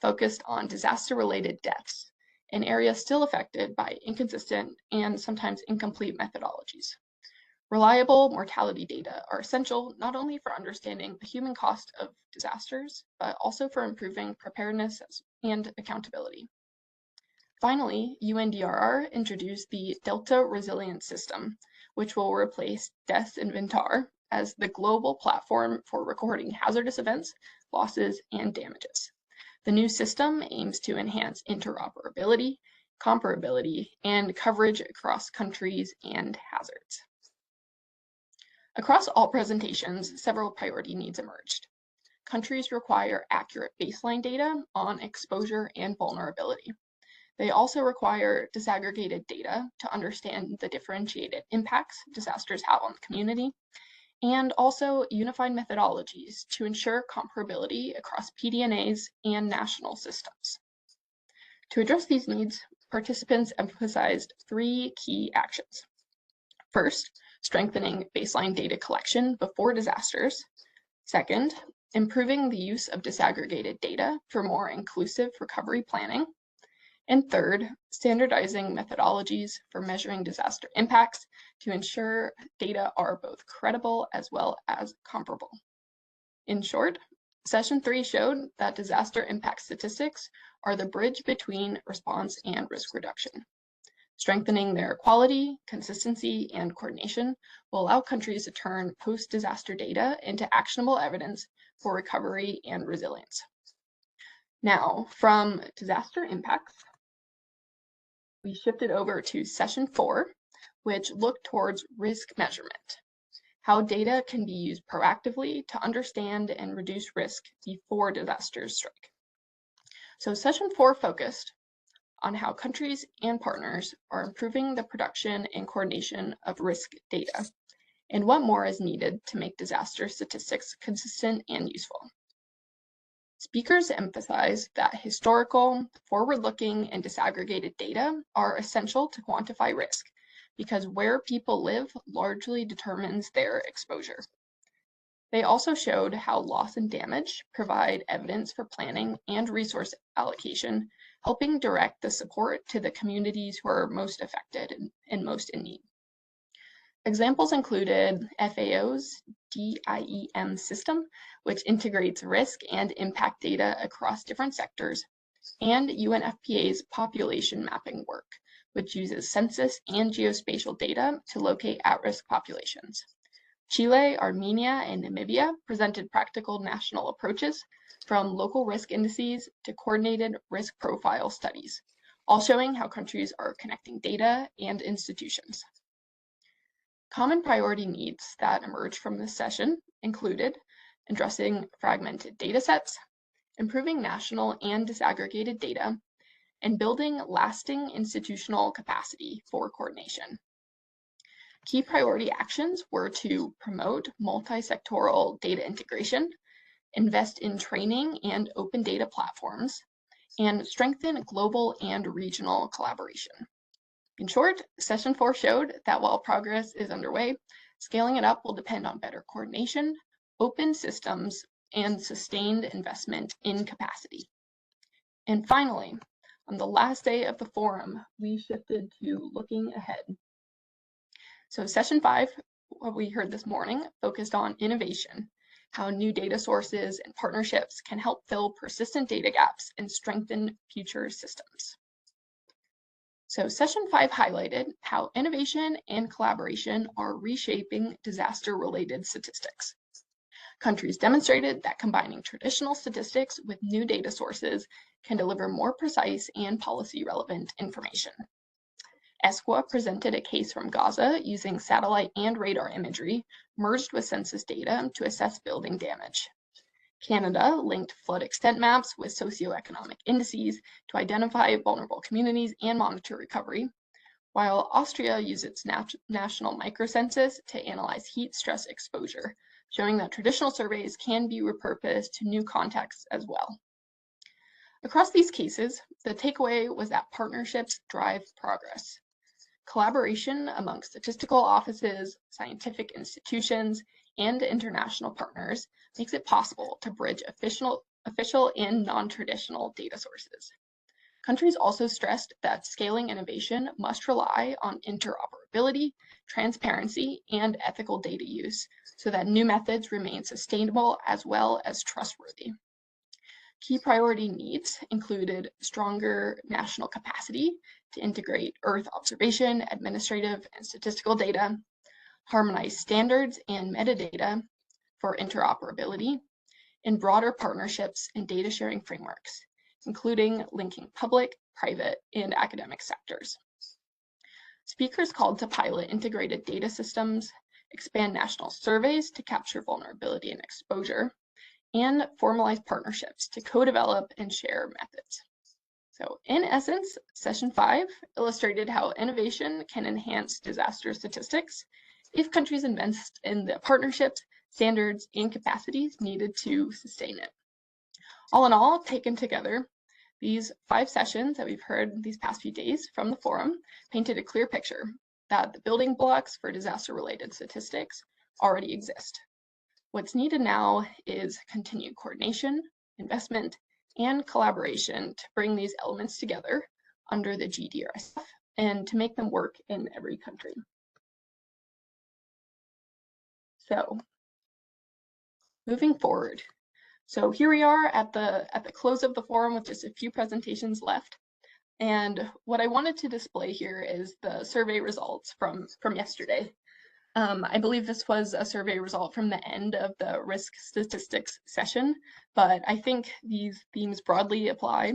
focused on disaster-related deaths, an area still affected by inconsistent and sometimes incomplete methodologies. Reliable mortality data are essential not only for understanding the human cost of disasters, but also for improving preparedness and accountability. Finally, UNDRR introduced the Delta Resilience System, which will replace Death Inventar as the global platform for recording hazardous events, losses, and damages. The new system aims to enhance interoperability, comparability, and coverage across countries and hazards. Across all presentations, several priority needs emerged. Countries require accurate baseline data on exposure and vulnerability. They also require disaggregated data to understand the differentiated impacts disasters have on the community, and also unified methodologies to ensure comparability across PDNAs and national systems. To address these needs, participants emphasized 3 key actions. First, strengthening baseline data collection before disasters. Second, improving the use of disaggregated data for more inclusive recovery planning. And third, standardizing methodologies for measuring disaster impacts to ensure data are both credible as well as comparable. In short, Session 3 showed that disaster impact statistics are the bridge between response and risk reduction. Strengthening their quality, consistency, and coordination will allow countries to turn post-disaster data into actionable evidence for recovery and resilience. Now, from disaster impacts, we shifted over to Session 4, which looked towards risk measurement, how data can be used proactively to understand and reduce risk before disasters strike. So Session 4 focused on how countries and partners are improving the production and coordination of risk data, and what more is needed to make disaster statistics consistent and useful. Speakers emphasize that historical, forward-looking, and disaggregated data are essential to quantify risk, because where people live largely determines their exposure. They also showed how loss and damage provide evidence for planning and resource allocation, helping direct the support to the communities who are most affected and most in need. Examples included FAO's DIEM system, which integrates risk and impact data across different sectors, and UNFPA's population mapping work, which uses census and geospatial data to locate at-risk populations. Chile, Armenia, and Namibia presented practical national approaches from local risk indices to coordinated risk profile studies, all showing how countries are connecting data and institutions. Common priority needs that emerged from this session included addressing fragmented data sets, improving national and disaggregated data, and building lasting institutional capacity for coordination. Key priority actions were to promote multi-sectoral data integration, invest in training and open data platforms, and strengthen global and regional collaboration. In short, Session 4 showed that while progress is underway, scaling it up will depend on better coordination, open systems, and sustained investment in capacity. And finally, on the last day of the forum, we shifted to looking ahead. So Session 5, what we heard this morning, focused on innovation, how new data sources and partnerships can help fill persistent data gaps and strengthen future systems. So Session 5 highlighted how innovation and collaboration are reshaping disaster-related statistics. Countries demonstrated that combining traditional statistics with new data sources can deliver more precise and policy-relevant information. ESCWA presented a case from Gaza using satellite and radar imagery merged with census data to assess building damage. Canada linked flood extent maps with socioeconomic indices to identify vulnerable communities and monitor recovery, while Austria used its national microcensus to analyze heat stress exposure, showing that traditional surveys can be repurposed to new contexts as well. Across these cases, the takeaway was that partnerships drive progress. Collaboration among statistical offices, scientific institutions, and international partners makes it possible to bridge official and non-traditional data sources. Countries also stressed that scaling innovation must rely on interoperability, transparency, and ethical data use so that new methods remain sustainable as well as trustworthy. Key priority needs included stronger national capacity to integrate Earth observation, administrative, and statistical data, harmonized standards and metadata for interoperability, and broader partnerships and data sharing frameworks, including linking public, private, and academic sectors. Speakers called to pilot integrated data systems, expand national surveys to capture vulnerability and exposure, and formalize partnerships to co-develop and share methods. So in essence, session 5 illustrated how innovation can enhance disaster statistics if countries invest in the partnerships, standards, and capacities needed to sustain it. All in all, taken together, these 5 sessions that we've heard these past few days from the forum painted a clear picture that the building blocks for disaster-related statistics already exist. What's needed now is continued coordination, investment, and collaboration to bring these elements together under the G-DRSF and to make them work in every country. So, moving forward. So here we are at the close of the forum with just a few presentations left. And what I wanted to display here is the survey results from yesterday. I believe this was a survey result from the end of the risk statistics session, but I think these themes broadly apply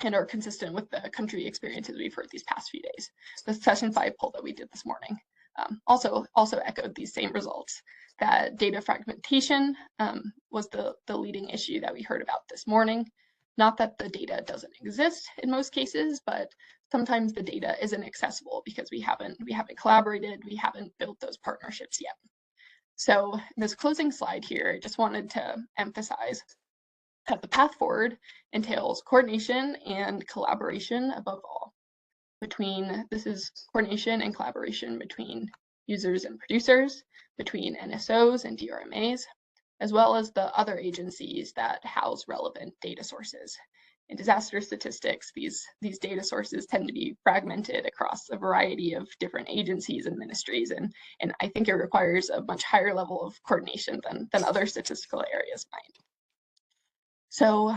and are consistent with the country experiences we've heard these past few days. The session 5 poll that we did this morning also echoed these same results, that data fragmentation was the leading issue that we heard about this morning. Not that the data doesn't exist in most cases, but sometimes the data isn't accessible because we haven't collaborated, we haven't built those partnerships yet. So this closing slide here, I just wanted to emphasize that the path forward entails coordination and collaboration above all. This is coordination and collaboration between users and producers, between NSOs and DRMAs, as well as the other agencies that house relevant data sources. In disaster statistics, these data sources tend to be fragmented across a variety of different agencies and ministries, and I think it requires a much higher level of coordination than other statistical areas might. So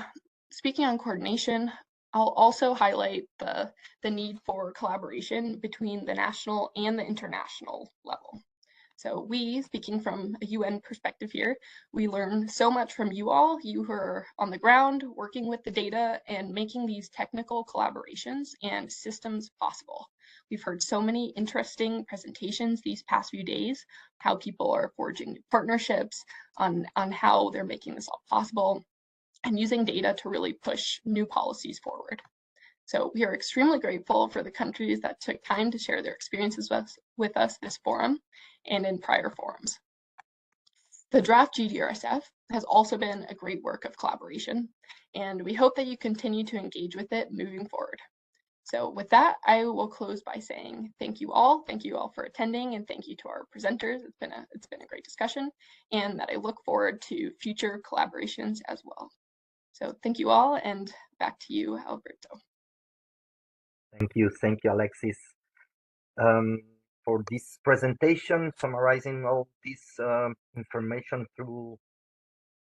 speaking on coordination, I'll also highlight the need for collaboration between the national and the international level. So we, speaking from a UN perspective here, we learn so much from you all, you who are on the ground, working with the data and making these technical collaborations and systems possible. We've heard so many interesting presentations these past few days, how people are forging new partnerships, on how they're making this all possible, and using data to really push new policies forward. So we are extremely grateful for the countries that took time to share their experiences with us this forum and in prior forums. The draft G-DRSF has also been a great work of collaboration, and we hope that you continue to engage with it moving forward. So with that, I will close by saying thank you all for attending, and thank you to our presenters. It's been a great discussion, and that I look forward to future collaborations as well. So thank you all, and back to you, Alberto. Thank you, Alexis, for this presentation, summarizing all this information through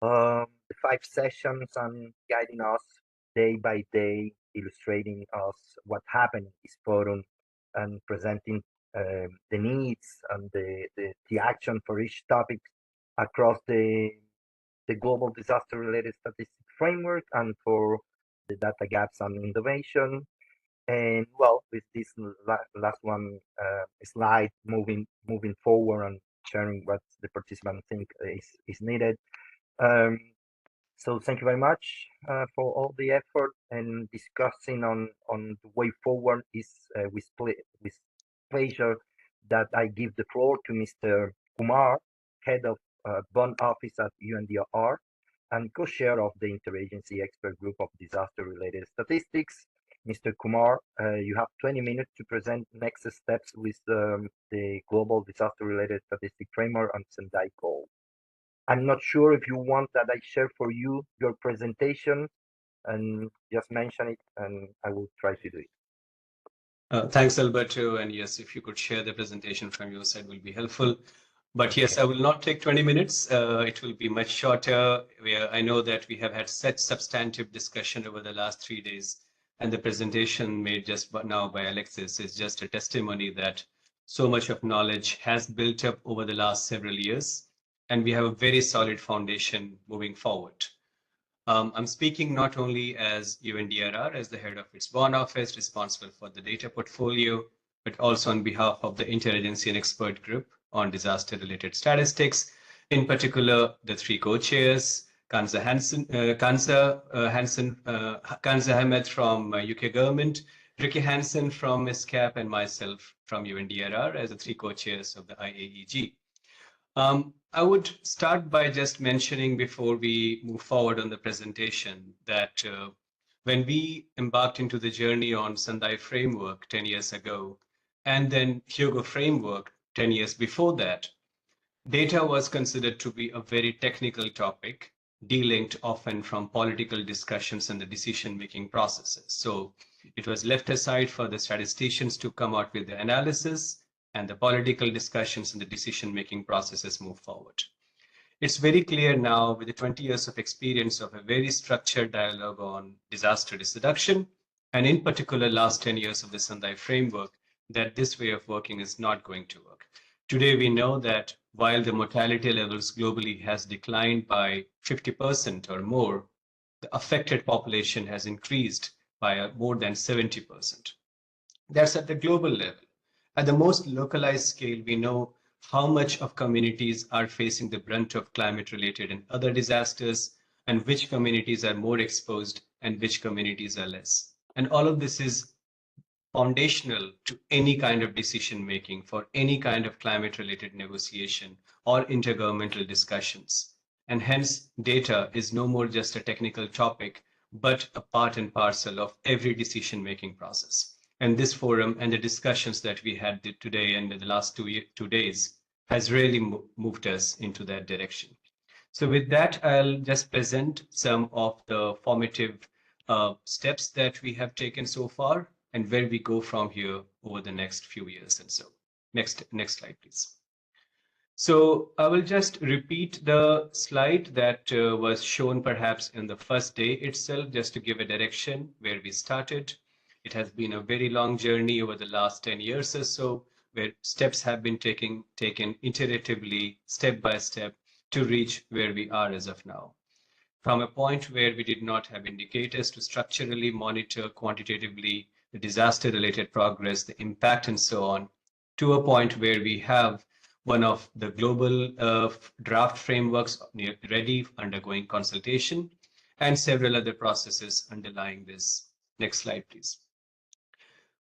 the 5 sessions and guiding us day by day, illustrating us what happened in this forum and presenting the needs and the action for each topic across the global disaster-related statistics framework and for the data gaps and innovation. And well, with this last one slide, moving forward and sharing what the participants think is needed. So thank you very much for all the effort, and discussing on the way forward is with pleasure that I give the floor to Mr. Kumar, head of Bonn office at UNDRR, and co-chair of the Interagency Expert Group of Disaster-Related Statistics. Mr. Kumar, you have 20 minutes to present next steps with the Global Disaster-Related Statistic Framework and Sendai goal. I'm not sure if you want that I share for you your presentation and just mention it, and I will try to do it. Thanks, Alberto. And yes, if you could share the presentation from your side will be helpful. But yes, I will not take 20 minutes. It will be much shorter. I know that we have had such substantive discussion over the last 3 days, and the presentation made just now by Alexis is just a testimony that so much of knowledge has built up over the last several years, and we have a very solid foundation moving forward. I'm speaking not only as UNDRR, as the head of its Bonn office responsible for the data portfolio, but also on behalf of the Interagency and Expert Group on Disaster-Related Statistics, in particular the 3 co-chairs, Kanza Ahmed from UK government, Ricky Hansen from ISCAP, and myself from UNDRR as the 3 co-chairs of the IAEG. I would start by just mentioning before we move forward on the presentation that when we embarked into the journey on Sendai framework 10 years ago, and then Hugo framework 10 years before that, data was considered to be a very technical topic, delinked often from political discussions and the decision-making processes. So it was left aside for the statisticians to come out with the analysis, and the political discussions and the decision-making processes move forward. It's very clear now with the 20 years of experience of a very structured dialogue on disaster risk reduction, and in particular last 10 years of the Sendai framework, that this way of working is not going to work. Today we know that while the mortality levels globally has declined by 50% or more, the affected population has increased by more than 70%. That's at the global level. At the most localized scale, we know how much of communities are facing the brunt of climate-related and other disasters, and which communities are more exposed and which communities are less. And all of this is foundational to any kind of decision-making for any kind of climate-related negotiation or intergovernmental discussions. And hence, data is no more just a technical topic, but a part and parcel of every decision-making process. And this forum and the discussions that we had today and in the last 2 days has really moved us into that direction. So with that, I'll just present some of the formative steps that we have taken so far and where we go from here over the next few years and so. Next slide, please. So I will just repeat the slide that was shown perhaps in the first day itself, just to give a direction where we started. It has been a very long journey over the last 10 years or so, where steps have been taken iteratively, step by step, to reach where we are as of now. From a point where we did not have indicators to structurally monitor quantitatively the disaster-related progress, the impact, and so on, to a point where we have one of the global draft frameworks ready, undergoing consultation, and several other processes underlying this. Next slide, please.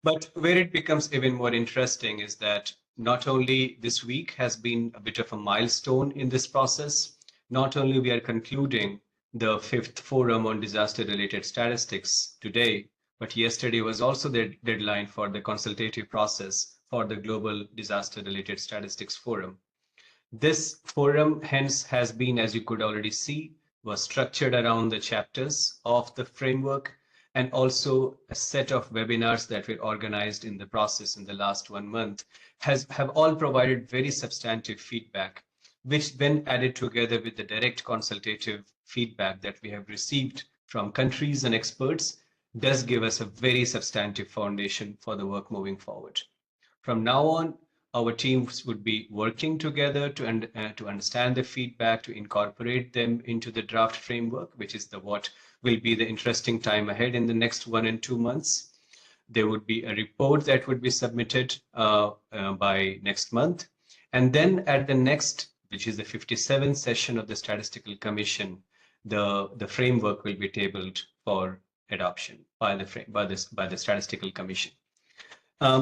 But where it becomes even more interesting is that not only this week has been a bit of a milestone in this process, not only we are concluding the 5th Forum on Disaster-Related Statistics today, but yesterday was also the deadline for the consultative process for the Global Disaster-Related Statistics Forum. This forum, hence, has been, as you could already see, was structured around the chapters of the framework, and also a set of webinars that were organized in the process in the last 1 month have all provided very substantive feedback, which when added together with the direct consultative feedback that we have received from countries and experts, does give us a very substantive foundation for the work moving forward. From now on, our teams would be working together to understand the feedback, to incorporate them into the draft framework, which is what will be the interesting time ahead in the next 1 and 2 months. There would be a report that would be submitted by next month. And then at the next, which is the 57th session of the Statistical Commission, the framework will be tabled for adoption by the Statistical Commission.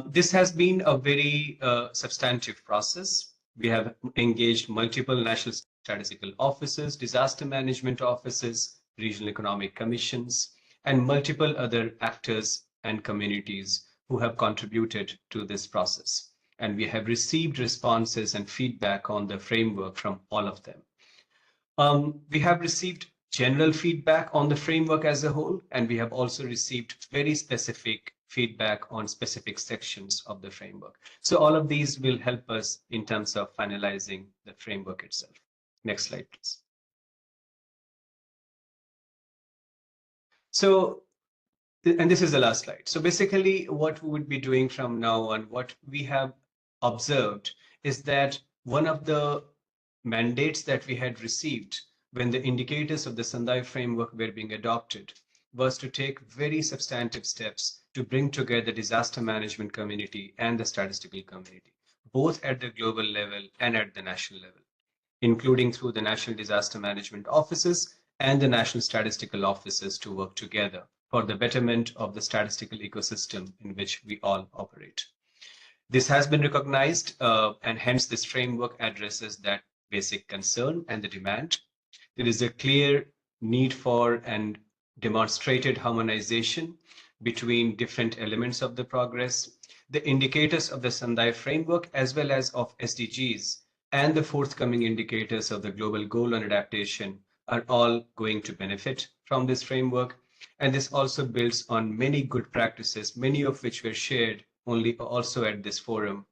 This has been a very substantive process. We have engaged multiple national statistical offices, disaster management offices, regional economic commissions, and multiple other actors and communities who have contributed to this process. And we have received responses and feedback on the framework from all of them. We have received general feedback on the framework as a whole, and we have also received very specific feedback on specific sections of the framework. So all of these will help us in terms of finalizing the framework itself. Next slide, please. So, and this is the last slide. So basically what we would be doing from now on, what we have observed is that one of the mandates that we had received when the indicators of the Sendai framework were being adopted was to take very substantive steps to bring together the disaster management community and the statistical community, both at the global level and at the national level, including through the national disaster management offices and the national statistical offices to work together for the betterment of the statistical ecosystem in which we all operate. This has been recognized, and hence this framework addresses that basic concern and the demand. There is a clear need for and demonstrated harmonization between different elements of the progress. The indicators of the Sendai framework, as well as of SDGs, and the forthcoming indicators of the global goal on adaptation are all going to benefit from this framework. And this also builds on many good practices, many of which were shared only also at this forum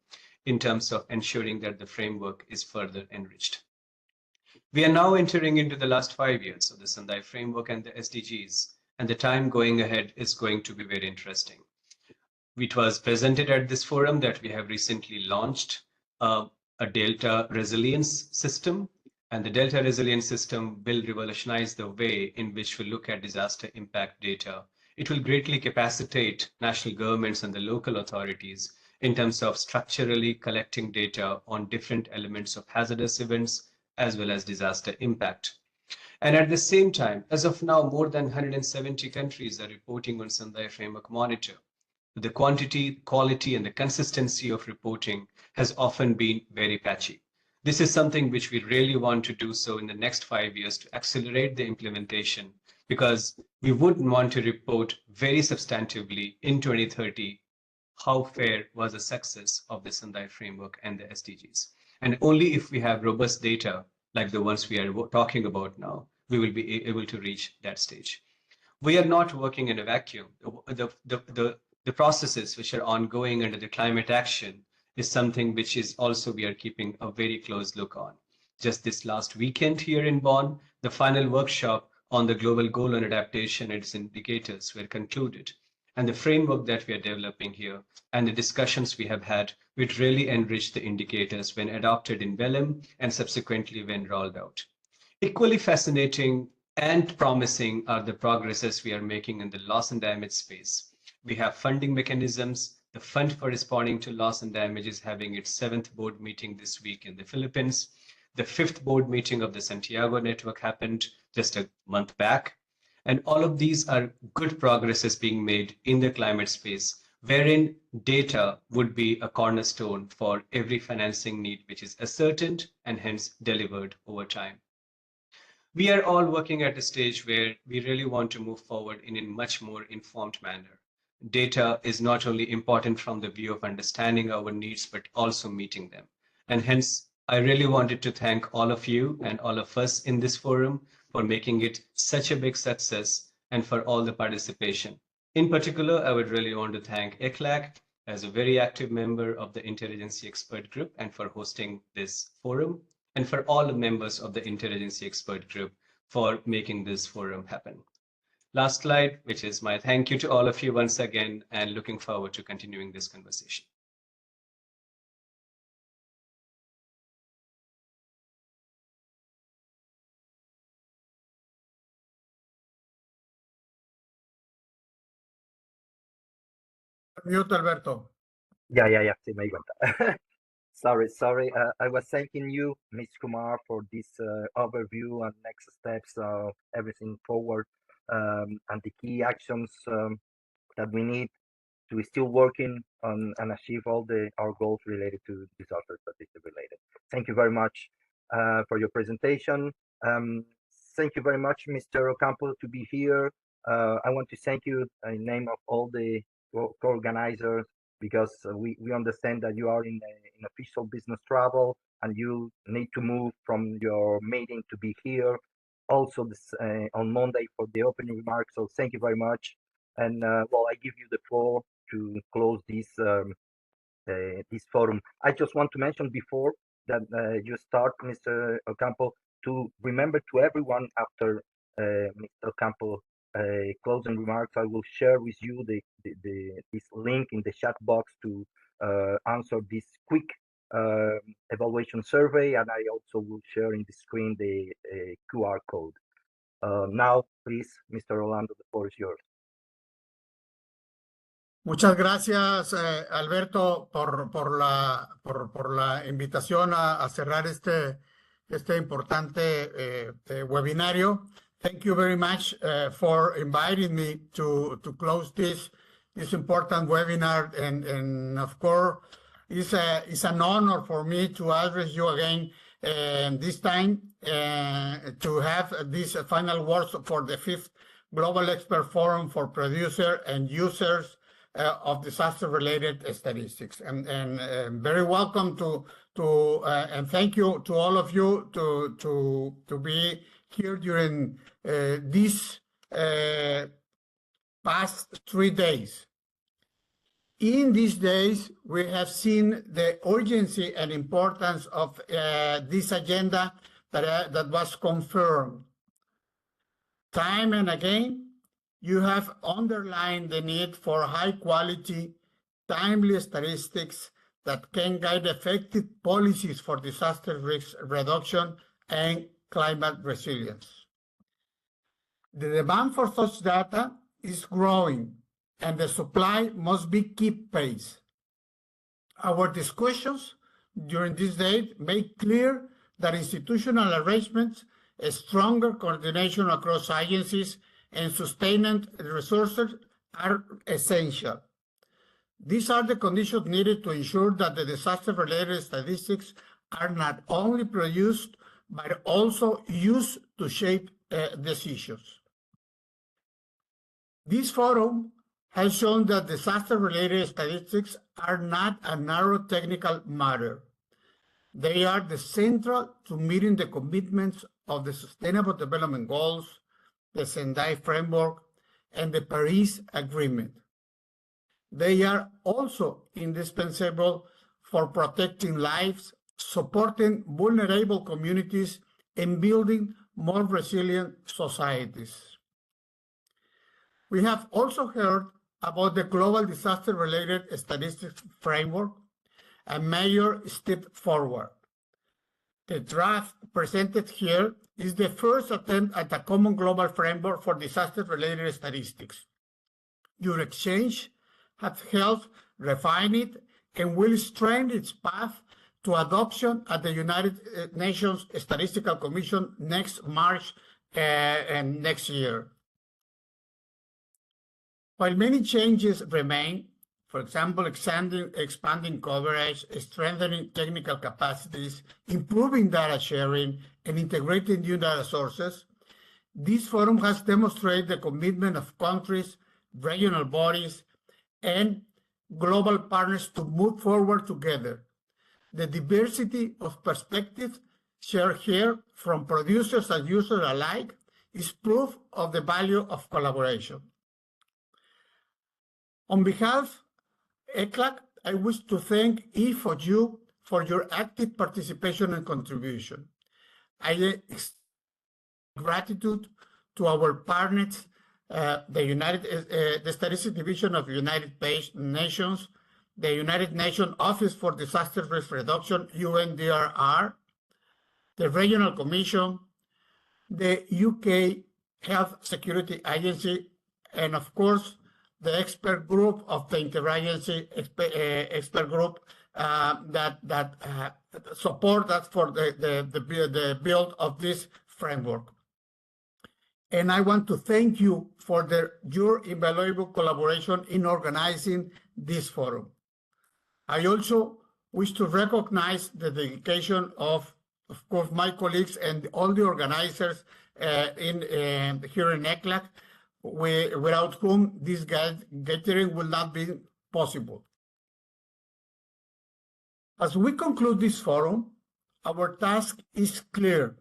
in terms of ensuring that the framework is further enriched. We are now entering into the last 5 years of the Sendai framework and the SDGs, and the time going ahead is going to be very interesting. It was presented at this forum that we have recently launched a Delta resilience system, and the Delta resilience system will revolutionize the way in which we look at disaster impact data. It will greatly capacitate national governments and the local authorities in terms of structurally collecting data on different elements of hazardous events as well as disaster impact. And at the same time, as of now, more than 170 countries are reporting on Sendai Framework Monitor. The quantity, quality, and the consistency of reporting has often been very patchy. This is something which we really want to do so in the next 5 years to accelerate the implementation, because we wouldn't want to report very substantively in 2030 how fair was the success of the Sendai framework and the SDGs. And only if we have robust data like the ones we are talking about now, we will be able to reach that stage. We are not working in a vacuum. The processes which are ongoing under the climate action is something which is also we are keeping a very close look on. Just this last weekend here in Bonn, the final workshop on the global goal on adaptation and its indicators were concluded. And the framework that we are developing here and the discussions we have had would really enrich the indicators when adopted in Vellum and subsequently when rolled out. Equally fascinating and promising are the progresses we are making in the loss and damage space. We have funding mechanisms. The Fund for Responding to Loss and Damage is having its 7th board meeting this week in the Philippines. The 5th board meeting of the Santiago Network happened just a month back. And all of these are good progresses being made in the climate space, wherein data would be a cornerstone for every financing need which is ascertained and hence delivered over time. We are all working at a stage where we really want to move forward in a much more informed manner. Data is not only important from the view of understanding our needs, but also meeting them. And hence, I really wanted to thank all of you and all of us in this forum for making it such a big success and for all the participation. In particular, I would really want to thank ECLAC as a very active member of the Interagency Expert Group and for hosting this forum, and for all the members of the Interagency Expert Group for making this forum happen. Last slide, which is my thank you to all of you once again, and looking forward to continuing this conversation. Mute, Alberto. Yeah, sí me di cuenta. Sorry. I was thanking you, Ms. Kumar, for this overview and next steps of everything forward, and the key actions that we need to still working on and achieve all our goals related to disaster statistics related. Thank you very much. for your presentation. Thank you very much, Mr. Ocampo, to be here. I want to thank you in name of all the co-organizers, because we understand that you are in official business travel and you need to move from your meeting to be here. Also this, on Monday for the opening remarks. So thank you very much. And well, I give you the floor to close this forum. I just want to mention before that you start, Mr. Ocampo, to remember to everyone after Mr. Ocampo closing remarks, I will share with you this link in the chat box to answer this quick evaluation survey, and I also will share in the screen the QR code. Now, please, Mr. Orlando, the floor is yours. Muchas gracias, Alberto, por la invitación a cerrar este importante webinario. Thank you very much for inviting me to close this important webinar, and of course, it's an honor for me to address you again this time to have these final words for the 5th Global Expert Forum for Producers and Users of disaster-related statistics, and very welcome to and thank you to all of you to be here during these past 3 days. In these days, we have seen the urgency and importance of this agenda that was confirmed. Time and again, you have underlined the need for high-quality, timely statistics that can guide effective policies for disaster risk reduction and climate resilience. The demand for such data is growing, and the supply must keep pace. Our discussions during this day make clear that institutional arrangements, a stronger coordination across agencies, and sustained resources are essential. These are the conditions needed to ensure that the disaster-related statistics are not only produced, but also used to shape decisions. This forum has shown that disaster-related statistics are not a narrow technical matter. They are the central to meeting the commitments of the Sustainable Development Goals, the Sendai Framework, and the Paris Agreement. They are also indispensable for protecting lives, supporting vulnerable communities, and building more resilient societies. We have also heard about the Global Disaster-Related Statistics Framework, a major step forward. The draft presented here is the first attempt at a common global framework for disaster-related statistics. Your exchange has helped refine it and will strengthen its path to adoption at the United Nations Statistical Commission next March and next year. While many changes remain, for example, expanding coverage, strengthening technical capacities, improving data sharing, and integrating new data sources, this forum has demonstrated the commitment of countries, regional bodies, and global partners to move forward together. The diversity of perspectives shared here from producers and users alike is proof of the value of collaboration. On behalf of ECLAC, I wish to thank each of you for your active participation and contribution. I extend gratitude to our partners, the Statistics Division of the United Nations, the United Nations Office for Disaster Risk Reduction, UNDRR, the Regional Commission, the UK Health Security Agency, and of course, the expert group of the interagency expert group that support us for the build of this framework. And I want to thank you for your invaluable collaboration in organizing this forum. I also wish to recognize the dedication of of course, my colleagues and all the organizers here in ECLAC, without whom this gathering will not be possible. As we conclude this forum, our task is clear: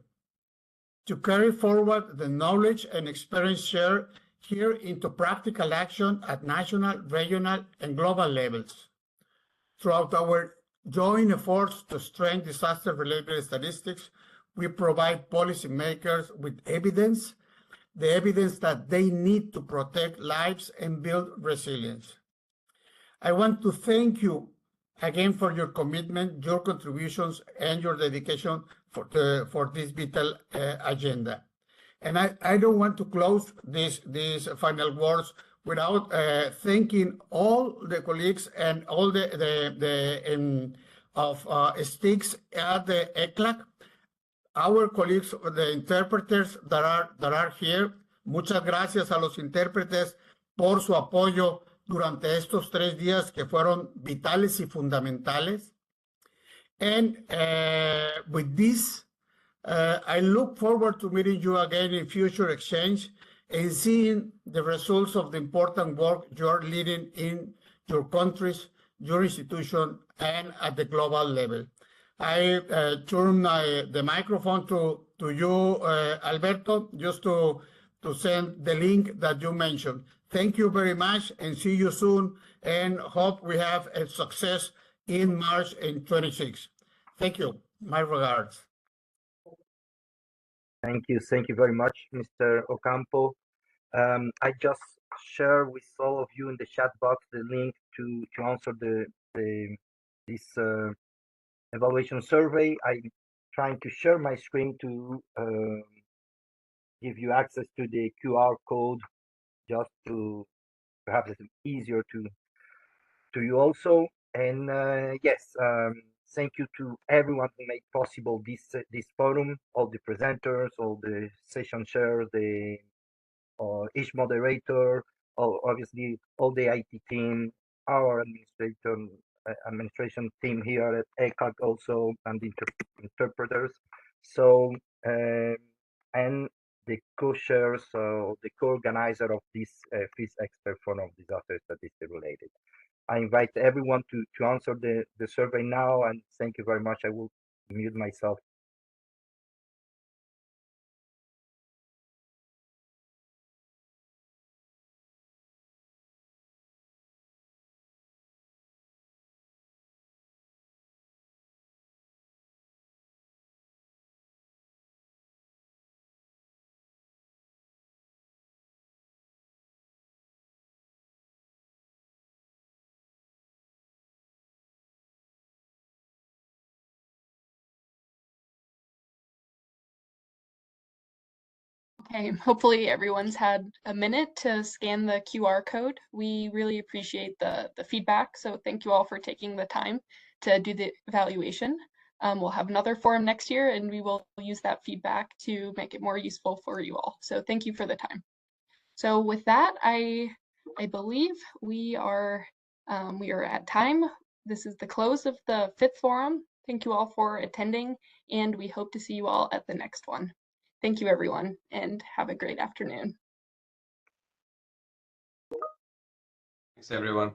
to carry forward the knowledge and experience shared here into practical action at national, regional, and global levels. Throughout our joint efforts to strengthen disaster-related statistics, we provide policymakers with evidence, the evidence that they need to protect lives and build resilience. I want to thank you again for your commitment, your contributions, and your dedication for this vital agenda. And I don't want to close these final words without thanking all the colleagues and all the sticks at the ECLAC, our colleagues, the interpreters that are here. Muchas gracias a los intérpretes por su apoyo durante estos 3 días que fueron vitales y fundamentales. And with this, I look forward to meeting you again in future exchange and seeing the results of the important work you're leading in your countries, your institution, and at the global level. I turn the microphone to you, Alberto, just to send the link that you mentioned. Thank you very much, and see you soon, and hope we have a success in March in 26. Thank you. My regards. Thank you very much, Mr. Ocampo. I just share with all of you in the chat box the link to answer this evaluation survey. I'm trying to share my screen to give you access to the QR code, just to perhaps it's easier to you also. And yes, thank you to everyone who made possible this forum, all the presenters, all the session chairs, each moderator, obviously all the IT team, our administration team here at ECLAC also, and the interpreters. So and the co-chairs, the co-organizer of this FIS Expert Forum of Disaster Statistics Related. I invite everyone to answer the survey now, and thank you very much. I will mute myself. Okay, hopefully everyone's had a minute to scan the QR code. We really appreciate the feedback, so thank you all for taking the time to do the evaluation. We'll have another forum next year, and we will use that feedback to make it more useful for you all. So thank you for the time. So with that, I believe we are at time. This is the close of the 5th forum. Thank you all for attending, and we hope to see you all at the next one. Thank you, everyone, and have a great afternoon. Thanks, everyone.